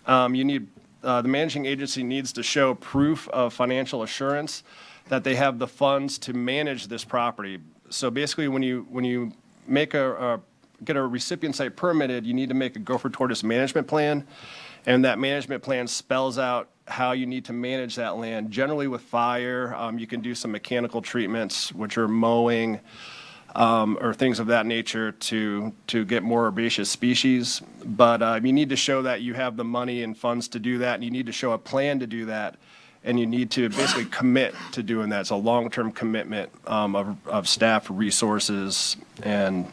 You need, the managing agency needs to show proof of financial assurance that they have the funds to manage this property. So basically, when you make get a recipient site permitted, you need to make a gopher tortoise management plan. And that management plan spells out how you need to manage that land. Generally with fire, you can do some mechanical treatments, which are mowing, or things of that nature to get more herbaceous species. But you need to show that you have the money and funds to do that, and you need to show a plan to do that, and you need to basically commit to doing that. It's a long-term commitment of staff resources and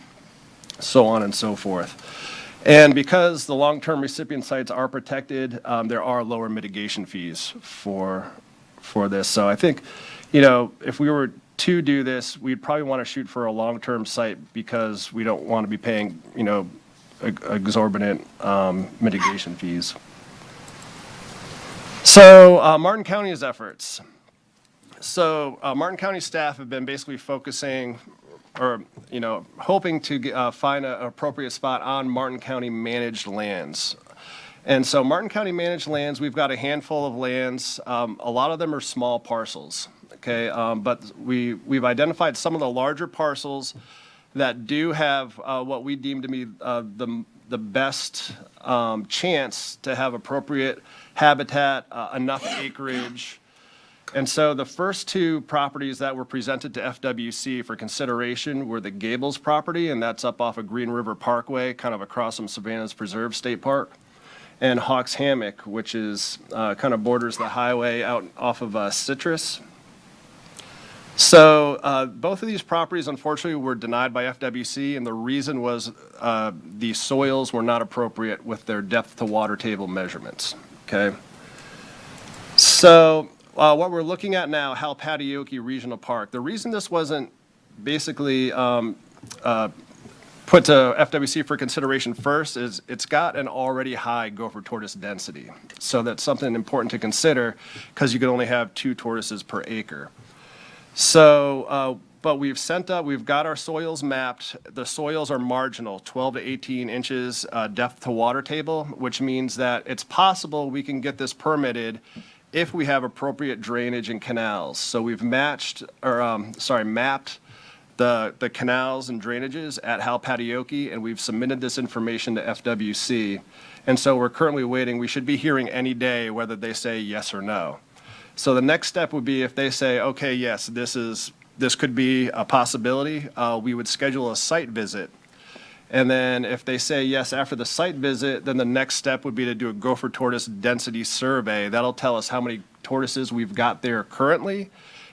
so on and so forth. And because the long-term recipient sites are protected, there are lower mitigation fees for this. So I think, you know, if we were to do this, we'd probably want to shoot for a long-term site because we don't want to be paying, you know, exorbitant mitigation fees. So Martin County's efforts. So Martin County staff have been basically focusing or, you know, hoping to find an appropriate spot on Martin County managed lands. And so Martin County managed lands, we've got a handful of lands. A lot of them are small parcels, okay? But we've identified some of the larger parcels that do have what we deem to be the best chance to have appropriate habitat, enough acreage. And so the first two properties that were presented to FWC for consideration were the Gables property, and that's up off of Green River Parkway, kind of across from Savannah's Preserve State Park, and Hawks Hammock, which is kind of borders the highway out off of Citrus. So both of these properties, unfortunately, were denied by FWC, and the reason was the soils were not appropriate with their depth to water table measurements, okay? So what we're looking at now, Halpatioke Regional Park, the reason this wasn't basically put to FWC for consideration first is it's got an already high gopher tortoise density. So that's something important to consider because you can only have 2 tortoises per acre. So, but we've got our soils mapped. The soils are marginal, 12 to 18 inches depth to water table, which means that it's possible we can get this permitted if we have appropriate drainage and canals. So we've mapped the canals and drainages at Halpatioke, and we've submitted this information to FWC. And so we're currently waiting. We should be hearing any day whether they say yes or no. So the next step would be if they say, okay, yes, this could be a possibility, we would schedule a site visit. And then if they say yes after the site visit, then the next step would be to do a gopher tortoise density survey. That'll tell us how many tortoises we've got there currently,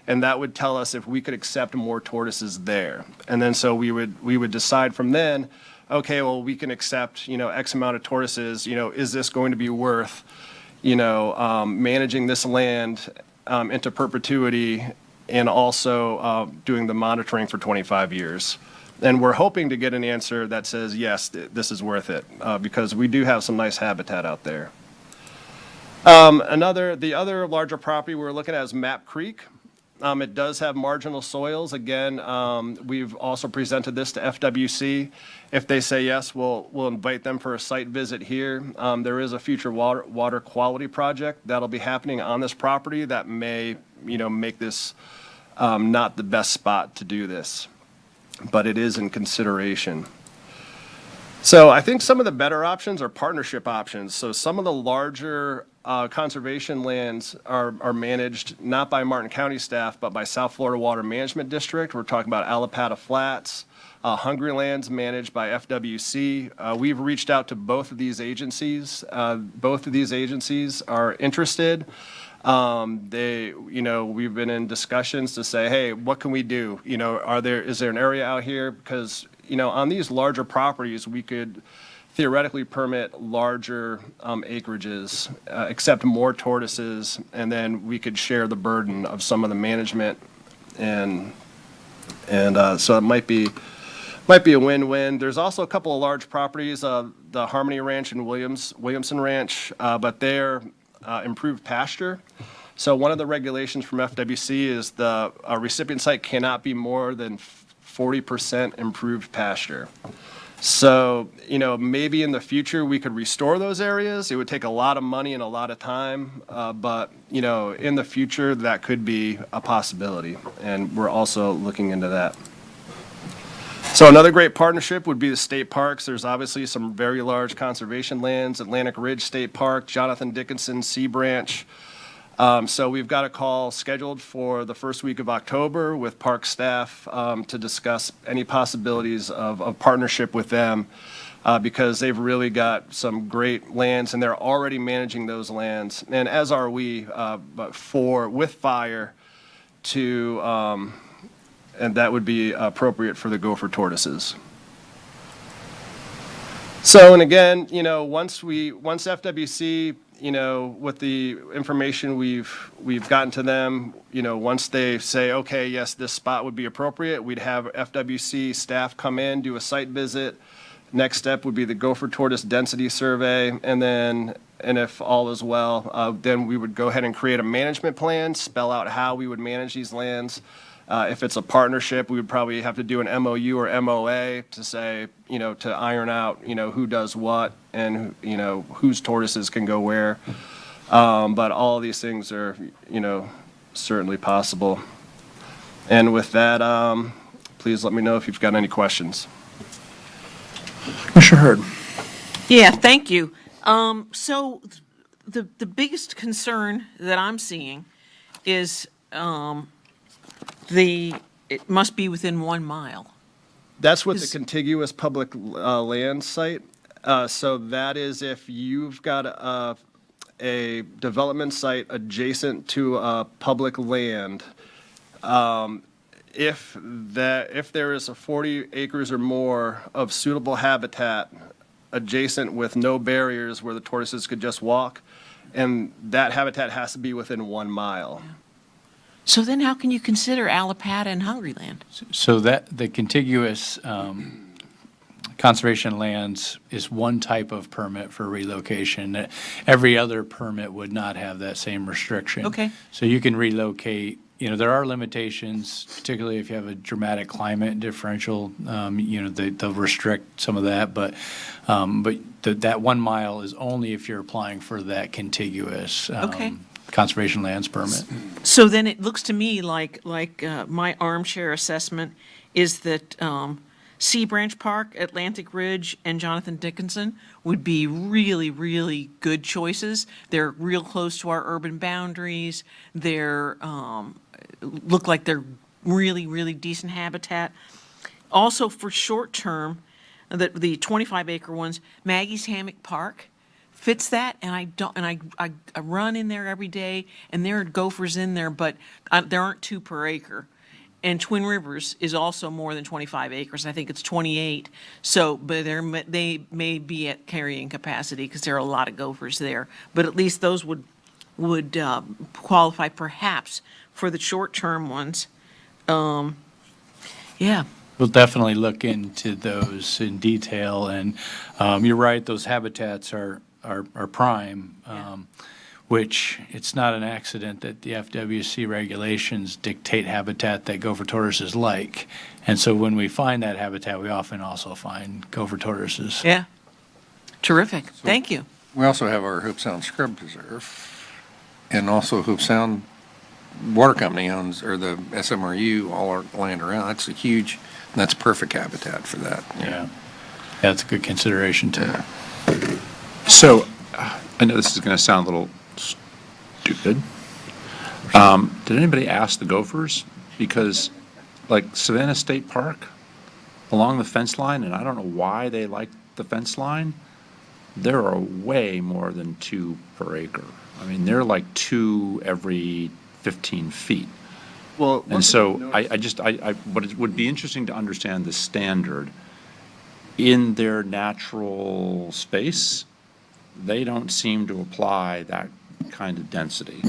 and that would tell us if we could accept more tortoises there. And then so we would decide from then, okay, well, we can accept, X amount of tortoises, is this going to be worth, managing this land into perpetuity and also doing the monitoring for 25 years. And we're hoping to get an answer that says, yes, this is worth it, because we do have some nice habitat out there. The other larger property we're looking at is Map Creek. It does have marginal soils. Again, we've also presented this to FWC. If they say yes, we'll invite them for a site visit here. There is a future water quality project that'll be happening on this property that may, make this not the best spot to do this, but it is in consideration. So I think some of the better options are partnership options. So some of the larger conservation lands are managed not by Martin County staff, but by South Florida Water Management District. We're talking about Alapata Flats, Hungry Lands managed by FWC. We've reached out to both of these agencies. Both of these agencies are interested. We've been in discussions to say, hey, what can we do? Is there an area out here? Because, on these larger properties, we could theoretically permit larger acreages, accept more tortoises, and then we could share the burden of some of the management. And so it might be a win-win. There's also a couple of large properties, the Harmony Ranch and Williamson Ranch, but they're improved pasture. So one of the regulations from FWC is the recipient site cannot be more than 40% improved pasture. So, maybe in the future we could restore those areas. It would take a lot of money and a lot of time, but, in the future that could be a possibility, and we're also looking into that. So another great partnership would be the state parks. There's obviously some very large conservation lands, Atlantic Ridge State Park, Jonathan Dickinson, Sea Branch. So we've got a call scheduled for the first week of October with park staff to discuss any possibilities of partnership with them because they've really got some great lands and they're already managing those lands. And as are we, but with fire to, and that would be appropriate for the gopher tortoises. So, and again, once FWC, with the information we've gotten to them, once they say, okay, yes, this spot would be appropriate, we'd have FWC staff come in, do a site visit. Next step would be the gopher tortoise density survey, and if all is well, then we would go ahead and create a management plan, spell out how we would manage these lands, If it's a partnership, we would probably have to do an MOU or MOA to say, to iron out, who does what and, whose tortoises can go where. But all these things are, certainly possible. And with that, please let me know if you've got any questions. Commissioner Hurd. Yeah, thank you. So the biggest concern that I'm seeing is it must be within 1 mile. That's with the contiguous public land site. So that is if you've got a development site adjacent to public land. If there is a 40 acres or more of suitable habitat adjacent with no barriers where the tortoises could just walk, and that habitat has to be within 1 mile. So then how can you consider Allapattah and Hungryland? So that the contiguous conservation lands is one type of permit for relocation. Every other permit would not have that same restriction. Okay. So you can relocate, there are limitations, particularly if you have a dramatic climate differential, they'll restrict some of that, but that 1 mile is only if you're applying for that contiguous Okay. conservation lands permit. So then it looks to me like my armchair assessment is that Sea Branch Park, Atlantic Ridge, and Jonathan Dickinson would be really, really good choices. They're real close to our urban boundaries. They're look like they're really, really decent habitat. Also for short term, the 25-acre ones, Maggie's Hammock Park fits that, and I run in there every day, and there are gophers in there, but there aren't 2 per acre. And Twin Rivers is also more than 25 acres. I think it's 28. So, but they may be at carrying capacity because there are a lot of gophers there. But at least those would qualify perhaps for the short-term ones. Yeah. We'll definitely look into those in detail, and you're right, those habitats are prime, which it's not an accident that the FWC regulations dictate habitat that gopher tortoises like. And so when we find that habitat, we often also find gopher tortoises. Yeah. Terrific. Thank you. We also have our Hope Sound Scrub Preserve, and also Hope Sound Water Company owns, or the SMRU, all our land around. That's that's perfect habitat for that. Yeah. That's a good consideration too. So, I know this is going to sound a little stupid. Did anybody ask the gophers? Because, like Savannah State Park, along the fence line, and I don't know why they like the fence line, there are way more than 2 per acre. I mean, they're like 2 every 15 feet. Well, And so but it would be interesting to understand the standard. In their natural space, they don't seem to apply that kind of density.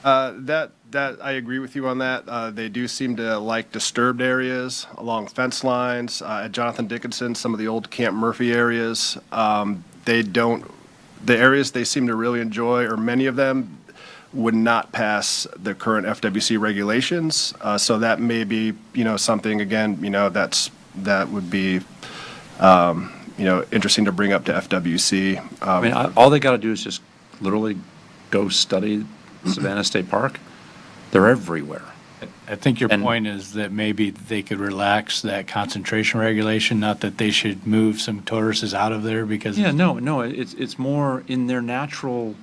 That I agree with you on that. They do seem to like disturbed areas along fence lines. At Jonathan Dickinson, some of the old Camp Murphy areas, the areas they seem to really enjoy, or many of them, would not pass the current FWC regulations. So that may be, something, again, that would be, interesting to bring up to FWC. I mean, all they got to do is just literally go study Savannah State Park. They're everywhere. I think your point is that maybe they could relax that concentration regulation, not that they should move some tortoises out of there because. Yeah, no, it's more in their natural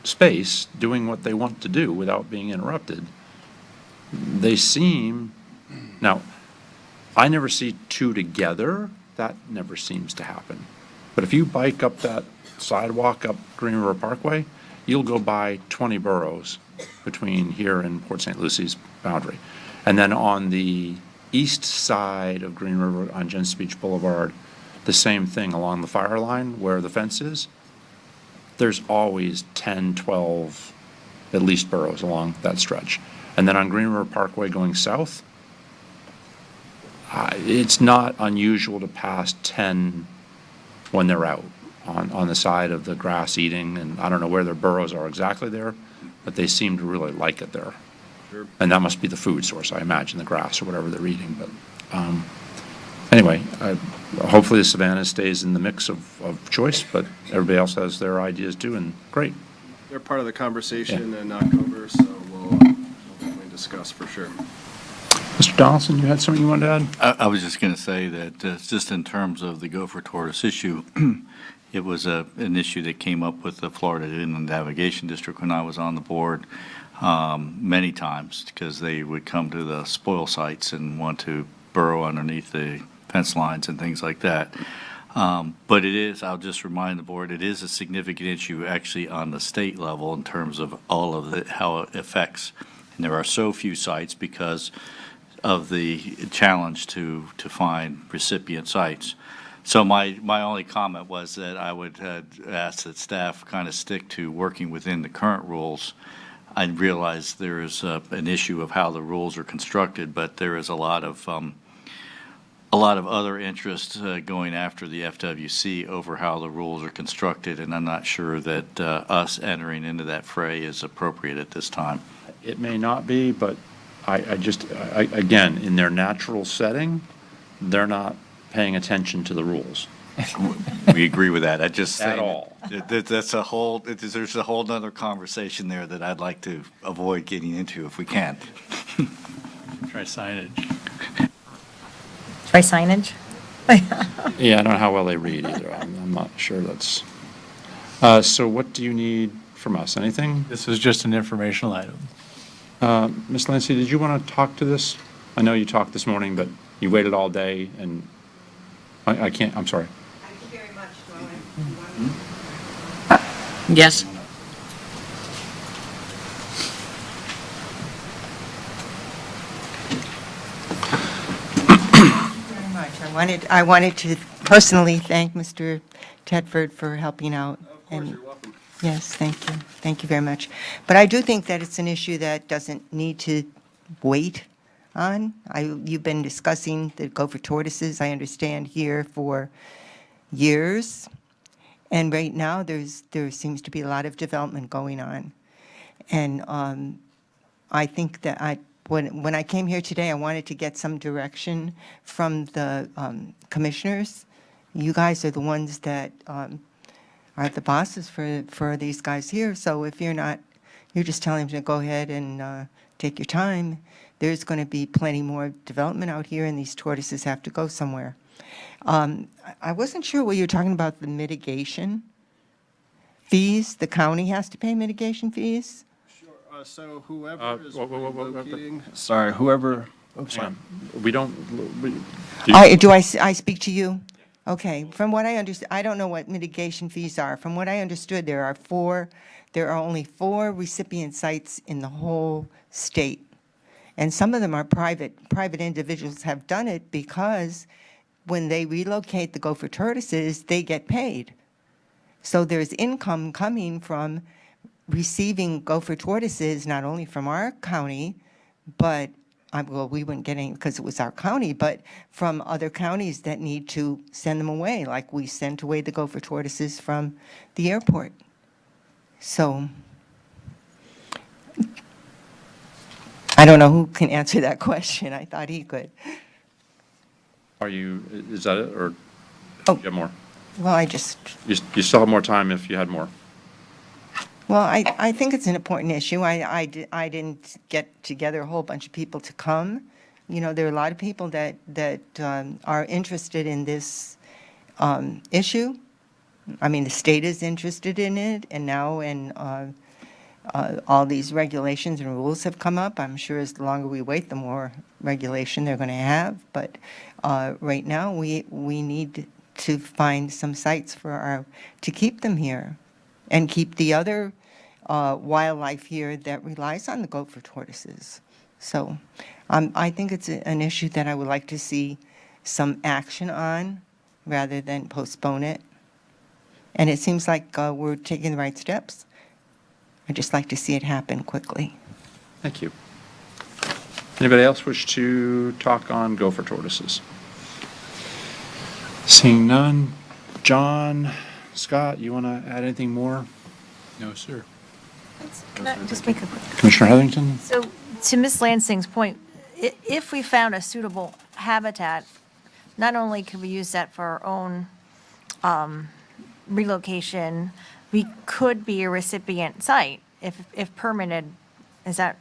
space, doing what they want to do without being interrupted. They seem, now, I never see 2 together. That never seems to happen. But if you bike up that sidewalk up Green River Parkway, you'll go by 20 burrows between here and Port St. Lucie's boundary. And then on the east side of Green River on Gents Beach Boulevard, the same thing along the fire line where the fence is. There's always 10, 12, at least burrows along that stretch. And then on Green River Parkway going south, it's not unusual to pass 10 when they're out on the side of the grass eating, and I don't know where their burrows are exactly there, but they seem to really like it there. Sure. And that must be the food source, I imagine, the grass or whatever they're eating. But anyway, hopefully the savanna stays in the mix of choice, but everybody else has their ideas too, and great. They're part of the conversation in October, so we'll definitely discuss for sure. Mr. Donaldson, you had something you wanted to add? I was just going to say that just in terms of the gopher tortoise issue, it was an issue that came up with the Florida Inland Navigation District when I was on the board many times, because they would come to the spoil sites and want to burrow underneath the fence lines and things like that. But it is, I'll just remind the board, it is a significant issue actually on the state level in terms of all of how it affects. And there are so few sites because of the challenge to find recipient sites. So my only comment was that I would ask that staff kind of stick to working within the current rules. I realize there is an issue of how the rules are constructed, but there is a lot of other interest going after the FWC over how the rules are constructed, and I'm not sure that us entering into that fray is appropriate at this time. It may not be, but again, in their natural setting, they're not paying attention to the rules. We agree with that. I just At say all. there's a whole nother conversation there that I'd like to avoid getting into if we can. Try signage. Try signage? Yeah, I don't know how well they read either. I'm not sure that's. So what do you need from us? Anything? This is just an informational item. Ms. Lancy, did you want to talk to this? I know you talked this morning, but you waited all day, and I can't, I'm sorry. Thank you very much. Yes. Very much. I wanted to personally thank Mr. Tedford for helping out. Of course, you're welcome. Yes, thank you. Thank you very much. But I do think that it's an issue that doesn't need to wait on. You've been discussing the gopher tortoises, I understand, here for years. And right now, there seems to be a lot of development going on. And I think that when I came here today, I wanted to get some direction from the commissioners. You guys are the ones that are the bosses for these guys here. So if you're just telling them to go ahead and take your time, there's going to be plenty more development out here, and these tortoises have to go somewhere. I wasn't sure what you were talking about, the mitigation fees. The county has to pay mitigation fees? Sure. So whoever is whoa. relocating, sorry, whoever. Oops, sorry. We don't. I speak to you? Okay. From what I understand, I don't know what mitigation fees are. From what I understood, there are only 4 recipient sites in the whole state. And some of them are private. Private individuals have done it because when they relocate the gopher tortoises, they get paid. So there's income coming from receiving gopher tortoises, not only from our county, but, well, we wouldn't get any because it was our county, but from other counties that need to send them away, like we sent away the gopher tortoises from the airport. So I don't know who can answer that question. I thought he could. Is that it, or do you have more? Well, You still have more time if you had more. Well, I think it's an important issue. I didn't get together a whole bunch of people to come. You know, there are a lot of people that are interested in this issue. I mean, the state is interested in it, and now all these regulations and rules have come up. I'm sure as the longer we wait, the more regulation they're going to have. But right now, we need to find some sites to keep them here and keep the other wildlife here that relies on the gopher tortoises. So I think it's an issue that I would like to see some action on rather than postpone it. And it seems like we're taking the right steps. I'd just like to see it happen quickly. Thank you. Anybody else wish to talk on gopher tortoises? Seeing none. John, Scott, you want to add anything more? No, sir. Can I just make a quick? Commissioner Heatherington? So to Ms. Lansing's point, if we found a suitable habitat, not only could we use that for our own relocation, we could be a recipient site if permitted. Is that?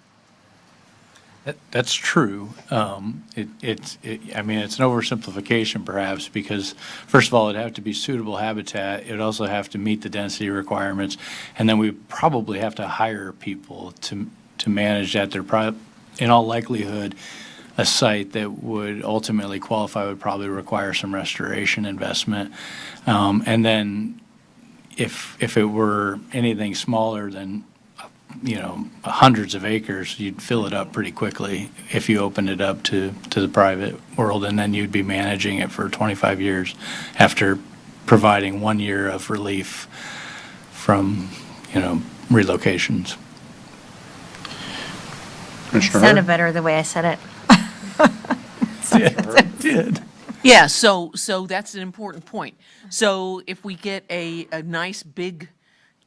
That's true. I mean, it's an oversimplification perhaps because, first of all, it'd have to be suitable habitat. It'd also have to meet the density requirements. And then we probably have to hire people to manage that. They're in all likelihood, a site that would ultimately qualify would probably require some restoration investment. And then if it were anything smaller than hundreds of acres, you'd fill it up pretty quickly if you opened it up to the private world, and then you'd be managing it for 25 years after providing 1 year of relief from, relocations. Sounded better the way I said it. It did. Yeah, so that's an important point. So if we get a nice big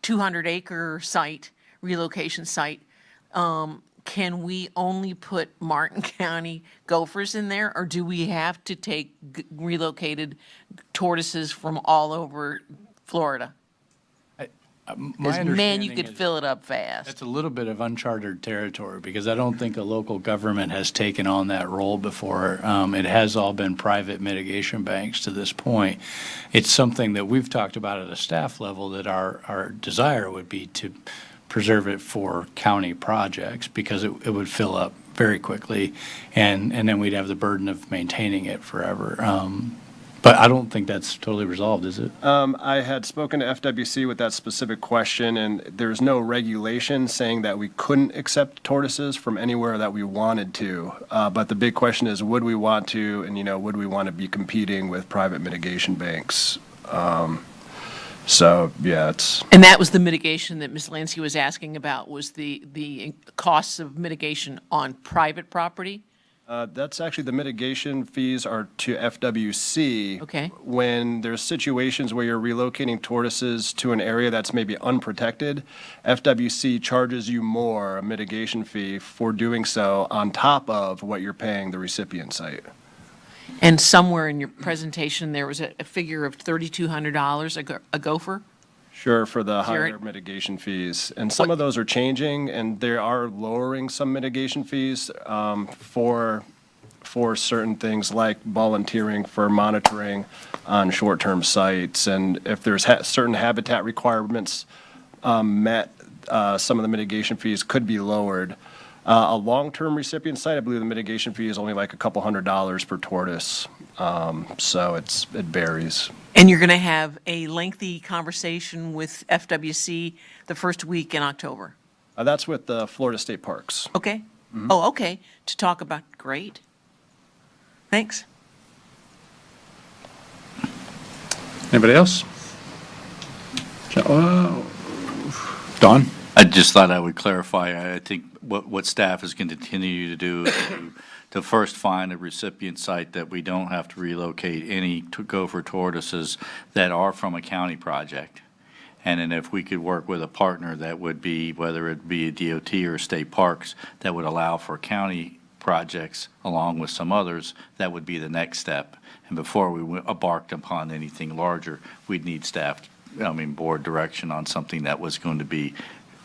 200-acre site, relocation site, can we only put Martin County gophers in there, or do we have to take relocated tortoises from all over Florida? Because, man, you could fill it up fast. It's a little bit of uncharted territory because I don't think a local government has taken on that role before. It has all been private mitigation banks to this point. It's something that we've talked about at a staff level that our desire would be to preserve it for county projects because it would fill up very quickly and then we'd have the burden of maintaining it forever. But I don't think that's totally resolved, is it? I had spoken to FWC with that specific question, and there's no regulation saying that we couldn't accept tortoises from anywhere that we wanted to. But the big question is, would we want to, and, would we want to be competing with private mitigation banks? So, yeah, it's. And that was the mitigation that Ms. Lansky was asking about, was the costs of mitigation on private property? That's actually, the mitigation fees are to FWC. Okay. When there's situations where you're relocating tortoises to an area that's maybe unprotected, FWC charges you more, a mitigation fee, for doing so on top of what you're paying the recipient site. And somewhere in your presentation, there was a figure of $3,200 a gopher? Sure, for the Sure. higher mitigation fees. And some of those are changing, and they are lowering some mitigation fees for certain things like volunteering for monitoring on short-term sites. And if there's certain habitat requirements met, some of the mitigation fees could be lowered. A long-term recipient site, I believe the mitigation fee is only like a couple $100s per tortoise. So it varies. And you're going to have a lengthy conversation with FWC the first week in October? That's with the Florida State Parks. Okay. Oh, okay, to talk about, great. Thanks. Anybody else? Don? I just thought I would clarify, I think what staff is going to continue to do is to first find a recipient site that we don't have to relocate any gopher tortoises that are from a county project. And then if we could work with a partner that would be, whether it be a DOT or state parks, that would allow for county projects along with some others, that would be the next step. And before we embarked upon anything larger, we'd need board direction on something that was going to be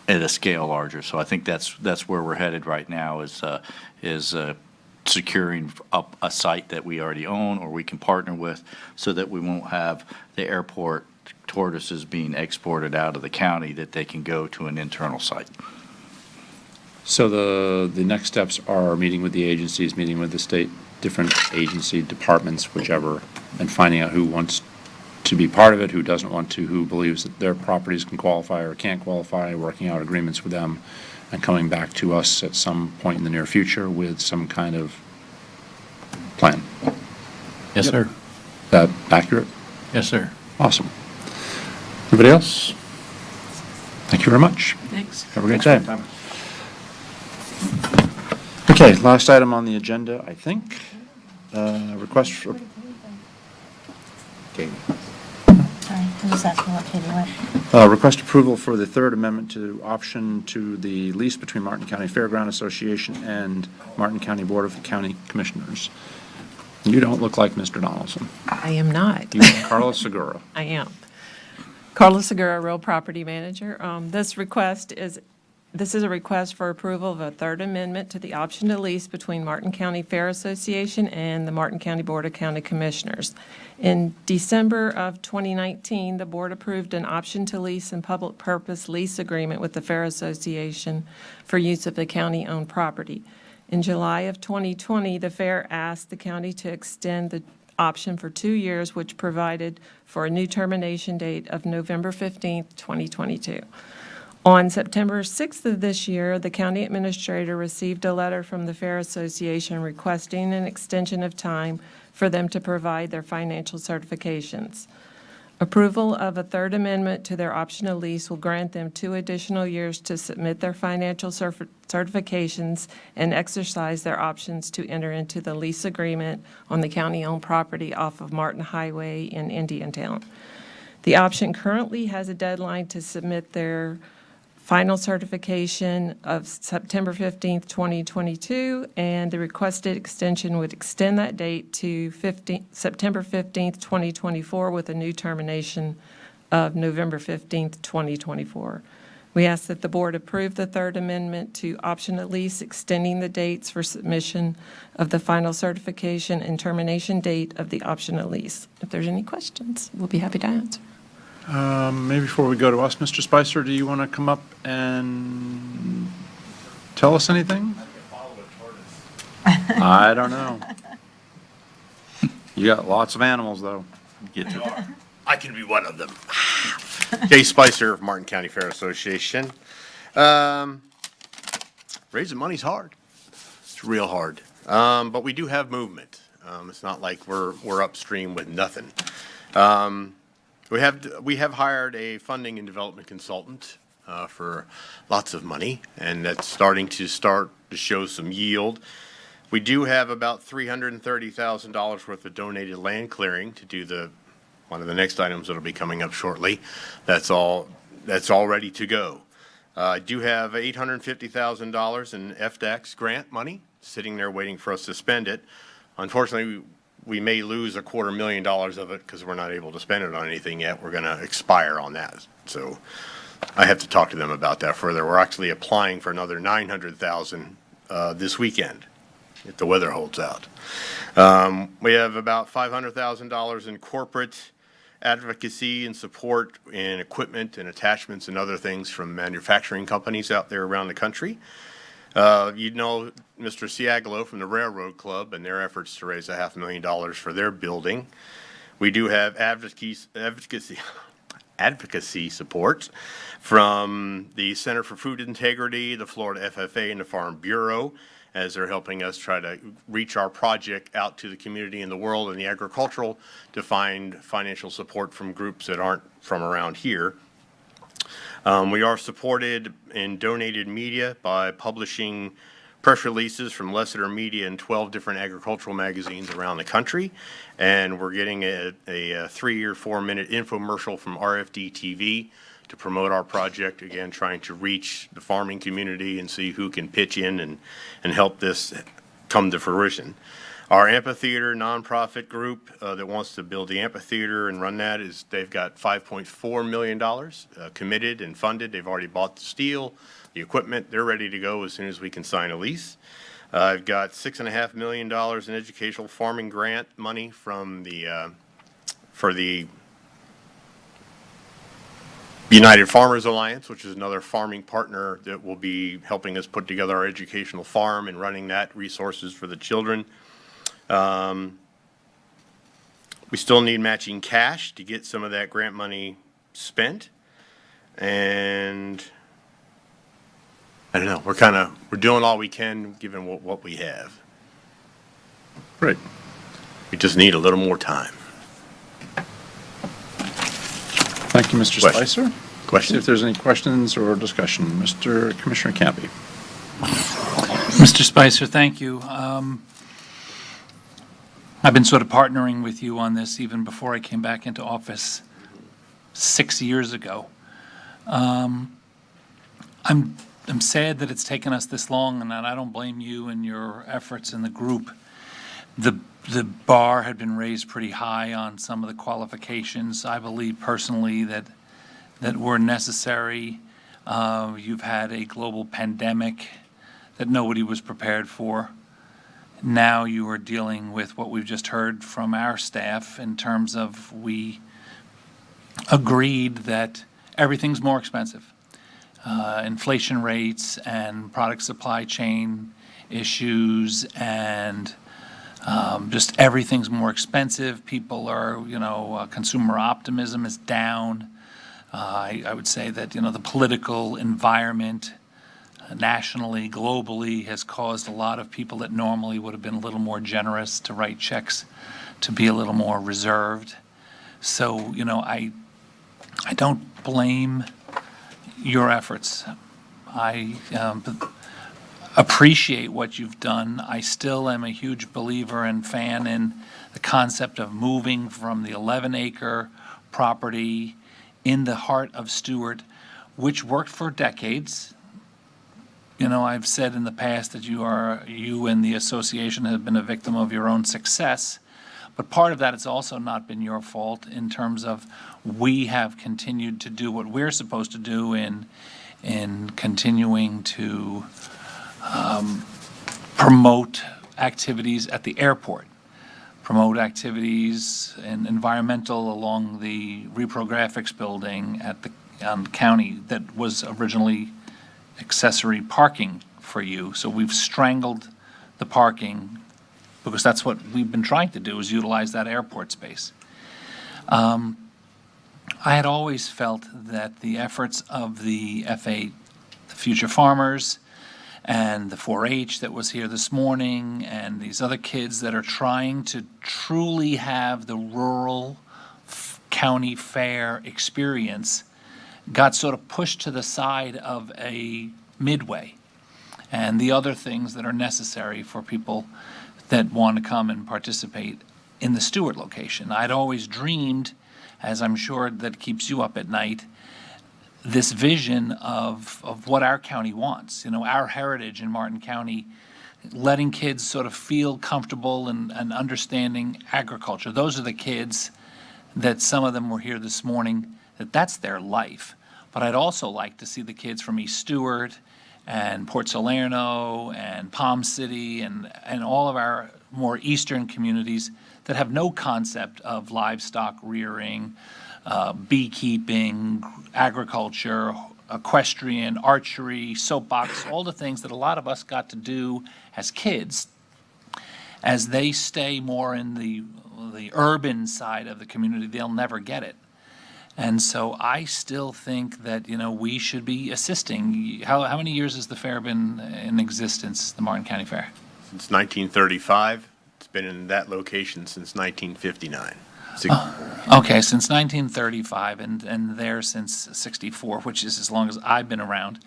at a scale larger. So I think that's where we're headed right now is securing up a site that we already own or we can partner with so that we won't have the airport tortoises being exported out of the county, that they can go to an internal site. So the next steps are meeting with the agencies, meeting with the state, different agency departments, whichever, and finding out who wants to be part of it, who doesn't want to, who believes that their properties can qualify or can't qualify, working out agreements with them, and coming back to us at some point in the near future with some kind of plan. Yes, sir. Is that accurate? Yes, sir. Awesome. Anybody else? Thank you very much. Thanks. Have a great day. Okay, last item on the agenda, I think. Request for. Okay. Sorry. I'm just asking what Katie went. Request approval for the third amendment to option to the lease between Martin County Fairground Association and Martin County Board of County Commissioners. You don't look like Mr. Donaldson. I am not. You are Carlos Segura. I am. Carla Segura, real property manager. This is a request for approval of a third amendment to the option to lease between Martin County Fair Association and the Martin County Board of County Commissioners. In December of 2019, the board approved an option to lease and public purpose lease agreement with the Fair Association for use of the county-owned property. In July of 2020, the fair asked the county to extend the option for 2 years, which provided for a new termination date of November 15th, 2022. On September 6th of this year, the county administrator received a letter from the Fair Association requesting an extension of time for them to provide their financial certifications. Approval of a third amendment to their optional lease will grant them 2 additional years to submit their financial certifications and exercise their options to enter into the lease agreement on the county-owned property off of Martin Highway in Indiantown. The option currently has a deadline to submit their final certification of September 15th, 2022, and the requested extension would extend that date to September 15th, 2024, with a new termination of November 15th, 2024. We ask that the board approve the third amendment to option at lease, extending the dates for submission of the final certification and termination date of the option at lease. If there's any questions, we'll be happy to answer. Maybe before we go to us, Mr. Spicer, do you want to come up and tell us anything? I don't know. You got lots of animals, though. Get to it. I can be one of them. Jay Spicer of Martin County Fair Association. Raising money's hard. It's real hard. But we do have movement. It's not like we're upstream with nothing. We have hired a funding and development consultant for lots of money, and that's starting to show some yield. We do have about $330,000 worth of donated land clearing to do one of the next items that'll be coming up shortly. That's all ready to go. I do have $850,000 in FDAX grant money sitting there waiting for us to spend it. Unfortunately, we may lose $250,000 of it because we're not able to spend it on anything yet. We're going to expire on that. So I have to talk to them about that further. We're actually applying for another $900,000 this weekend if the weather holds out. We have about $500,000 in corporate advocacy and support in equipment and attachments and other things from manufacturing companies out there around the country. You know Mr. Ciagalo from the Railroad Club and their efforts to raise $500,000 for their building. We do have advocacy support from the Center for Food Integrity, the Florida FFA, and the Farm Bureau, as they're helping us try to reach our project out to the community in the world and the agricultural to find financial support from groups that aren't from around here. We are supported in donated media by publishing press releases from Lessiter Media in 12 different agricultural magazines around the country. And we're getting a 3 or 4 minute infomercial from RFD TV to promote our project, again, trying to reach the farming community and see who can pitch in and help this come to fruition. Our amphitheater nonprofit group that wants to build the amphitheater and run that they've got $5.4 million committed and funded. They've already bought the steel, the equipment. They're ready to go as soon as we can sign a lease. I've got $6.5 million in educational farming grant money from for the United Farmers Alliance, which is another farming partner that will be helping us put together our educational farm and running that, resources for the children. We still need matching cash to get some of that grant money spent. And I don't know, we're doing all we can given what we have. Great. We just need a little more time. Thank you, Mr. Spicer. Questions? See if there's any questions or discussion. Mr. Commissioner Campy. Mr. Spicer, thank you. I've been sort of partnering with you on this even before I came back into office. 6 years ago. I'm sad that it's taken us this long, and I don't blame you and your efforts in the group. The bar had been raised pretty high on some of the qualifications. I believe personally that were necessary. You've had a global pandemic that nobody was prepared for. Now you are dealing with what we've just heard from our staff in terms of we agreed that everything's more expensive. Inflation rates and product supply chain issues and just everything's more expensive. People are, consumer optimism is down. I would say that, the political environment nationally, globally, has caused a lot of people that normally would have been a little more generous to write checks to be a little more reserved. So, I don't blame your efforts. I appreciate what you've done. I still am a huge believer and fan in the concept of moving from the 11-acre property in the heart of Stewart, which worked for decades. I've said in the past that you and the association have been a victim of your own success, but part of that has also not been your fault in terms of we have continued to do what we're supposed to do in continuing to promote activities at the airport, promote activities and environmental along the reprographics building at the county that was originally accessory parking for you. So we've strangled the parking because that's what we've been trying to do, is utilize that airport space. I had always felt that the efforts of the FA, the Future Farmers, and the 4-H that was here this morning, and these other kids that are trying to truly have the rural county fair experience got sort of pushed to the side of a midway and the other things that are necessary for people that want to come and participate in the Stewart location. I'd always dreamed, as I'm sure that keeps you up at night, this vision of what our county wants, our heritage in Martin County, letting kids sort of feel comfortable and understanding agriculture. Those are the kids that some of them were here this morning, that's their life. But I'd also like to see the kids from East Stewart and Port Salerno and Palm City and all of our more eastern communities that have no concept of livestock rearing, beekeeping, agriculture, equestrian, archery, soapbox, all the things that a lot of us got to do as kids. As they stay more in the urban side of the community, they'll never get it. And so I still think that, we should be assisting. How many years has the fair been in existence, the Martin County Fair? Since 1935. It's been in that location since 1959. Okay, since 1935 and there since 64, which is as long as I've been around.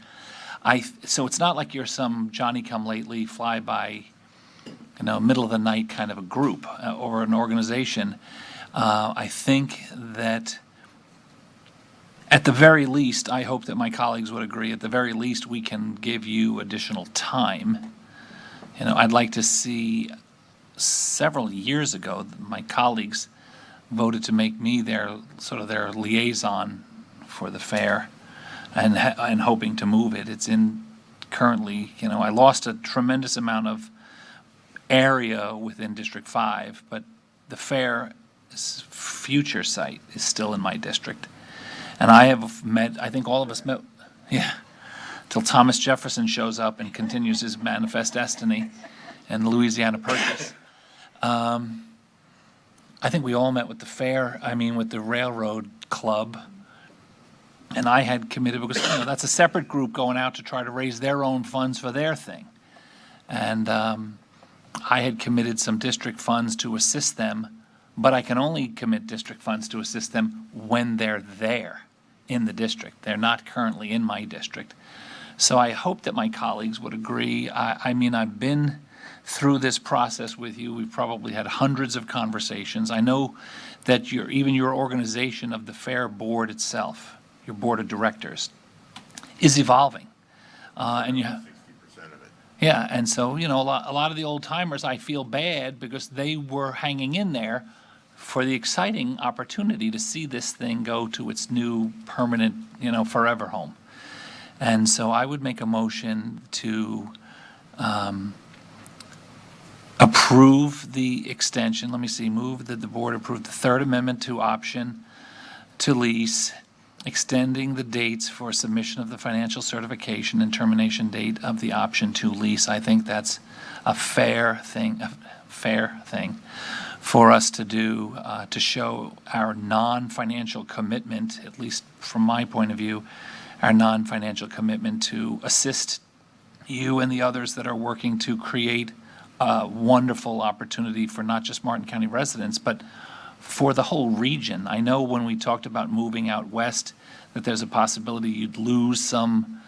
So it's not like you're some Johnny-come-lately, fly-by, middle of the night kind of a group or an organization. I think that at the very least, I hope that my colleagues would agree, at the very least, we can give you additional time. I'd like to see, several years ago, my colleagues voted to make me their liaison for the fair and hoping to move it. It's in currently, I lost a tremendous amount of area within District 5, but the fair's future site is still in my district. And I have met, I think all of us met, till Thomas Jefferson shows up and continues his manifest destiny and Louisiana Purchase. I think we all met with the fair, with the railroad club. And I had committed, because that's a separate group going out to try to raise their own funds for their thing. And I had committed some district funds to assist them, but I can only commit district funds to assist them when they're there in the district. They're not currently in my district. So I hope that my colleagues would agree. I've been through this process with you. We've probably had hundreds of conversations. I know that even your organization of the fair board itself, your board of directors, is evolving. And you have 60% of it. yeah, and so, a lot of the old timers, I feel bad because they were hanging in there for the exciting opportunity to see this thing go to its new permanent, forever home. And so I would make a motion to approve the extension. Let me see, move that the board approve the third amendment to option to lease, extending the dates for submission of the financial certification and termination date of the option to lease. I think that's a fair thing for us to do, to show our non-financial commitment, at least from my point of view, our non-financial commitment to assist you and the others that are working to create a wonderful opportunity for not just Martin County residents, but for the whole region. I know when we talked about moving out west, that there's a possibility you'd lose some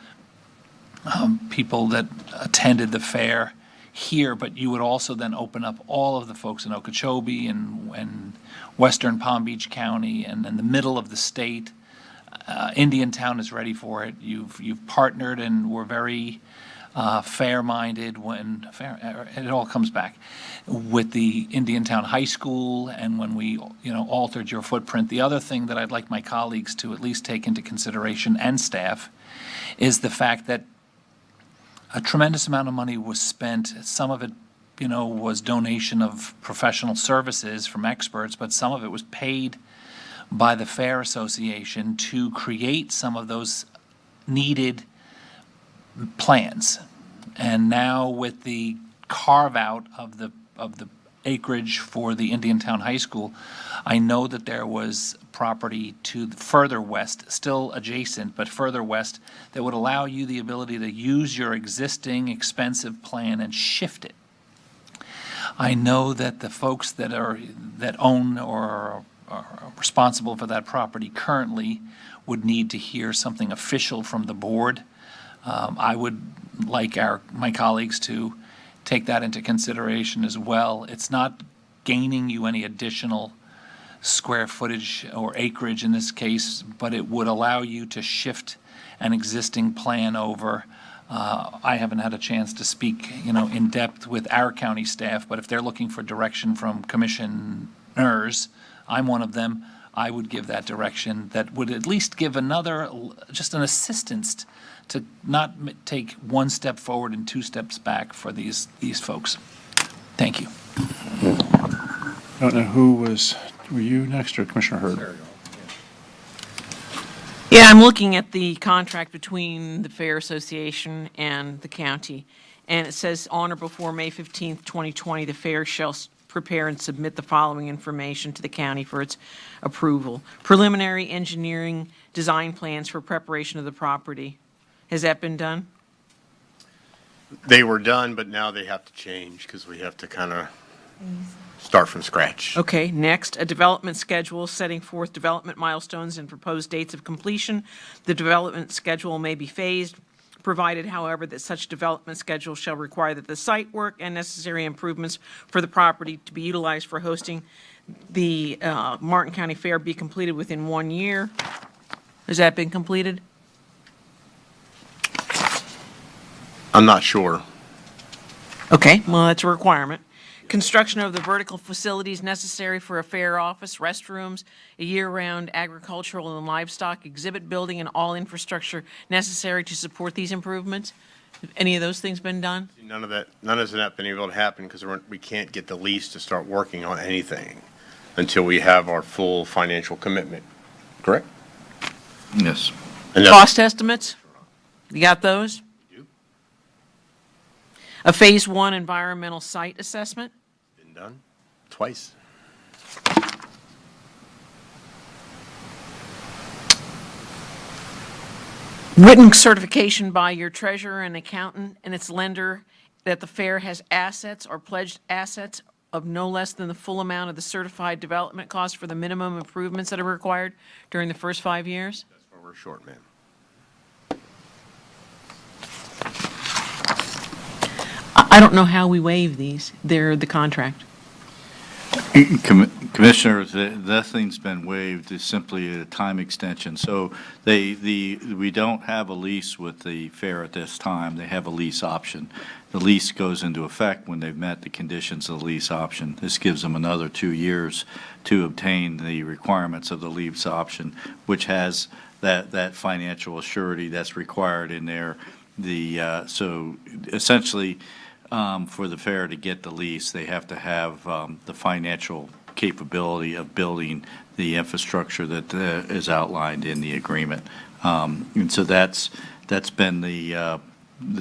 people that attended the fair here, but you would also then open up all of the folks in Okeechobee and western Palm Beach County and in the middle of the state. Indiantown is ready for it. You've partnered and were very fair-minded when it all comes back with the Indiantown High School and when we altered your footprint. The other thing that I'd like my colleagues to at least take into consideration, and staff, is the fact that a tremendous amount of money was spent. Some of it was donation of professional services from experts, but some of it was paid by the Fair Association to create some of those needed plans. And now with the carve out of the acreage for the Indiantown High School, I know that there was property to the further west, still adjacent, but further west, that would allow you the ability to use your existing expensive plan and shift it. I know that the folks that own or are responsible for that property currently would need to hear something official from the board. I would like my colleagues to take that into consideration as well. It's not gaining you any additional square footage or acreage in this case, but it would allow you to shift an existing plan over. I haven't had a chance to speak, in depth with our county staff, but if they're looking for direction from commissioners, I'm one of them, I would give that direction that would at least give just an assistance to not take one step forward and two steps back for these folks. Thank you. I don't know were you next or Commissioner Hurd? Yeah, I'm looking at the contract between the Fair Association and the county, and it says on or before May 15th, 2020, the fair shall prepare and submit the following information to the county for its approval. Preliminary engineering design plans for preparation of the property. Has that been done? They were done, but now they have to change because we have to kind of start from scratch. Okay, next, a development schedule setting forth development milestones and proposed dates of completion. The development schedule may be phased, provided, however, that such development schedule shall require that the site work and necessary improvements for the property to be utilized for hosting the Martin County Fair be completed within 1 year. Has that been completed? I'm not sure. Okay, well, that's a requirement. Construction of the vertical facilities necessary for a fair office, restrooms, a year-round agricultural and livestock exhibit building, and all infrastructure necessary to support these improvements. Have any of those things been done? None of that been able to happen because we can't get the lease to start working on anything until we have our full financial commitment. Correct? Yes. And Cost estimates? You got those? A Phase 1 environmental site assessment? Been done twice. Written certification by your treasurer and accountant and its lender that the fair has assets or pledged assets of no less than the full amount of the certified development cost for the minimum improvements that are required during the first 5 years? That's where we're short, ma'am. I don't know how we waive these. They're the contract. Commissioner, nothing's been waived, it's simply a time extension. So we don't have a lease with the fair at this time, they have a lease option. The lease goes into effect when they've met the conditions of the lease option. This gives them another 2 years to obtain the requirements of the lease option, which has that financial surety that's required in there. So essentially, for the fair to get the lease, they have to have the financial capability of building the infrastructure that is outlined in the agreement. And so that's been the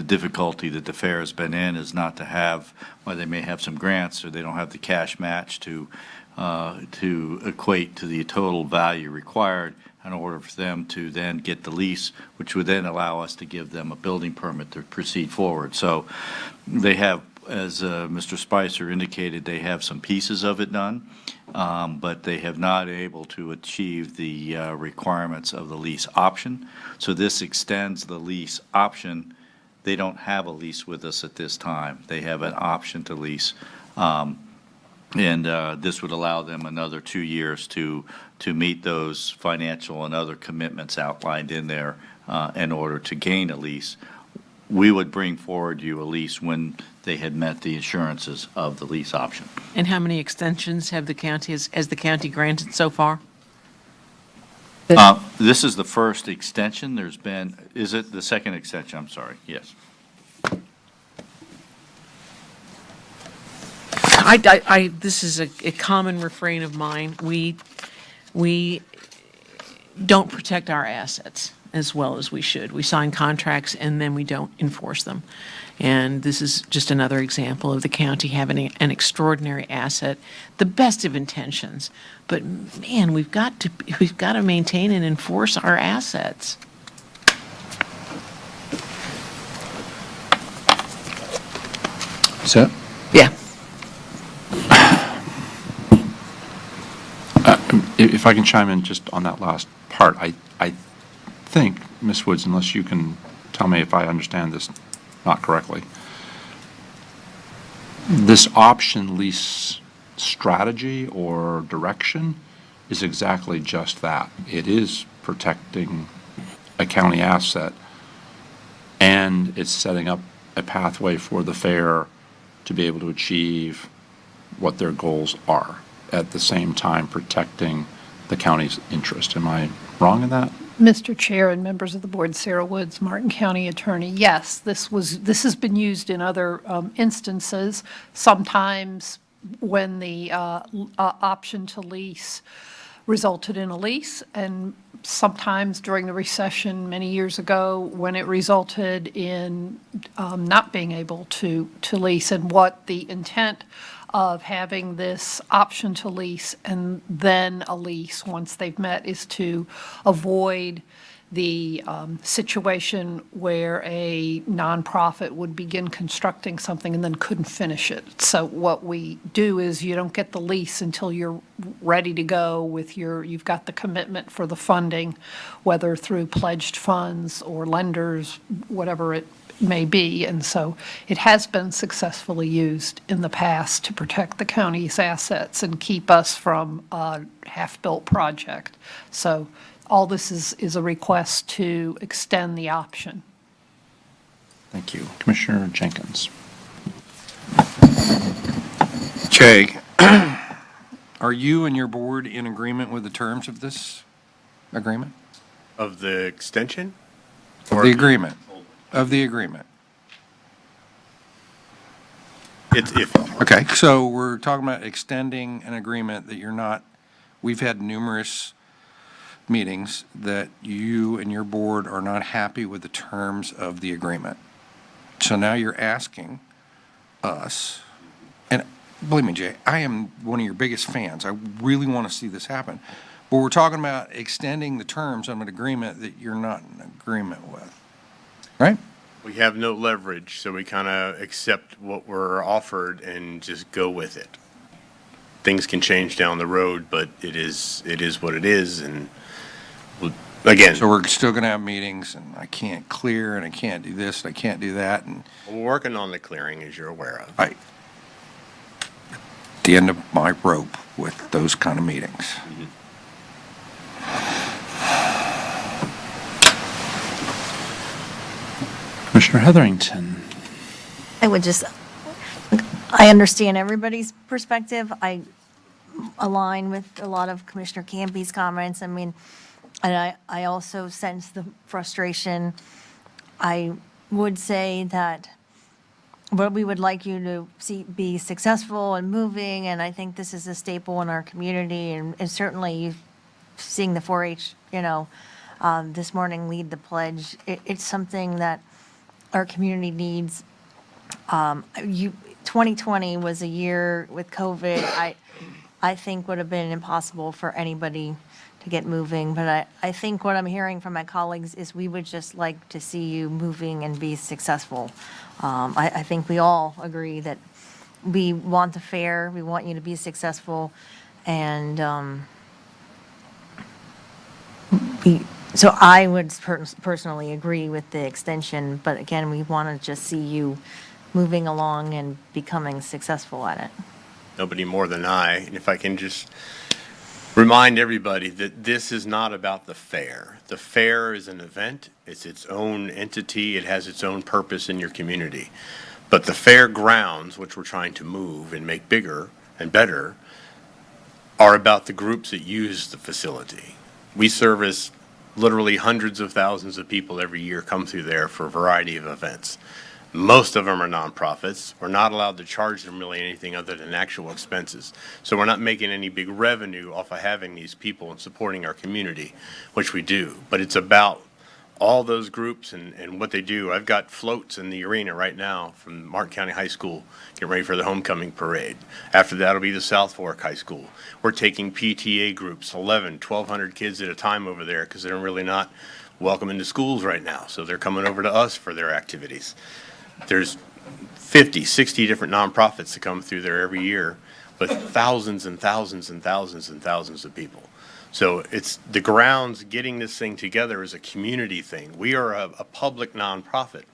difficulty that the fair has been in, is not to have, while they may have some grants or they don't have the cash match to equate to the total value required in order for them to then get the lease, which would then allow us to give them a building permit to proceed forward. So they have, as Mr. Spicer indicated, they have some pieces of it done, but they have not able to achieve the requirements of the lease option. So this extends the lease option. They don't have a lease with us at this time. They have an option to lease. And this would allow them another 2 years to meet those financial and other commitments outlined in there in order to gain a lease. We would bring forward you a lease when they had met the assurances of the lease option. And how many extensions have the county, has the county granted so far? This is the first extension. There's been, is it the second extension? I'm sorry. Yes. This is a common refrain of mine. We don't protect our assets as well as we should. We sign contracts and then we don't enforce them. And this is just another example of the county having an extraordinary asset, the best of intentions. But man, we've got to maintain and enforce our assets. Sept? Yeah. If I can chime in just on that last part, I think, Ms. Woods, unless you can tell me if I understand this not correctly, this option lease strategy or direction is exactly just that. It is protecting a county asset, and it's setting up a pathway for the fair to be able to achieve what their goals are, at the same time protecting the county's interest. Am I wrong in that? Mr. Chair and members of the board, Sarah Woods, Martin County Attorney. Yes, this has been used in other instances. Sometimes when the option to lease resulted in a lease, and sometimes during the recession many years ago when it resulted in not being able to lease. And what the intent of having this option to lease and then a lease once they've met is to avoid the situation where a nonprofit would begin constructing something and then couldn't finish it. So what we do is you don't get the lease until you're ready to go with you've got the commitment for the funding, whether through pledged funds or lenders, whatever it may be. And so it has been successfully used in the past to protect the county's assets and keep us from a half-built project. So all this is a request to extend the option. Thank you. Commissioner Jenkins. Jay, are you and your board in agreement with the terms of this agreement? Of the extension? Of the agreement. Of the agreement. It's iffy. Okay, so we're talking about extending an agreement that you're not, we've had numerous meetings that you and your board are not happy with the terms of the agreement. So now you're asking us, and believe me, Jay, I am one of your biggest fans. I really want to see this happen. But we're talking about extending the terms of an agreement that you're not in agreement with, right? We have no leverage, so we kind of accept what we're offered and just go with it. Things can change down the road, but it is what it is, and Again, So we're still going to have meetings, and I can't clear, and I can't do this, and I can't do that, and we're working on the clearing, as you're aware of. I, the end of my rope with those kind of meetings. Commissioner Heatherington. I understand everybody's perspective. I align with a lot of Commissioner Campy's comments. I mean, and I also sense the frustration. I would say that what we would like you to see be successful and moving, and I think this is a staple in our community, and certainly you seeing the 4-H, this morning lead the pledge. It's something that our community needs. 2020 was a year with COVID, I think would have been impossible for anybody to get moving. But I think what I'm hearing from my colleagues is we would just like to see you moving and be successful. I think we all agree that we want the fair, we want you to be successful, and so I would personally agree with the extension, but again, we want to just see you moving along and becoming successful at it. Nobody more than I. And if I can just remind everybody that this is not about the fair. The fair is an event. It's its own entity. It has its own purpose in your community. But the fairgrounds, which we're trying to move and make bigger and better, are about the groups that use the facility. We service literally hundreds of thousands of people every year come through there for a variety of events. Most of them are nonprofits. We're not allowed to charge them really anything other than actual expenses. So we're not making any big revenue off of having these people and supporting our community, which we do. But it's about all those groups and what they do. I've got floats in the arena right now from Martin County High School, getting ready for the homecoming parade. After that will be the South Fork High School. We're taking PTA groups, 1,200 kids at a time over there because they're really not welcome into schools right now. So they're coming over to us for their activities. There's 50, 60 different nonprofits that come through there every year with thousands and thousands and thousands and thousands of people. So it's the grounds getting this thing together is a community thing. We are a public nonprofit.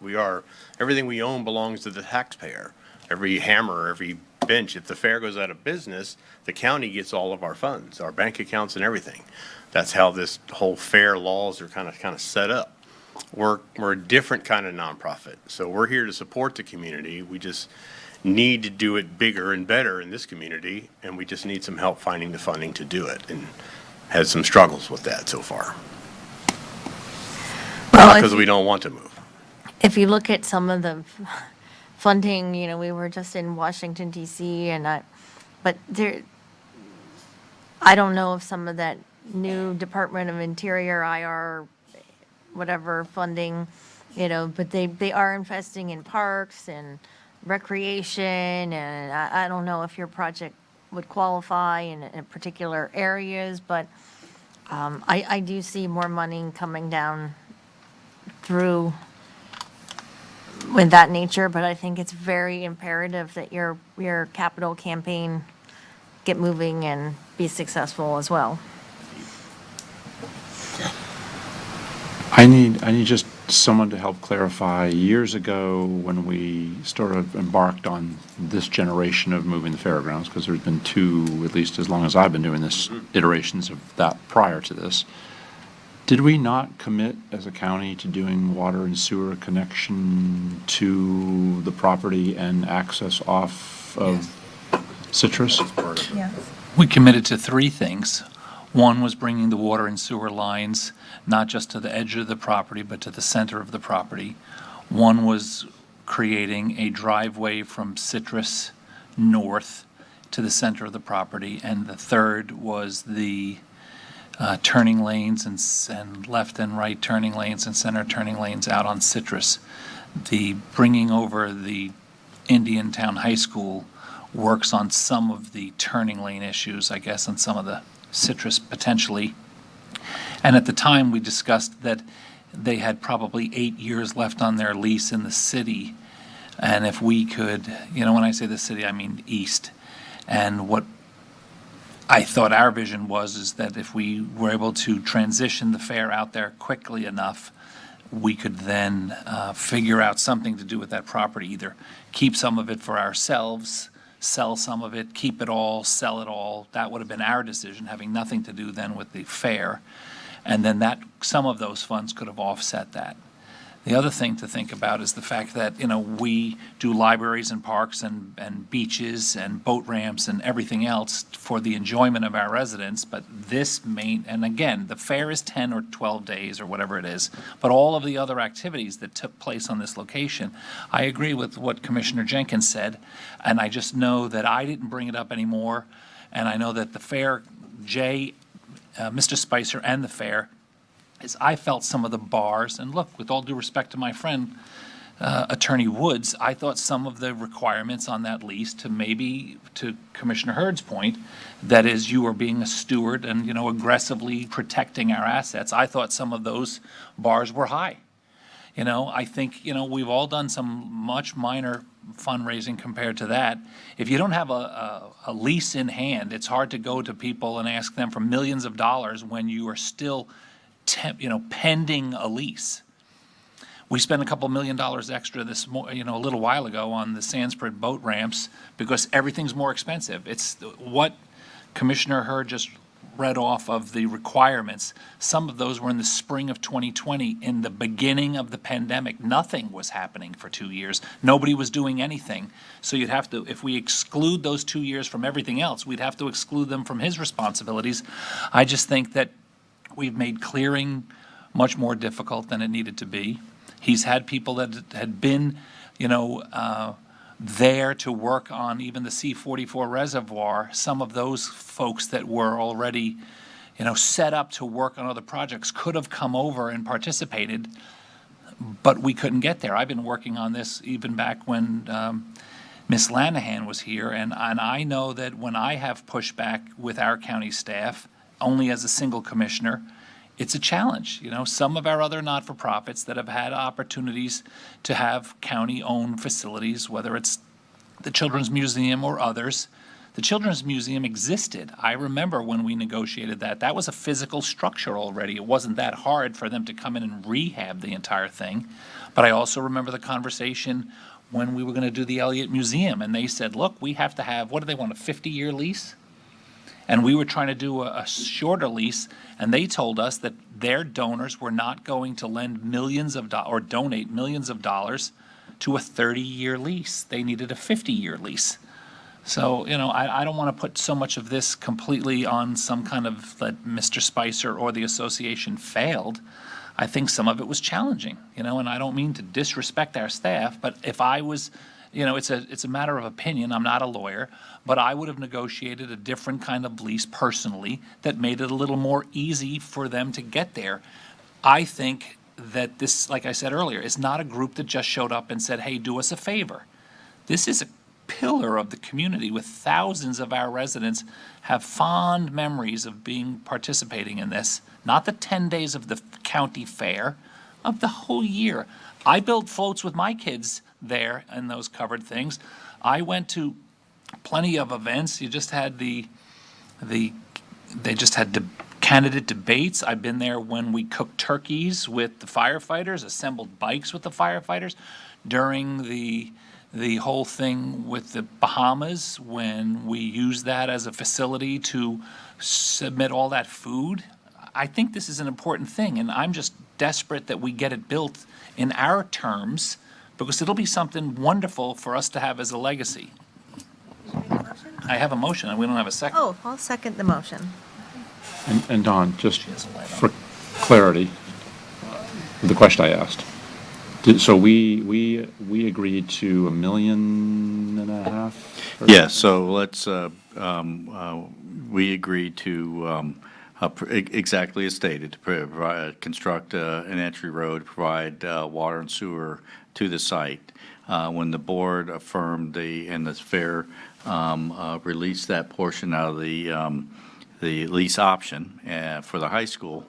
Everything we own belongs to the taxpayer. Every hammer, every bench. If the fair goes out of business, the county gets all of our funds, our bank accounts and everything. That's how this whole fair laws are kind of set up. We're a different kind of nonprofit. So we're here to support the community. We just need to do it bigger and better in this community, and we just need some help finding the funding to do it, and had some struggles with that so far. Well, Because we don't want to move. If you look at some of the funding, we were just in Washington DC, but I don't know if some of that new Department of Interior, IR, whatever funding, but they are investing in parks and recreation, and I don't know if your project would qualify in particular areas, but I do see more money coming down through with that nature, but I think it's very imperative that your capital campaign get moving and be successful as well. I need just someone to help clarify. Years ago, when we sort of embarked on this generation of moving the fairgrounds, because there's been two, at least as long as I've been doing this, iterations of that prior to this, did we not commit as a county to doing water and sewer connection to the property and access off of Citrus? Yes. We committed to three things. One was bringing the water and sewer lines not just to the edge of the property, but to the center of the property. One was creating a driveway from Citrus north to the center of the property. And the third was the turning lanes and left and right turning lanes and center turning lanes out on Citrus. The bringing over the Indian Town High School works on some of the turning lane issues, I guess, and some of the Citrus potentially. And at the time, we discussed that they had probably 8 years left on their lease in the city. And if we could, when I say the city, I mean east. And what I thought our vision is that if we were able to transition the fair out there quickly enough, we could then figure out something to do with that property, either keep some of it for ourselves, sell some of it, keep it all, sell it all. That would have been our decision, having nothing to do then with the fair. And then some of those funds could have offset that. The other thing to think about is the fact that, we do libraries and parks and beaches and boat ramps and everything else for the enjoyment of our residents, but and again, the fair is 10 or 12 days or whatever it is, but all of the other activities that took place on this location, I agree with what Commissioner Jenkins said, and I just know that I didn't bring it up anymore, and I know that the fair, Mr. Spicer and the fair, is I felt some of the bars, and look, with all due respect to my friend, Attorney Woods, I thought some of the requirements on that lease to Commissioner Hurd's point, that is, you are being a steward and, aggressively protecting our assets. I thought some of those bars were high. I think, we've all done some much minor fundraising compared to that. If you don't have a lease in hand, it's hard to go to people and ask them for millions of dollars when you are still pending a lease. We spent a couple $1 million extra a little while ago on the Sandspread boat ramps because everything's more expensive. It's what Commissioner Hurd just read off of the requirements. Some of those were in the spring of 2020, in the beginning of the pandemic. Nothing was happening for 2 years. Nobody was doing anything. So you'd have to, if we exclude those 2 years from everything else, we'd have to exclude them from his responsibilities. I just think that we've made clearing much more difficult than it needed to be. He's had people that had been, there to work on even the C-44 reservoir. Some of those folks that were already, set up to work on other projects could have come over and participated, but we couldn't get there. I've been working on this even back when Ms. Lanahan was here, and I know that when I have pushback with our county staff, only as a single commissioner, it's a challenge. Some of our other not-for-profits that have had opportunities to have county-owned facilities, whether it's the Children's Museum or others. The Children's Museum existed. I remember when we negotiated that. That was a physical structure already. It wasn't that hard for them to come in and rehab the entire thing. But I also remember the conversation when we were going to do the Elliott Museum, and they said, look, we have to have, what do they want, a 50-year lease? And we were trying to do a shorter lease, and they told us that their donors were not going to lend millions of dollars or donate millions of dollars to a 30-year lease. They needed a 50-year lease. So, I don't want to put so much of this completely on some kind of that Mr. Spicer or the association failed. I think some of it was challenging, and I don't mean to disrespect our staff, but if I was, it's a matter of opinion. I'm not a lawyer, but I would have negotiated a different kind of lease personally that made it a little more easy for them to get there. I think that this, like I said earlier, is not a group that just showed up and said, hey, do us a favor. This is a pillar of the community with thousands of our residents have fond memories of participating in this. Not the 10 days of the county fair, of the whole year. I built floats with my kids there in those covered things. I went to plenty of events. You just had they just had candidate debates. I've been there when we cooked turkeys with the firefighters, assembled bikes with the firefighters during the whole thing with the Bahamas, when we used that as a facility to submit all that food. I think this is an important thing, and I'm just desperate that we get it built in our terms, because it'll be something wonderful for us to have as a legacy. I have a motion, and we don't have a second. Oh, I'll second the motion. And Don, just for clarity, the question I asked. So we agreed to $1.5 million? Yeah, so let's, we agreed to, exactly as stated, to construct an entry road, provide water and sewer to the site. When the board affirmed and the fair released that portion out of the lease option for the high school,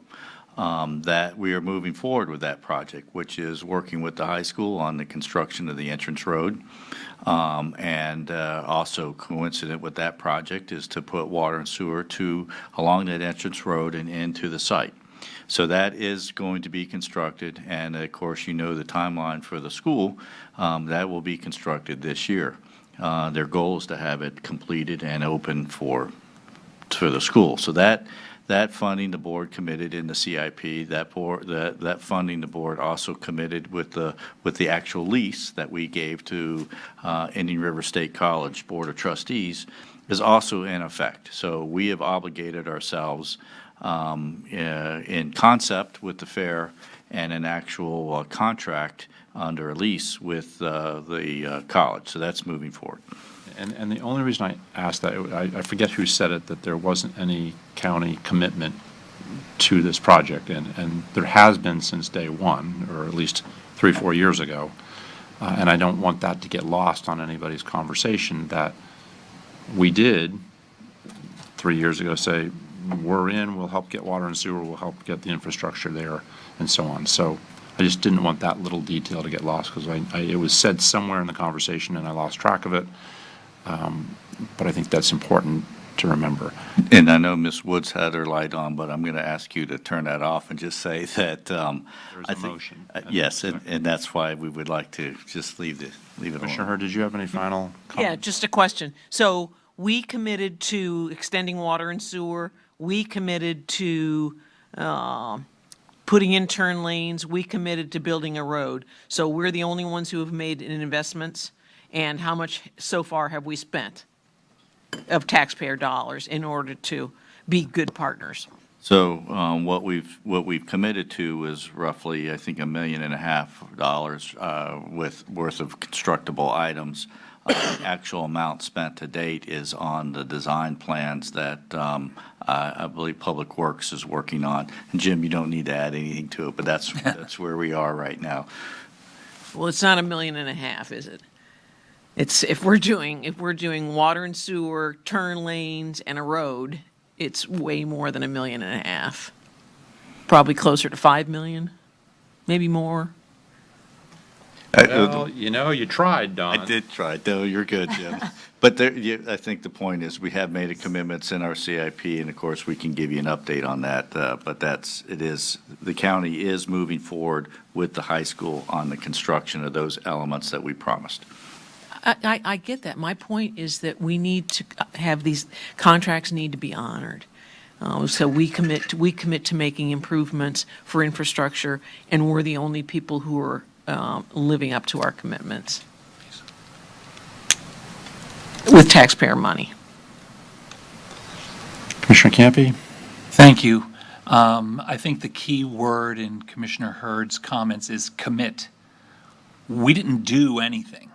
that we are moving forward with that project, which is working with the high school on the construction of the entrance road. And also coincident with that project is to put water and sewer along that entrance road and into the site. So that is going to be constructed, and of course, you know the timeline for the school, that will be constructed this year. Their goal is to have it completed and open for the school. So that funding, the board committed in the CIP. That funding, the board also committed with the actual lease that we gave to Indian River State College Board of Trustees is also in effect. So we have obligated ourselves in concept with the fair and an actual contract under a lease with the college. So that's moving forward. And the only reason I asked that, I forget who said it, that there wasn't any county commitment to this project, and there has been since day one, or at least 3 or 4 years ago. And I don't want that to get lost on anybody's conversation, that we did 3 years ago say, we're in, we'll help get water and sewer, we'll help get the infrastructure there, and so on. So I just didn't want that little detail to get lost, because it was said somewhere in the conversation and I lost track of it. But I think that's important to remember. And I know Ms. Woods had her light on, but I'm going to ask you to turn that off and just say that There's a motion. Yes, and that's why we would like to just leave it Commissioner alone. Hurd, did you have any final Yeah, comments? just a question. So we committed to extending water and sewer. We committed to putting in turn lanes. We committed to building a road. So we're the only ones who have made investments. And how much so far have we spent of taxpayer dollars in order to be good partners? So what we've committed to is roughly, I think, $1.5 million worth of constructible items. The actual amount spent to date is on the design plans that I believe Public Works is working on. And Jim, you don't need to add anything to it, but that's where we are right now. Well, it's not $1.5 million, is it? It's, if we're doing water and sewer, turn lanes, and a road, it's way more than $1.5 million. Probably closer to 5 million, maybe more. Well, you tried, Don. I did try. No, you're good, Jim. But I think the point is we have made commitments in our CIP, and of course, we can give you an update on that. But the county is moving forward with the high school on the construction of those elements that we promised. I get that. My point is that we need to have these contracts need to be honored. So we commit to making improvements for infrastructure, and we're the only people who are living up to our commitments with taxpayer money. Commissioner Campy? Thank you. I think the key word in Commissioner Hurd's comments is commit. We didn't do anything.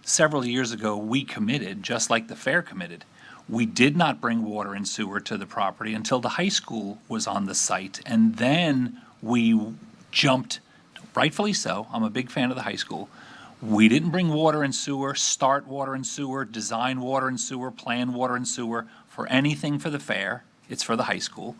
Several years ago, we committed, just like the fair committed. We did not bring water and sewer to the property until the high school was on the site, and then we jumped, rightfully so, I'm a big fan of the high school. We didn't bring water and sewer, start water and sewer, design water and sewer, plan water and sewer for anything for the fair. It's for the high school.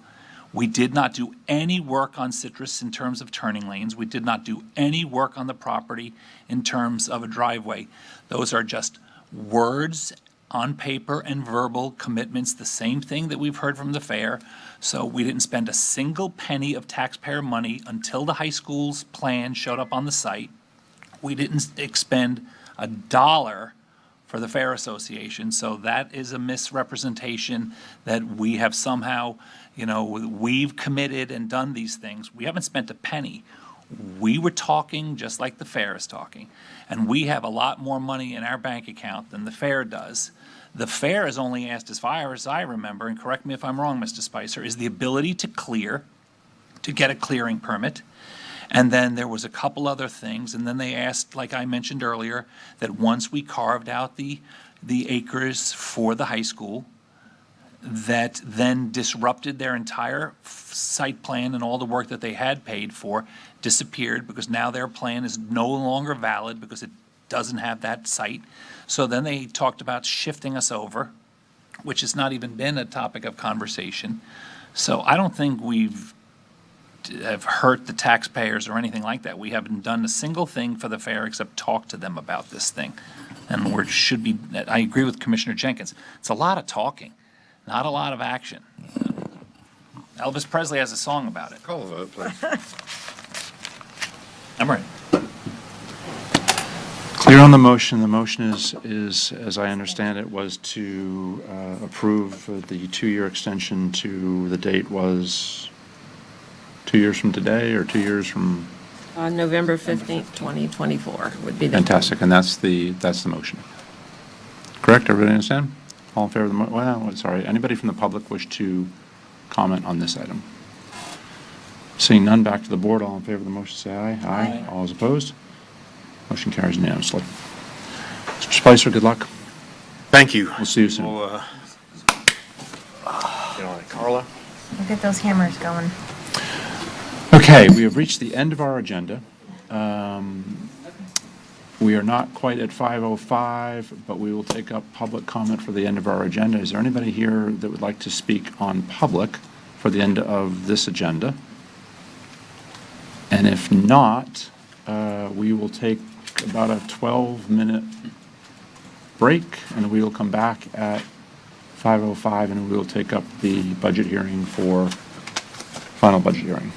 We did not do any work on Citrus in terms of turning lanes. We did not do any work on the property in terms of a driveway. Those are just words on paper and verbal commitments, the same thing that we've heard from the fair. So we didn't spend a single penny of taxpayer money until the high school's plan showed up on the site. We didn't expend $1 for the Fair Association, so that is a misrepresentation that we have somehow, we've committed and done these things. We haven't spent a penny. We were talking just like the fair is talking, and we have a lot more money in our bank account than the fair does. The fair has only asked, as far as I remember, and correct me if I'm wrong, Mr. Spicer, is the ability to get a clearing permit. And then there was a couple other things, and then they asked, like I mentioned earlier, that once we carved out the acres for the high school, that then disrupted their entire site plan, and all the work that they had paid for disappeared because now their plan is no longer valid because it doesn't have that site. So then they talked about shifting us over, which has not even been a topic of conversation. So I don't think we've have hurt the taxpayers or anything like that. We haven't done a single thing for the fair except talk to them about this thing. And we should be, I agree with Commissioner Jenkins. It's a lot of talking, not a lot of action. Elvis Presley has a song about it. Call a vote, please. I'm ready. Clear on the motion. The motion is, as I understand it, was to approve the 2-year extension to the date was 2 years from today or 2 years from? November 15th, 2024 would be the. Fantastic, and that's the motion. Correct, everybody understand? All in favor of the, well, sorry, anybody from the public wish to comment on this item? Seeing none, back to the board. All in favor of the motion, say aye. Aye. All is opposed? Motion carries unanimously. Mr. Spicer, good luck. Thank you. We'll see you soon. We'll, get on it. Carla? We'll get those hammers going. Okay, we have reached the end of our agenda. We are not quite at 5:05, but we will take up public comment for the end of our agenda. Is there anybody here that would like to speak on public for the end of this agenda? And if not, we will take about a 12-minute break, and we will come back at 5:05, and we will take up the budget hearing for final budget hearing.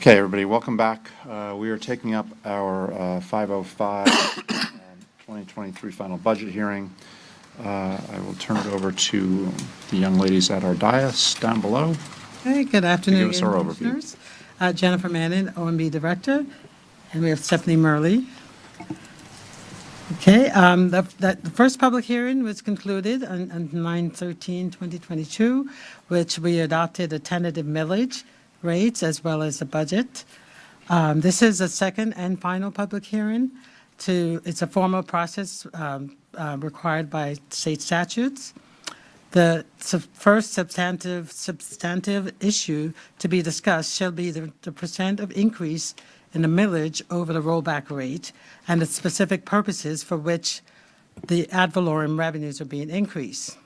Okay, everybody, welcome back. We are taking up our 505 2023 final budget hearing. I will turn it over to the young ladies at our dais down below. Hey, good afternoon, Give us our overview. Commissioners. Jennifer Manning, OMB Director, and we have Stephanie Murley. Okay, the first public hearing was concluded on 9/13/2022, which we adopted a tentative millage rates as well as the budget. This is the second and final public hearing. It's a formal process required by state statutes. The first substantive issue to be discussed shall be the percent of increase in the millage over the rollback rate and the specific purposes for which the ad valorem revenues are being increased.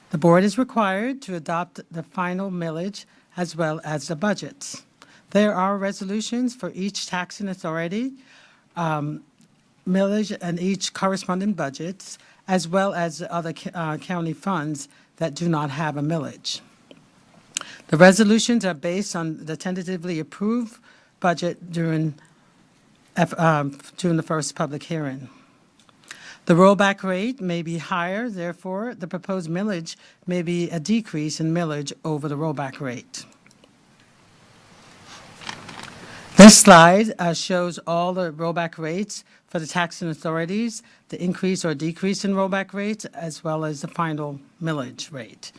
The board is required to adopt the final millage as well as the budgets. There are resolutions for each taxing authority, millage, and each corresponding budgets, as well as the other county funds that do not have a millage. The resolutions are based on the tentatively approved budget during the first public hearing. The rollback rate may be higher, therefore, the proposed millage may be a decrease in millage over the rollback rate. This slide shows all the rollback rates for the taxing authorities, the increase or decrease in rollback rates, as well as the final millage rate.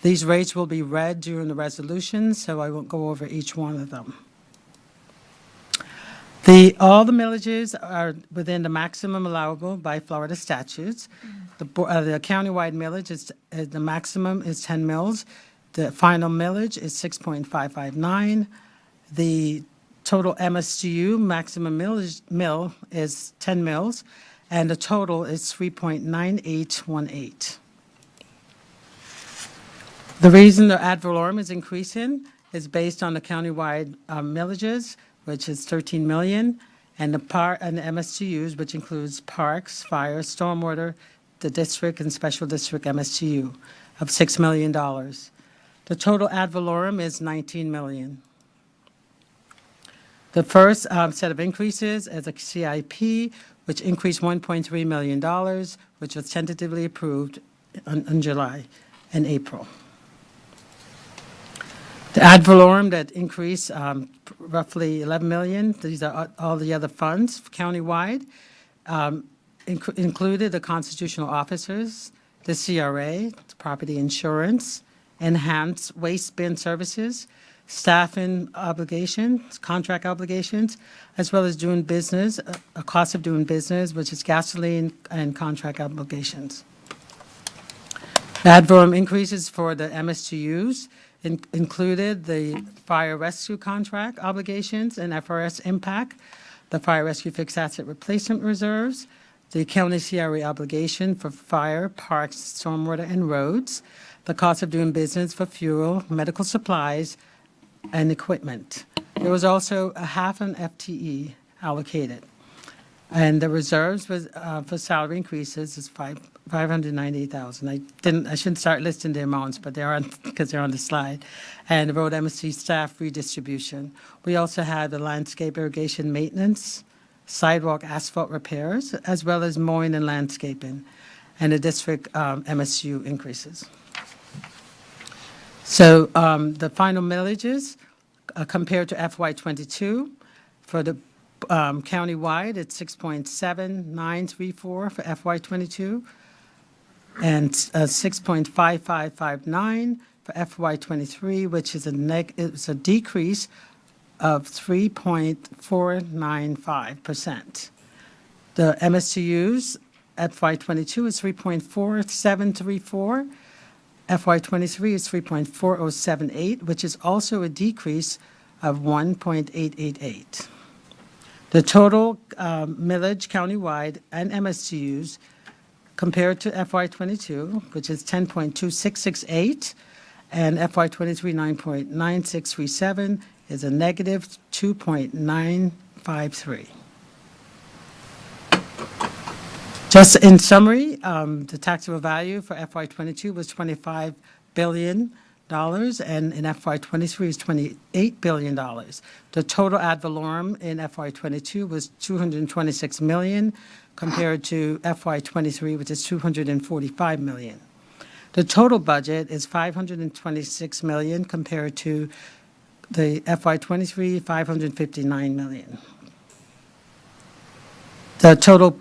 These rates will be read during the resolution, so I won't go over each one of them. All the millages are within the maximum allowable by Florida statutes. The countywide millage the maximum is 10 mills. The final millage is 6.559. The total MSTU maximum mill is 10 mills, and the total is 3.9818. The reason the ad valorem is increasing is based on the countywide millages, which is 13 million, and the MSTUs, which includes parks, fire, stormwater, the district and special district MSTU of $6 million. The total ad valorem is 19 million. The first set of increases is a CIP, which increased $1.3 million, which was tentatively approved in July and April. The ad valorem that increased roughly 11 million, these are all the other funds countywide, included the constitutional officers, the CRA, property insurance, enhanced waste bin services, staffing obligations, contract obligations, as well as doing business, a cost of doing business, which is gasoline and contract obligations. The ad valorem increases for the MSTUs included the fire rescue contract obligations and FRS impact, the fire rescue fixed asset replacement reserves, the county CRA obligation for fire, parks, stormwater, and roads, the cost of doing business for fuel, medical supplies, and equipment. There was also a half an FTE allocated. And the reserves was, for salary increases is $598,000. I shouldn't start listing the amounts, but they're on, because they're on the slide. And the road MSC staff redistribution. We also had the landscape irrigation maintenance, sidewalk asphalt repairs, as well as mowing and landscaping, and the district MSU increases. So the final millages compared to FY22 for the countywide, it's 6.7934 for FY22 and 6.5559 for FY23, which is it's a decrease of 3.495%. The MSTUs FY22 is 3.4734. FY23 is 3.4078, which is also a decrease of 1.888. The total millage countywide and MSTUs compared to FY22, which is 10.2668, and FY23 9.9637, is a negative 2.953. Just in summary, the taxable value for FY22 was $25 billion, and in FY '23 is $28 billion. The total ad valorem in FY '22 was $226 million, compared to FY '23, which is $245 million. The total budget is $526 million, compared to the FY '23, $559 million. The total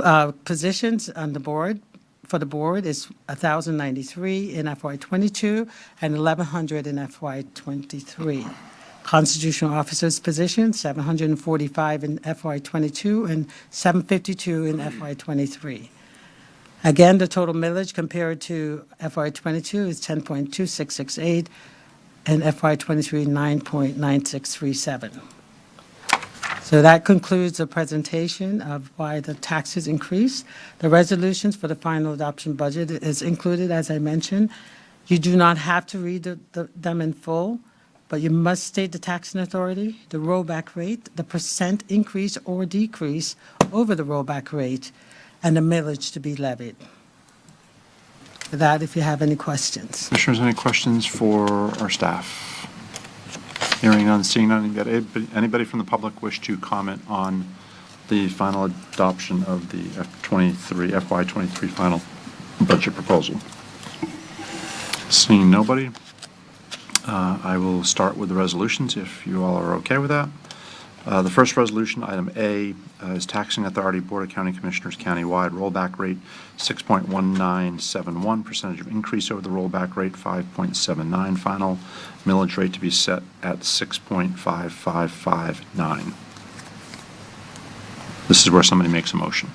positions on the board, for the board, is 1,093 in FY '22 and 1,100 in FY '23. Constitutional officers' positions, 745 in FY '22 and 752 in FY '23. Again, the total millage compared to FY '22 is 10.2668, and FY '23, 9.9637. So that concludes the presentation of why the taxes increased. The resolutions for the final adoption budget is included, as I mentioned. You do not have to read them in full, but you must state the taxing authority, the rollback rate, the percent increase or decrease over the rollback rate, and the millage to be levied. For that, if you have any questions. Commissioners, any questions for our staff? Hearing none, seeing none. Anybody from the public wish to comment on the final adoption of the FY '23 final budget proposal? Seeing nobody, I will start with the resolutions, if you all are okay with that. The first resolution, item A, is Taxing Authority Board of County Commissioners countywide rollback rate 6.1971, percentage of increase over the rollback rate 5.79, final millage rate to be set at 6.5559. This is where somebody makes a motion.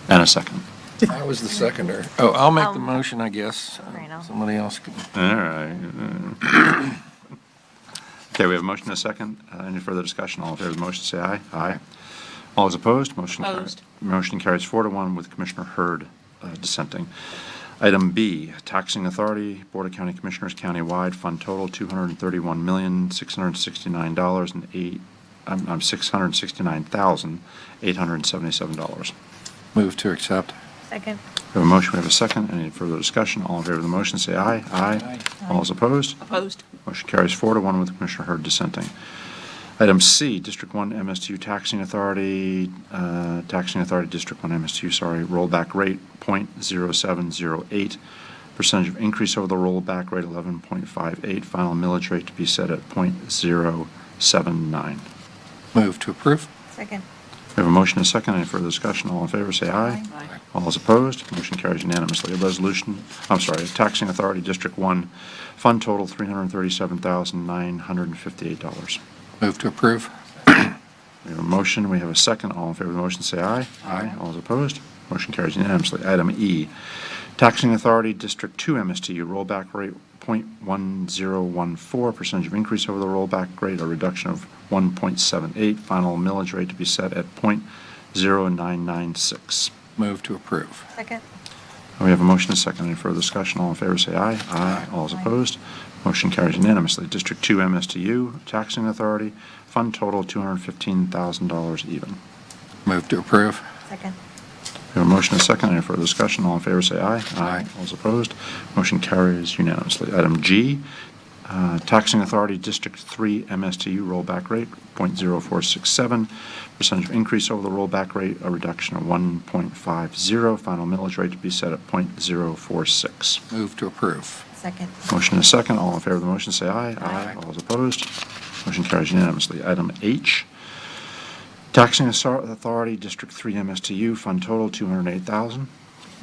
And a second. I was the seconder. Oh, I'll make the motion, I guess. Reno. Somebody else can. All right. Okay, we have a motion and a second. Any further discussion? All in favor of the motion, say aye. Aye. All is opposed? Opposed. Motion carries 4-1 with Commissioner Hurd dissenting. Item B, Taxing Authority, Board of County Commissioners countywide, fund total $669,877. Move to accept. Second. We have a motion, we have a second. Any further discussion? All in favor of the motion, say aye. Aye. All is opposed? Opposed. Motion carries 4-1 with Commissioner Hurd dissenting. Item C, District 1 MSTU Taxing Authority, District 1 MSTU, rollback rate .0708, percentage of increase over the rollback rate 11.58, final millage rate to be set at .079. Move to approve. Second. We have a motion and a second. Any further discussion? All in favor, say aye. Aye. All is opposed. Motion carries unanimously. Taxing Authority, District 1, fund total $337,958. Move to approve. We have a motion. We have a second. All in favor of the motion, say aye. Aye. All is opposed. Motion carries unanimously. Item E, Taxing Authority, District 2 MSTU, rollback rate .1014, percentage of increase over the rollback rate, a reduction of 1.78, final millage rate to be set at .0996. Move to approve. Second. We have a motion and a second. Any further discussion? All in favor, say aye. Aye. All is opposed. Motion carries unanimously. District 2 MSTU, Taxing Authority, fund total $215,000 even. Move to approve. Second. We have a motion and a second. Any further discussion? All in favor, say aye. Aye. All is opposed. Motion carries unanimously. Item G, Taxing Authority, District 3 MSTU, rollback rate .0467, percentage of increase over the rollback rate, a reduction of 1.50, final millage rate to be set at .046. Move to approve. Second. Motion and a second. All in favor of the motion, say aye. Aye. All is opposed. Motion carries unanimously. Item H, Taxing Authority, District 3 MSTU, fund total $208,000.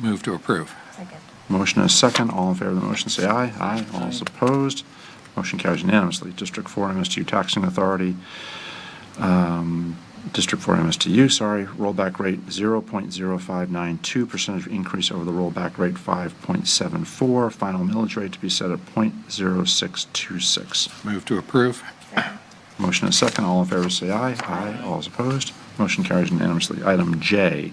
Move to approve. Second. Motion and a second. All in favor of the motion, say aye. Aye. All is opposed. Motion carries unanimously. District 4 MSTU Taxing Authority, District 4 MSTU, rollback rate 0.0592, percentage of increase over the rollback rate 5.74, final millage rate to be set at .0626. Move to approve. Second. Motion and a second. All in favor, say aye. Aye. All is opposed. Motion carries unanimously. Item J,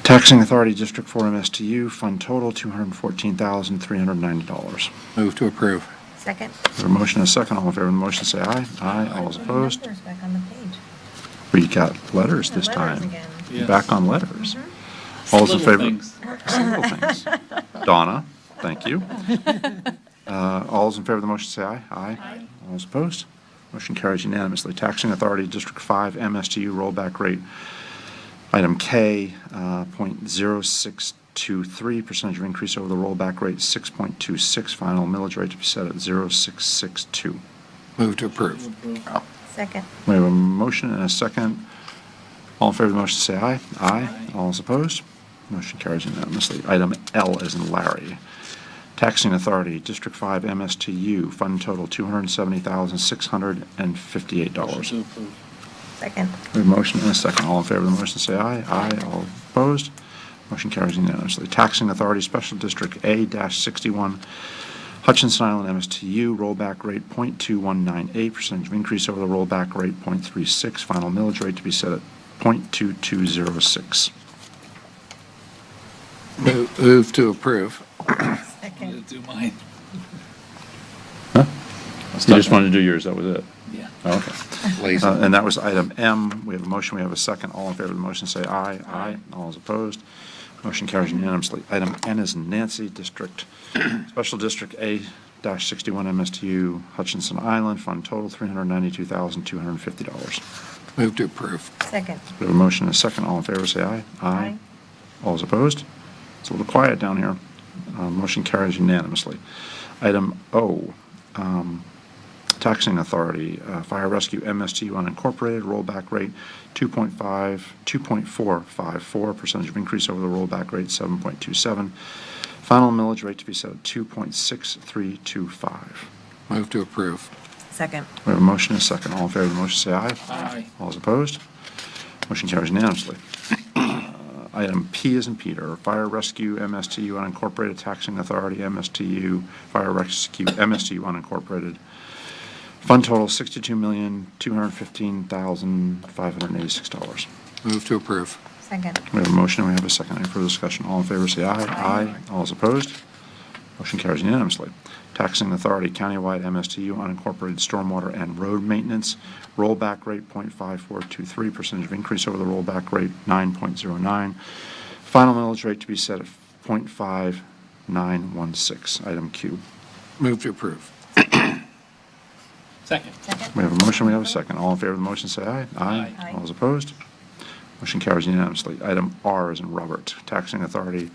Taxing Authority, District 4 MSTU, fund total $214,390. Move to approve. Second. We have a motion and a second. All in favor of the motion, say aye. Aye. All is opposed. Numbers back on the page. We got letters this Letters time. again. Back on letters. All those in Little favor? things. Simple things. Donna? Thank you. All those in favor of the motion say aye. Aye. All those opposed? Motion carries unanimously. Taxing Authority, District 5, MSTU rollback rate. Item K, .0623, percentage of increase over the rollback rate, 6.26. Final millage rate to be set at 0.662. Move to approve. Second. We have a motion and a second. All in favor of the motion say aye. Aye. All those opposed? Motion carries unanimously. Item L as in Larry. Taxing Authority, District 5, MSTU, fund total $270,658. Second. We have a motion and a second. All in favor of the motion say aye. Aye. All opposed? Motion carries unanimously. Taxing Authority, Special District A-61, Hutchinson Island MSTU, rollback rate .2198, percentage of increase over the rollback rate .36, final millage rate to be set at .2206. Move to approve. Second. Do mine. You just wanted to do yours, that was it? Yeah. Oh, okay. Lazy. And that was item M. We have a motion, we have a second. All in favor of the motion say aye. Aye. All is opposed. Motion carries unanimously. Item N is Nancy, District, Special District A-61 MSTU, Hutchinson Island, fund total $392,250. Move to approve. Second. We have a motion and a second. All in favor say aye. Aye. All is opposed? It's a little quiet down here. Motion carries unanimously. Item O, Taxing Authority, Fire Rescue MSTU unincorporated, rollback rate 2.454, percentage of increase over the rollback rate 7.27. Final millage rate to be set at 2.6325. Move to approve. Second. We have a motion and a second. All in favor of the motion say aye. Aye. All is opposed? Motion carries unanimously. Item P is in Peter, Fire Rescue MSTU unincorporated, Taxing Authority MSTU, Fire Rescue MSTU unincorporated. Fund total $62,215,586. Move to approve. Second. We have a motion, we have a second. Any further discussion? All in favor say aye. Aye. All is opposed? Motion carries unanimously. Taxing Authority, countywide MSTU, unincorporated stormwater and road maintenance, rollback rate .5423, percentage of increase over the rollback rate 9.09. Final millage rate to be set at .5916. Item Q. Move to approve. Second. We have a motion, we have a second. All in favor of the motion say aye. Aye. Aye. All is opposed? Motion carries unanimously. Item R is in Robert. Taxing Authority,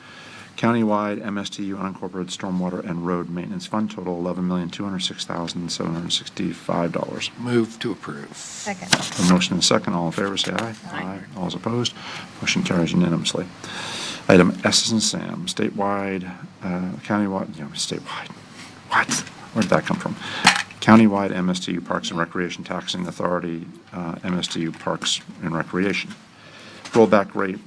countywide MSTU unincorporated stormwater and road maintenance fund total $11,206,765. Move to approve. Second. A motion and a second. All in favor say aye. Aye. All is opposed? Motion carries unanimously. Item S is in Sam. Statewide, countywide, statewide. What? Where did that come from? Countywide MSTU Parks and Recreation Taxing Authority, MSTU Parks and Recreation. Rollback rate,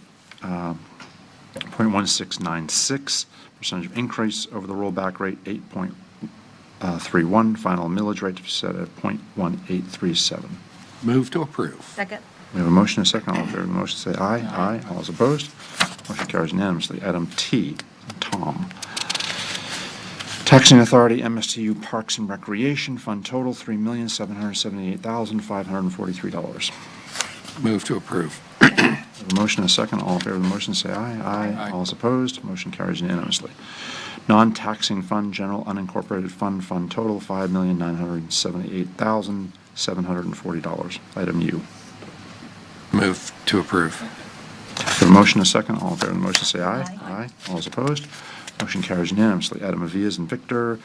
.1696, percentage of increase over the rollback rate, 8.31. Final millage rate to be set at .1837. Move to approve. Second. We have a motion and a second. All in favor of the motion say aye. Aye. All is opposed? Motion carries unanimously. Item T, Tom. Taxing Authority, MSTU Parks and Recreation, fund total $3,778,543. Move to approve. We have a motion and a second. All in favor of the motion say aye. Aye. All is opposed? Motion carries unanimously. Non-taxing fund, general unincorporated fund, fund total $5,978,740. Item U. Move to approve. We have a motion and a second. All in favor of the motion say aye. Aye. All is opposed? Motion carries unanimously. Item V is in Victor.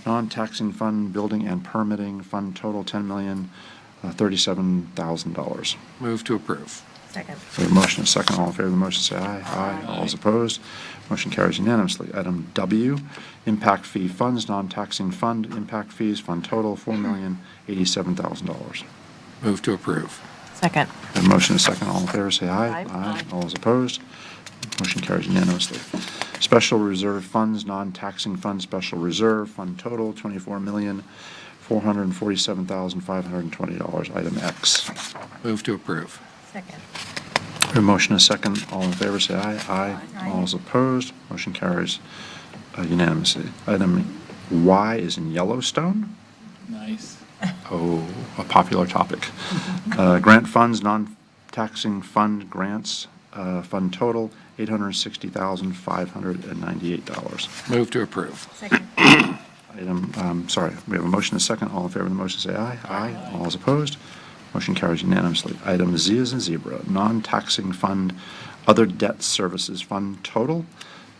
Non-taxing fund, building and permitting, fund total $10,037,000. Move to approve. Second. We have a motion and a second. All in favor of the motion say aye. Aye. All is opposed? Motion carries unanimously. Item W, impact fee funds, non-taxing fund, impact fees, fund total $4,087,000. Move to approve. Second. We have a motion and a second. All in favor say aye. Aye. All is opposed? Motion carries unanimously. Special reserve funds, non-taxing fund, special reserve, fund total $24,447,520. Item X. Move to approve. Second. We have a motion and a second. All in favor say aye. Aye. Aye. All is opposed? Motion carries unanimously. Item Y is in Yellowstone. Nice. Oh, a popular topic. Grant funds, non-taxing fund grants, fund total $860,598. Move to approve. Second. Sorry, we have a motion and a second. All in favor of the motion, say aye. Aye. All is opposed. Motion carries unanimously. Item Z as in zebra, non-taxing fund, other debt services fund total,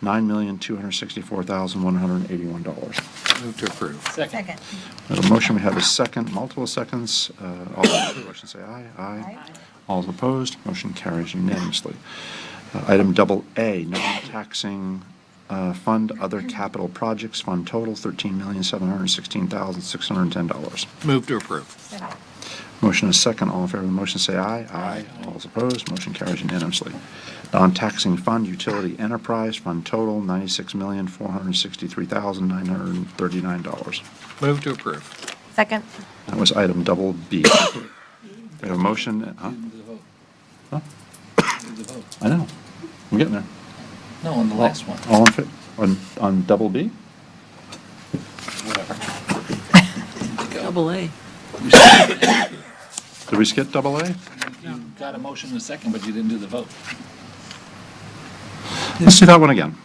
$9,264,181. Move to approve. Second. We have a motion, we have a second, multiple seconds. All in favor of the motion, say aye. Aye. All is opposed. Motion carries unanimously. Item double A, non-taxing fund, other capital projects fund total, $13,716,610. Move to approve. Second. Motion is second. All in favor of the motion, say aye. Aye. All is opposed. Motion carries unanimously. Non-taxing fund, utility enterprise fund total, $96,463,939. Move to approve. Second. That was item double B. We have a motion, huh? Huh? I know. I'm getting there. No, on the last one. All in favor, on double B? Double A. Did we skip double A? You got a motion in a second, but you didn't do the vote. Let's do that one again.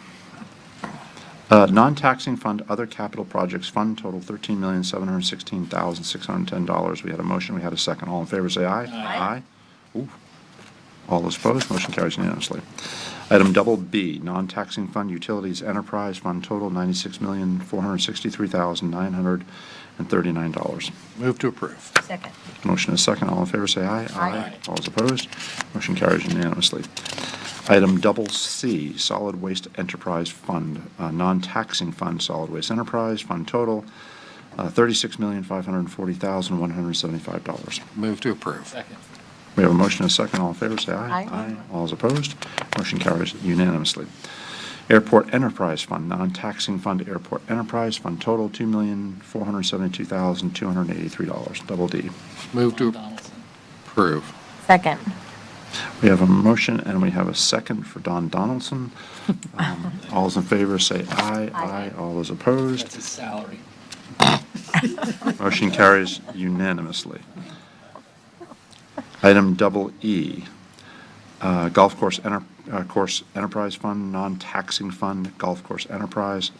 Non-taxing fund, other capital projects fund total $13,716,610. We had a motion, we had a second. All in favor, say aye. Aye. Ooh. All those opposed, motion carries unanimously. Item double B, non-taxing fund, utilities enterprise fund total, $96,463,939. Move to approve. Second. Motion is second. All in favor, say aye. Aye. All is opposed. Motion carries unanimously. Item double C, solid waste enterprise fund, non-taxing fund, solid waste enterprise fund total, $36,540,175. Move to approve. Second. We have a motion and a second. All in favor, say aye. Aye. All is opposed. Motion carries unanimously. Airport Enterprise Fund, non-taxing fund, Airport Enterprise Fund total, $2,472,283. Double D. Move to Donaldson. approve. Second. We have a motion and we have a second for Don Donaldson. All those in favor say aye. Aye. All those opposed. That's his salary. Motion carries unanimously. Item double E, Golf Course Enterprise Fund, non-taxing fund, Golf Course Enterprise,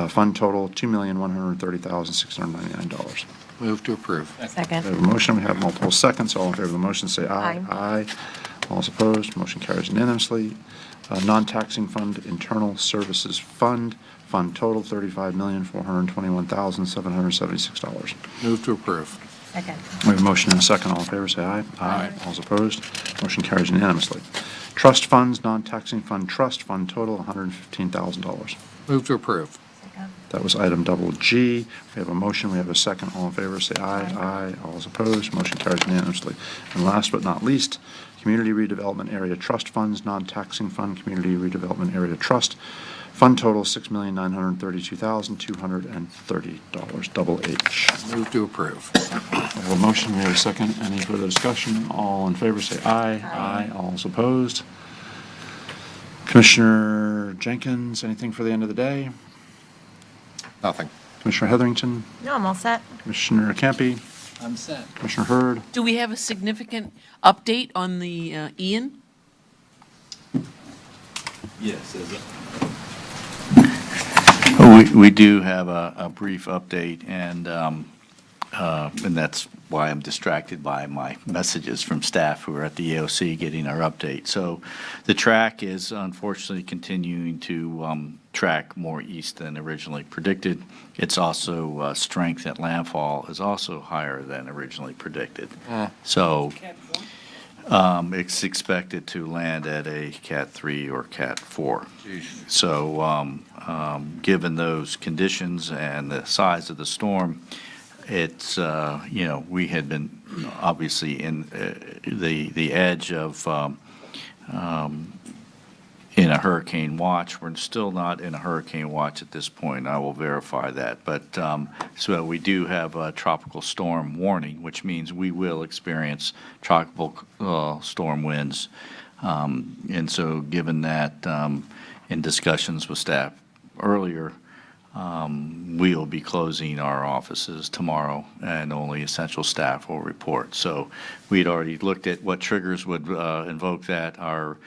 fund total, $2,130,699. Move to approve. Second. We have a motion, we have multiple seconds. All in favor of the motion, say aye. Aye. Aye. All is opposed, motion carries unanimously. Non-taxing fund, Internal Services Fund, fund total, $35,421,776. Move to approve. Second. We have a motion and a second. All in favor, say aye. Aye. All is opposed. Motion carries unanimously. Trust funds, non-taxing fund trust, fund total, $115,000. Move to approve. Second. That was item double G. We have a motion, we have a second. All in favor, say aye. Aye. All is opposed. Motion carries unanimously. And last but not least, Community Redevelopment Area Trust Funds, non-taxing fund, Community Redevelopment Area Trust, fund total, $6,932,230. Double H. Move to approve. We have a motion, we have a second. Any further discussion? All in favor, say aye. Aye. All is opposed. Commissioner Jenkins, anything for the end of the day? Nothing. Commissioner Heatherington? No, I'm all set. Commissioner Campy? I'm set. Commissioner Hurd? Do we have a significant update on the Ian? Yes. We do have a brief update, and that's why I'm distracted by my messages from staff who are at the AOC getting our update. So the track is unfortunately continuing to track more east than originally predicted. It's also strength at landfall is also higher than originally predicted. So it's expected to land at a Cat 3 or Cat 4. So given those conditions and the size of the storm, it's, we had been obviously in the edge of in a hurricane watch. We're still not in a hurricane watch at this point. I will verify that. But so we do have a tropical storm warning, which means we will experience tropical storm winds. And so given that, in discussions with staff earlier, we will be closing our offices tomorrow, and only essential staff will report. So we had already looked at what triggers would invoke that. Our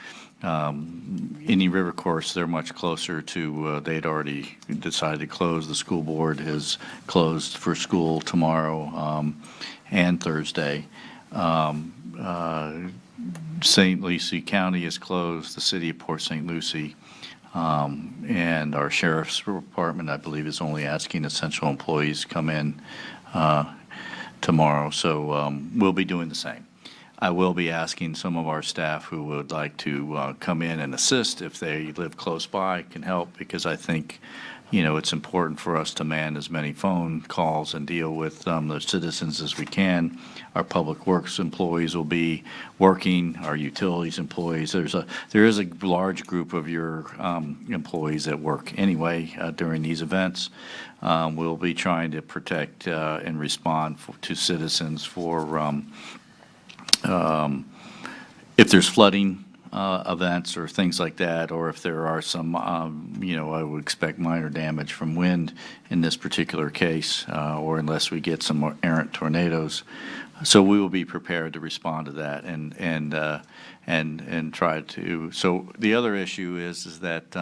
Indian River course, they're much closer to, they'd already decided to close. The school board has closed for school tomorrow and Thursday. St. Lucie County is closed, the city of Port St. Lucie. And our sheriff's department, I believe, is only asking essential employees to come in tomorrow. So we'll be doing the same. I will be asking some of our staff who would like to come in and assist if they live close by, can help, because I think, it's important for us to man as many phone calls and deal with the citizens as we can. Our public works employees will be working, our utilities employees. There is a large group of your employees that work anyway during these events. We'll be trying to protect and respond to citizens for if there's flooding events or things like that, or if there are some, I would expect minor damage from wind in this particular case, or unless we get some more errant tornadoes. So we will be prepared to respond to that and try to. So the other issue is that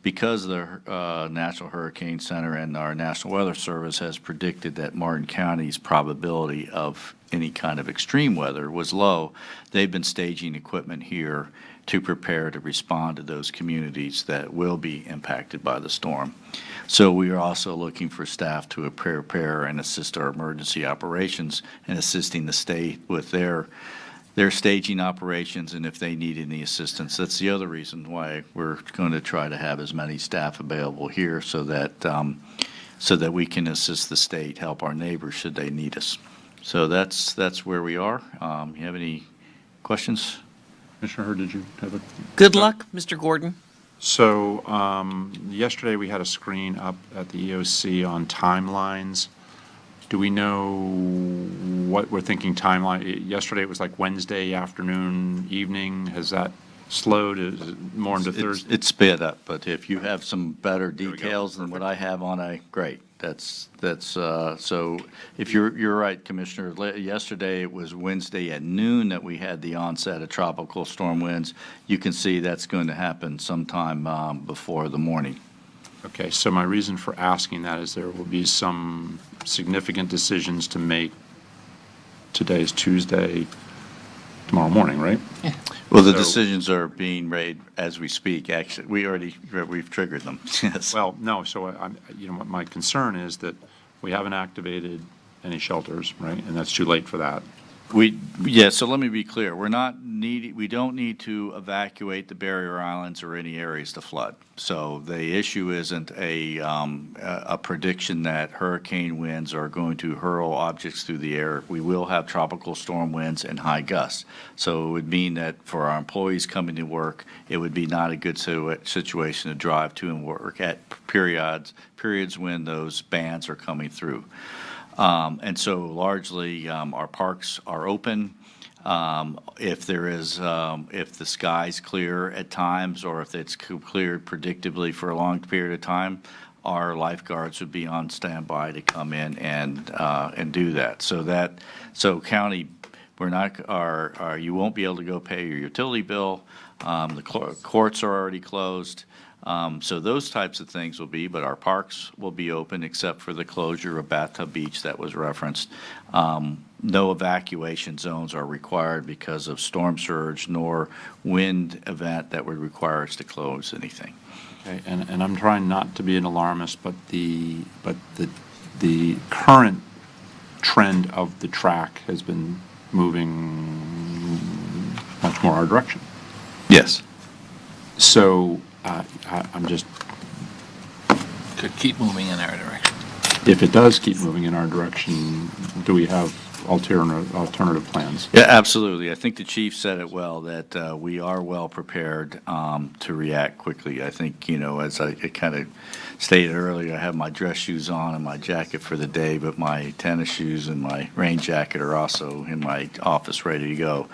because the National Hurricane Center and our National Weather Service has predicted that Martin County's probability of any kind of extreme weather was low, they've been staging equipment here to prepare to respond to those communities that will be impacted by the storm. So we are also looking for staff to prepare and assist our emergency operations and assisting the state with their staging operations, and if they need any assistance. That's the other reason why we're going to try to have as many staff available here so that we can assist the state, help our neighbors should they need us. So that's where we are. You have any questions? Commissioner Hurd, did you have a? Good luck, Mr. Gordon. So yesterday we had a screen up at the EOC on timelines. Do we know what we're thinking timeline? Yesterday it was like Wednesday afternoon, evening. Has that slowed? Is it more into Thursday? It's sped up, but if you have some better details than what I have on great. That's so if you're right, Commissioner, yesterday it was Wednesday at noon that we had the onset of tropical storm winds. You can see that's going to happen sometime before the morning. Okay, so my reason for asking that is there will be some significant decisions to make. Today is Tuesday, tomorrow morning, right? Yeah. Well, the decisions are being made as we speak. Actually, we've triggered them. Yes. Well, no, so my concern is that we haven't activated any shelters, right? And that's too late for that. So let me be clear. We don't need to evacuate the barrier islands or any areas to flood. So the issue isn't a prediction that hurricane winds are going to hurl objects through the air. We will have tropical storm winds and high gusts. So it would mean that for our employees coming to work, it would be not a good situation to drive to and work at periods when those bands are coming through. And so largely our parks are open. If the sky's clear at times, or if it's cleared predictably for a long period of time, our lifeguards would be on standby to come in and do that. So county, you won't be able to go pay your utility bill. The courts are already closed. So those types of things will be, but our parks will be open except for the closure of Bathtub Beach that was referenced. No evacuation zones are required because of storm surge nor wind event that would require us to close anything. Okay, and I'm trying not to be an alarmist, but the current trend of the track has been moving much more our direction. Yes. So I'm just. Could keep moving in our direction. If it does keep moving in our direction, do we have alternative plans? Yeah, absolutely. I think the chief said it well, that we are well prepared to react quickly. I think, as I kind of stated earlier, I have my dress shoes on and my jacket for the day, but my tennis shoes and my rain jacket are also in my office ready to go.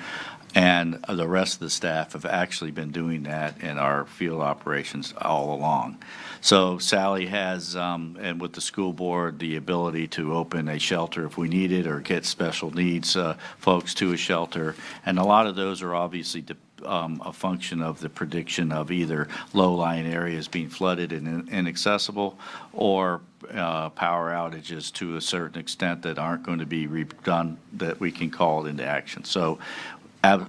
And the rest of the staff have actually been doing that in our field operations all along. So Sally has, and with the school board, the ability to open a shelter if we need it, or get special needs folks to a shelter. And a lot of those are obviously a function of the prediction of either low-lying areas being flooded and inaccessible, or power outages to a certain extent that aren't going to be redone, that we can call it into action. So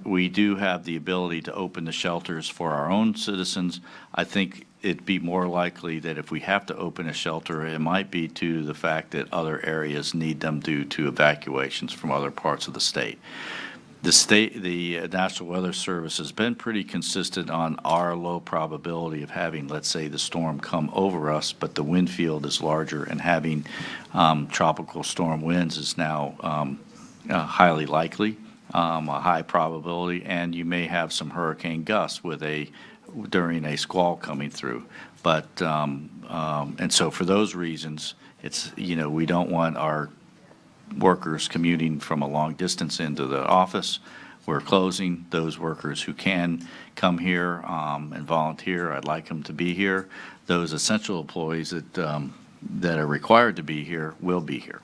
we do have the ability to open the shelters for our own citizens. I think it'd be more likely that if we have to open a shelter, it might be to the fact that other areas need them due to evacuations from other parts of the state. The National Weather Service has been pretty consistent on our low probability of having, let's say, the storm come over us, but the wind field is larger, and having tropical storm winds is now highly likely, a high probability, and you may have some hurricane gusts during a squall coming through. But, and so for those reasons, it's, we don't want our workers commuting from a long distance into the office. We're closing. Those workers who can come here and volunteer, I'd like them to be here. Those essential employees that are required to be here will be here.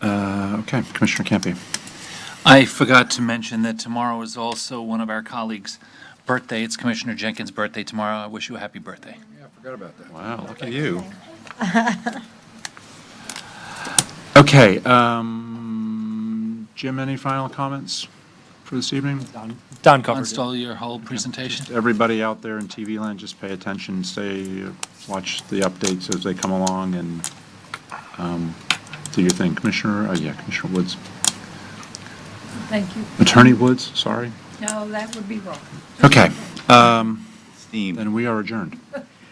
Okay, Commissioner Campy. I forgot to mention that tomorrow is also one of our colleagues' birthday. It's Commissioner Jenkins' birthday tomorrow. I wish you a happy birthday. Yeah, I forgot about that. Wow, look at you. Okay, Jim, any final comments for this evening? Don covered stole your whole presentation. Everybody out there in TV land, just pay attention, watch the updates as they come along, and do your thing. Commissioner Woods. Thank you. Attorney Woods, sorry. No, that would be wrong. Okay, Steam. then we are adjourned.